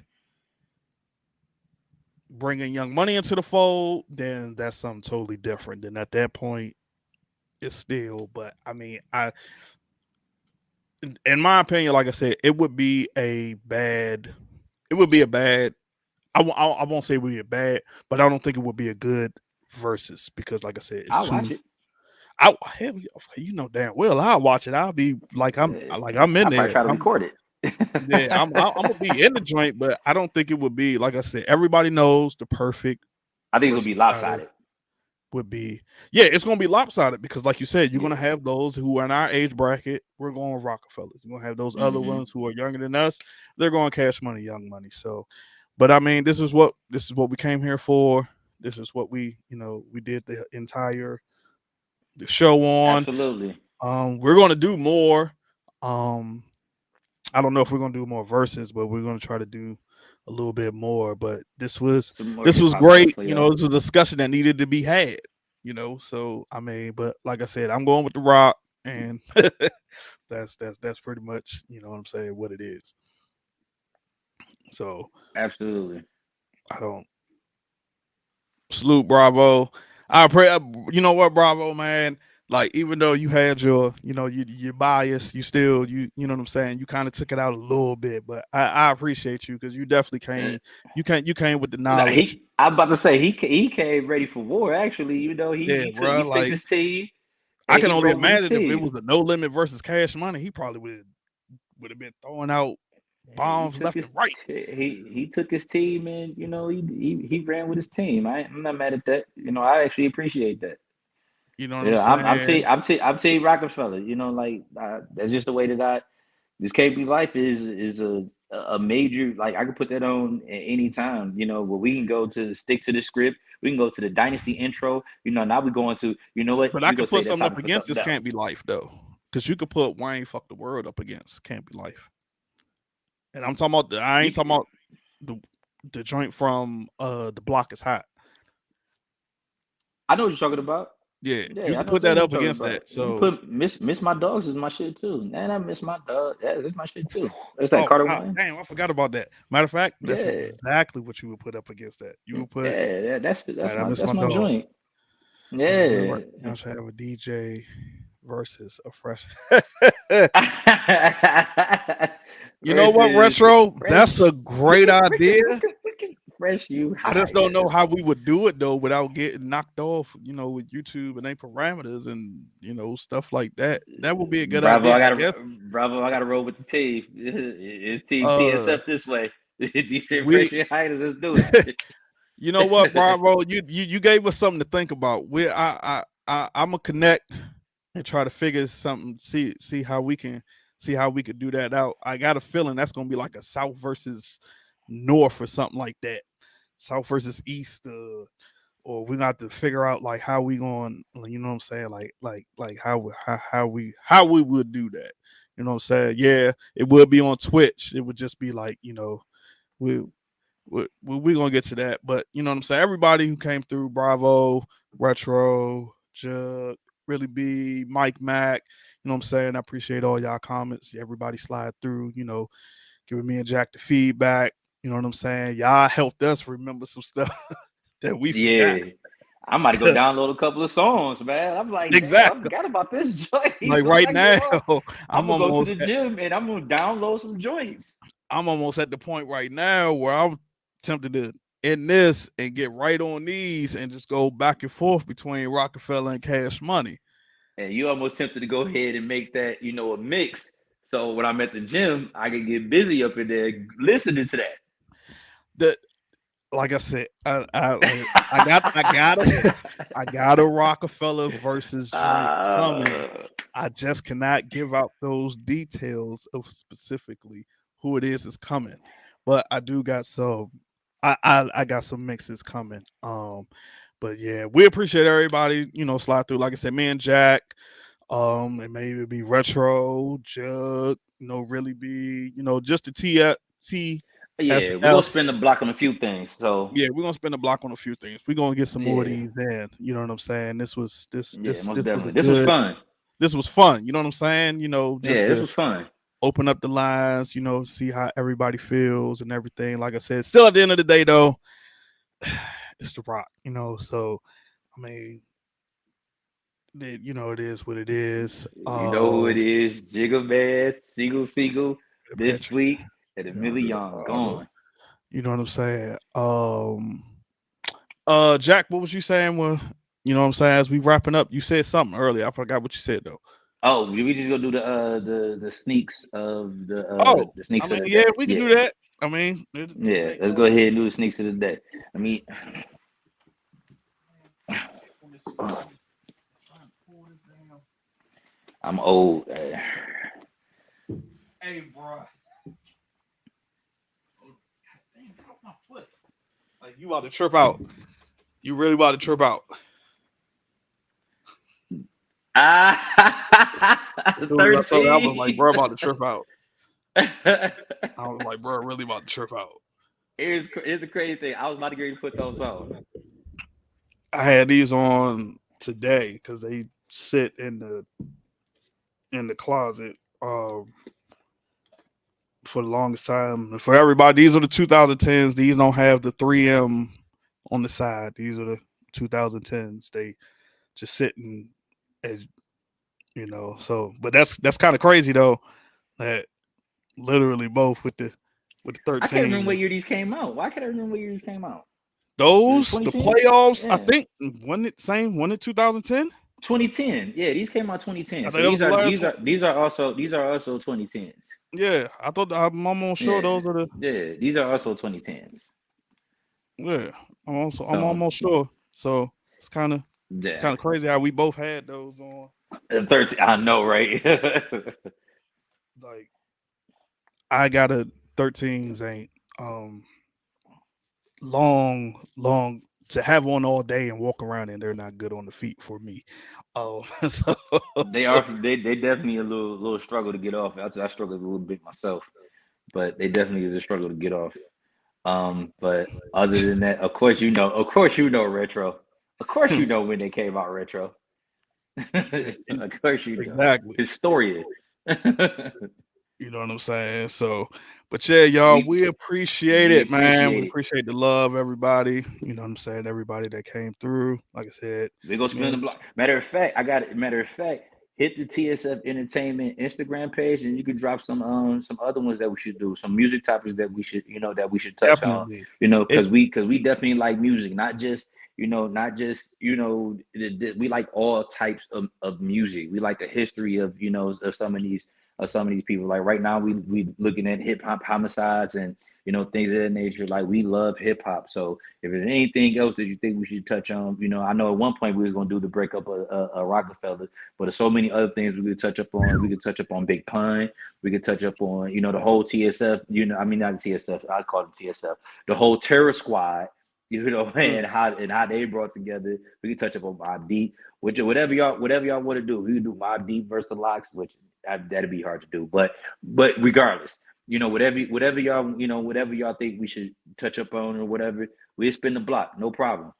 [SPEAKER 2] bringing Young Money into the fold, then that's something totally different. Then at that point, it's still. But I mean, in my opinion, like I said, it would be a bad. It would be a bad. I won't say it would be a bad, but I don't think it would be a good versus because, like I said, it's
[SPEAKER 1] I'll watch
[SPEAKER 2] too.
[SPEAKER 1] it.
[SPEAKER 2] I hell, you know damn well I'll watch it. I'll be like I'm in
[SPEAKER 1] I probably
[SPEAKER 2] there.
[SPEAKER 1] try to record
[SPEAKER 2] Yeah,
[SPEAKER 1] it.
[SPEAKER 2] I'm gonna be in the joint, but I don't think it would be like I said. Everybody knows the perfect
[SPEAKER 1] I think it's gonna
[SPEAKER 2] versus
[SPEAKER 1] be
[SPEAKER 2] battle
[SPEAKER 1] lopsided.
[SPEAKER 2] would be. Yeah, it's gonna be lopsided because, like you said, you're gonna
[SPEAKER 1] Yeah.
[SPEAKER 2] have those who are in our age bracket. We're going with Rockefeller. You're gonna have those other
[SPEAKER 1] Hmm.
[SPEAKER 2] ones who are younger than us. They're going Cash Money, Young Money. So, but I mean, this is what we came here for. This is what we did the show on.
[SPEAKER 1] Absolutely.
[SPEAKER 2] We're gonna do more. Um, I don't know if we're gonna do more verses, but we're gonna try to do a little bit more. But this was
[SPEAKER 1] Some more
[SPEAKER 2] this
[SPEAKER 1] hip
[SPEAKER 2] was
[SPEAKER 1] hop stuff
[SPEAKER 2] great.
[SPEAKER 1] for y'all.
[SPEAKER 2] This was a discussion that needed to be had. So I mean, but like I said, I'm going with The Rock, and that's pretty much what I'm saying what it is. So
[SPEAKER 1] Absolutely.
[SPEAKER 2] I don't salute Bravo. I pray. You know what, Bravo, man. Like even though you had your bias, you still you know what I'm saying. You kind of took it out a little bit, but I appreciate you because you definitely
[SPEAKER 1] Uh,
[SPEAKER 2] came. You came with the
[SPEAKER 1] nah,
[SPEAKER 2] knowledge.
[SPEAKER 1] I'm about to say he came ready for war. Actually,
[SPEAKER 2] Yeah,
[SPEAKER 1] he
[SPEAKER 2] bro.
[SPEAKER 1] picked
[SPEAKER 2] Like
[SPEAKER 1] his team
[SPEAKER 2] I
[SPEAKER 1] and
[SPEAKER 2] can
[SPEAKER 1] he
[SPEAKER 2] only
[SPEAKER 1] rolled with his
[SPEAKER 2] imagine if it
[SPEAKER 1] team.
[SPEAKER 2] was a no limit versus Cash Money, he probably would have been throwing out
[SPEAKER 1] He
[SPEAKER 2] bombs
[SPEAKER 1] took
[SPEAKER 2] left
[SPEAKER 1] his
[SPEAKER 2] and right.
[SPEAKER 1] he took his team and he ran with his team. I'm not mad at that. I actually appreciate that.
[SPEAKER 2] You know what I'm
[SPEAKER 1] Yeah,
[SPEAKER 2] saying?
[SPEAKER 1] I'm team Rockefeller. Like that's just the way that I this KB Life is a major, like I could put that on at any time. Where we can go to stick to the script. We can go to the Dynasty intro. Now we're going to what
[SPEAKER 2] But I
[SPEAKER 1] we gonna
[SPEAKER 2] could
[SPEAKER 1] say
[SPEAKER 2] put
[SPEAKER 1] that
[SPEAKER 2] something up
[SPEAKER 1] topic for
[SPEAKER 2] against
[SPEAKER 1] something
[SPEAKER 2] this
[SPEAKER 1] else.
[SPEAKER 2] can't be life though. Because you could put Wayne fuck the world up against can't be life. And I'm talking about I ain't
[SPEAKER 1] You
[SPEAKER 2] talking about the the joint from the block is hot.
[SPEAKER 1] I know what you're talking about.
[SPEAKER 2] Yeah, you
[SPEAKER 1] Yeah, I
[SPEAKER 2] could
[SPEAKER 1] know
[SPEAKER 2] put that
[SPEAKER 1] exactly what
[SPEAKER 2] up
[SPEAKER 1] you're talking
[SPEAKER 2] against
[SPEAKER 1] about.
[SPEAKER 2] that.
[SPEAKER 1] You
[SPEAKER 2] So
[SPEAKER 1] put Miss My Dogs is my shit too. Man, I miss my dog. Yeah, that's my shit too. That's that
[SPEAKER 2] oh
[SPEAKER 1] Carter
[SPEAKER 2] god
[SPEAKER 1] Wayne.
[SPEAKER 2] damn, I forgot about that. Matter of fact, that's
[SPEAKER 1] Yeah,
[SPEAKER 2] exactly what you would put up against that. You would put
[SPEAKER 1] yeah.
[SPEAKER 2] right, I miss
[SPEAKER 1] That's
[SPEAKER 2] my
[SPEAKER 1] my
[SPEAKER 2] dog.
[SPEAKER 1] joint.
[SPEAKER 2] And we're
[SPEAKER 1] Yeah.
[SPEAKER 2] right now should have a DJ versus a fresh. You know what,
[SPEAKER 1] Versus
[SPEAKER 2] Retro?
[SPEAKER 1] fresh.
[SPEAKER 2] That's a great idea.
[SPEAKER 1] We can fresh you
[SPEAKER 2] I just don't know
[SPEAKER 1] higher.
[SPEAKER 2] how we would do it though without getting knocked off, with YouTube and their parameters and stuff like that. That would be a good
[SPEAKER 1] Bravo,
[SPEAKER 2] idea, I guess.
[SPEAKER 1] I gotta roll with the team. It's team
[SPEAKER 2] Uh,
[SPEAKER 1] TSF this way. DJ Fresh
[SPEAKER 2] we,
[SPEAKER 1] you higher, let's do
[SPEAKER 2] you know what,
[SPEAKER 1] it.
[SPEAKER 2] Bravo, you gave us something to think about. I'm gonna connect and try to figure something, see how we could do that out. I got a feeling that's gonna be like a South versus North or something like that. South versus East, or we got to figure out like how we going. You know what I'm saying? Like how we would do that. You know what I'm saying? Yeah, it would be on Twitch. It would just be like we we gonna get to that. But you know what I'm saying? Everybody who came through, Bravo, Retro, Jug, Really B, Mike Mac. You know what I'm saying? I appreciate all y'all comments. Everybody slide through. Giving me and Jack the feedback. You know what I'm saying? Y'all helped us remember some stuff that we forgot.
[SPEAKER 1] Yeah. I might go download a couple of songs, man. I'm like, damn, I
[SPEAKER 2] Exactly.
[SPEAKER 1] forgot about this joint. As
[SPEAKER 2] Like
[SPEAKER 1] soon as
[SPEAKER 2] right
[SPEAKER 1] I get
[SPEAKER 2] now,
[SPEAKER 1] off, I'm
[SPEAKER 2] I'm
[SPEAKER 1] gonna go to
[SPEAKER 2] almost
[SPEAKER 1] the
[SPEAKER 2] at,
[SPEAKER 1] gym and I'm gonna download some joints.
[SPEAKER 2] I'm almost at the point right now where I'm tempted to end this and get right on these and just go back and forth between Rockefeller and Cash Money.
[SPEAKER 1] And you almost tempted to go ahead and make that, a mix. So when I'm at the gym, I can get busy up in there listening to
[SPEAKER 2] That, like I said, I got I got a Rockefeller versus
[SPEAKER 1] that.
[SPEAKER 2] joint coming. I just cannot give out those details of specifically who it is coming, but I do got some. I got some mixes coming. But yeah, we appreciate everybody. Slide through. Like I said, me and Jack. And maybe be Retro, Jug. Really be just the T.
[SPEAKER 1] Yeah, we're gonna
[SPEAKER 2] SF.
[SPEAKER 1] spin the block on a few things. So
[SPEAKER 2] Yeah, we're gonna spend the block on a few things. We're gonna get some more of
[SPEAKER 1] yeah,
[SPEAKER 2] these in. You know what I'm saying? This was this
[SPEAKER 1] yeah,
[SPEAKER 2] this
[SPEAKER 1] most
[SPEAKER 2] this was a
[SPEAKER 1] definitely. This was
[SPEAKER 2] good.
[SPEAKER 1] fun.
[SPEAKER 2] This was fun. You know what I'm saying? Just
[SPEAKER 1] Yeah, this
[SPEAKER 2] to
[SPEAKER 1] was fun.
[SPEAKER 2] open up the lines. See how everybody feels and everything. Like I said, still at the end of the day, though, it's the Rock. So I mean, it is what it is.
[SPEAKER 1] You know who it is? Jigga Man, Siegel, this
[SPEAKER 2] Patrick,
[SPEAKER 1] week, and a million gone.
[SPEAKER 2] you know what I'm saying? Jack, what was you saying? Well, you know what I'm saying? As we wrapping up, you said something earlier. I forgot what you said though.
[SPEAKER 1] Oh, we just go do the sneaks of
[SPEAKER 2] Oh,
[SPEAKER 1] the
[SPEAKER 2] I
[SPEAKER 1] sneaks
[SPEAKER 2] mean,
[SPEAKER 1] of the
[SPEAKER 2] yeah,
[SPEAKER 1] day.
[SPEAKER 2] we can
[SPEAKER 1] Yeah,
[SPEAKER 2] do that. I mean, it
[SPEAKER 1] yeah.
[SPEAKER 2] ain't
[SPEAKER 1] Let's
[SPEAKER 2] no.
[SPEAKER 1] go ahead and do the sneaks of the day. I mean,
[SPEAKER 2] Let me see. Trying to pull this down.
[SPEAKER 1] I'm old.
[SPEAKER 2] Hey, bro. Dang, get off my foot. Like you about to trip out. You really about to trip out. As soon as I saw that, I was like,
[SPEAKER 1] 13.
[SPEAKER 2] bro, about to trip out. I was like, bro, really about to trip out.
[SPEAKER 1] Here's the crazy thing. I was about to get ready to put those on.
[SPEAKER 2] I had these on today because they sit in the closet for the longest time. And for everybody, these are the 2010s. These don't have the 3M on the side. These are the 2010s. They just sitting, as So, but that's kind of crazy though. That literally both with the
[SPEAKER 1] I can't remember what
[SPEAKER 2] 13.
[SPEAKER 1] year these came out. Why can't I remember what year these came out? Was it
[SPEAKER 2] Those the
[SPEAKER 1] 2010?
[SPEAKER 2] playoffs. I
[SPEAKER 1] Yeah.
[SPEAKER 2] think wasn't it 2010?
[SPEAKER 1] 2010. Yeah, these came out
[SPEAKER 2] I
[SPEAKER 1] 2010. So
[SPEAKER 2] think that was
[SPEAKER 1] these
[SPEAKER 2] the
[SPEAKER 1] are
[SPEAKER 2] last
[SPEAKER 1] these
[SPEAKER 2] one.
[SPEAKER 1] are these are also 2010s.
[SPEAKER 2] Yeah, I thought I'm almost sure
[SPEAKER 1] Yeah.
[SPEAKER 2] those are the.
[SPEAKER 1] Yeah, these are also 2010s.
[SPEAKER 2] Yeah, I'm
[SPEAKER 1] So
[SPEAKER 2] almost sure. So it's
[SPEAKER 1] yeah.
[SPEAKER 2] kind of crazy how we both had those on.
[SPEAKER 1] And 13 I know, right?
[SPEAKER 2] Like I got a 13s ain't um long to have on all day and walk around and they're not good on the feet for me. So
[SPEAKER 1] they definitely a little struggle to get off. I struggle a little bit myself, but they definitely is a struggle to get off. But other than that, of course you know retro. Of course you know when they came out retro. Of course you know.
[SPEAKER 2] exactly.
[SPEAKER 1] Historian.
[SPEAKER 2] You know what I'm saying? So, but yeah, y'all,
[SPEAKER 1] we
[SPEAKER 2] we appreciate
[SPEAKER 1] we
[SPEAKER 2] it, man. We
[SPEAKER 1] appreciate it.
[SPEAKER 2] appreciate the love, everybody. You know what I'm saying? Everybody that came through. Like I said,
[SPEAKER 1] We go spin the
[SPEAKER 2] man,
[SPEAKER 1] block. Matter of fact, I got it. Matter of fact, hit the TSF Entertainment Instagram page, and you can drop some other ones that we should do, some music topics that we should that we should touch on.
[SPEAKER 2] definitely. It
[SPEAKER 1] Because we definitely like music, not just we like all types of music. We like the history of of some of these people. Like right now, we looking at hip hop homicides and things of that nature. Like we love hip hop, so if there's anything else that you think we should touch on, I know at one point we was gonna do the breakup of Roc-A-Fella, but there's so many other things we could touch up on. We could touch up on Big Pun. We could touch up on the whole TSF. I mean not the TSF. I call it TSF. The whole Terror Squad.
[SPEAKER 2] mm,
[SPEAKER 1] And how they brought together. We could touch up on Mob Deep, which whatever y'all want to do. We can do Mob Deep versus the Locks, which that'd be hard to do. But regardless, whatever y'all think we should touch up on or whatever, we spin the block, no problem.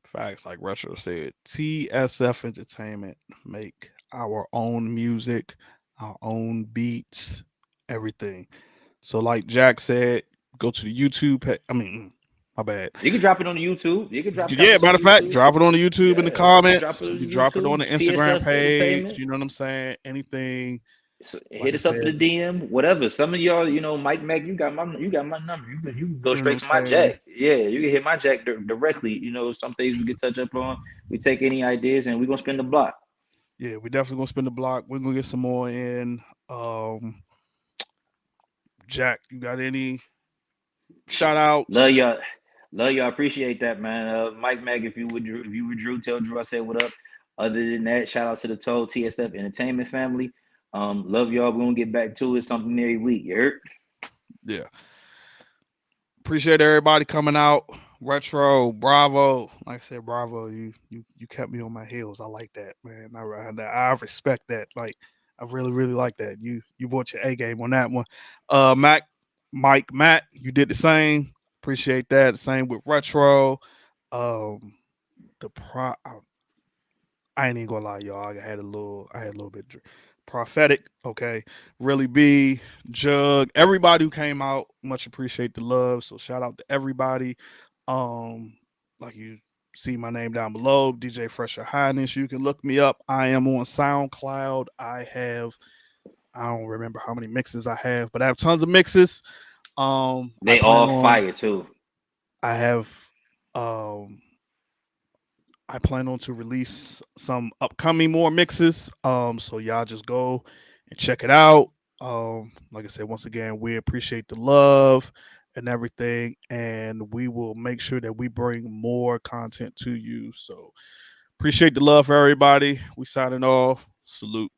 [SPEAKER 2] facts, like Retro said, TSF Entertainment make our own music, our own beats, everything. So, like Jack said, go to the YouTube. I mean, my bad.
[SPEAKER 1] You can drop it on the YouTube. You can drop
[SPEAKER 2] Yeah,
[SPEAKER 1] it on
[SPEAKER 2] matter
[SPEAKER 1] the
[SPEAKER 2] of fact,
[SPEAKER 1] YouTube.
[SPEAKER 2] drop it on the YouTube in the
[SPEAKER 1] Yeah, drop
[SPEAKER 2] comments.
[SPEAKER 1] it on
[SPEAKER 2] You
[SPEAKER 1] the
[SPEAKER 2] drop it on
[SPEAKER 1] YouTube.
[SPEAKER 2] the Instagram
[SPEAKER 1] TSF
[SPEAKER 2] page.
[SPEAKER 1] Entertainment.
[SPEAKER 2] You know what I'm saying? Anything,
[SPEAKER 1] So
[SPEAKER 2] like
[SPEAKER 1] hit
[SPEAKER 2] I
[SPEAKER 1] us up
[SPEAKER 2] said,
[SPEAKER 1] in the DM, whatever. Some of y'all, Mike Mac, you got my number. You can go
[SPEAKER 2] you know what
[SPEAKER 1] straight
[SPEAKER 2] I'm
[SPEAKER 1] to my
[SPEAKER 2] saying?
[SPEAKER 1] jack. Yeah, you can hit my jack directly. Some things we can touch up on. We take any ideas and we gonna spin the block.
[SPEAKER 2] Yeah, we definitely gonna spin the block. We're gonna get some more in. Um, Jack, you got any shout
[SPEAKER 1] Love
[SPEAKER 2] outs?
[SPEAKER 1] y'all. Love y'all. Appreciate that, man. Mike Mac, if you were Drew, tell Drew I said what up. Other than that, shout out to the Toll TSF Entertainment family. Love y'all. We're gonna get back to it something every week. You heard?
[SPEAKER 2] Yeah, appreciate everybody coming out. Retro, bravo. Like I said, bravo. You kept me on my heels. I like that, man. I respect that. Like I really like that. You brought your A game on that one. Mac Mike, Matt, you did the same. Appreciate that. Same with Retro. Um, the pro. I ain't even gonna lie, y'all. I had a little bit prophetic. Okay, really be Jug. Everybody who came out, much appreciate the love. So shout out to everybody. Um, like you see my name down below, DJ Fresher Highness. You can look me up. I am on SoundCloud. I don't remember how many mixes I have, but I have tons of mixes. I
[SPEAKER 1] They
[SPEAKER 2] plan
[SPEAKER 1] all
[SPEAKER 2] on
[SPEAKER 1] fire too.
[SPEAKER 2] I have um I plan on to release some upcoming more mixes. So y'all just go and check it out. Like I said, once again, we appreciate the love and everything, and we will make sure that we bring more content to you. So appreciate the love for everybody. We signing off. Salute.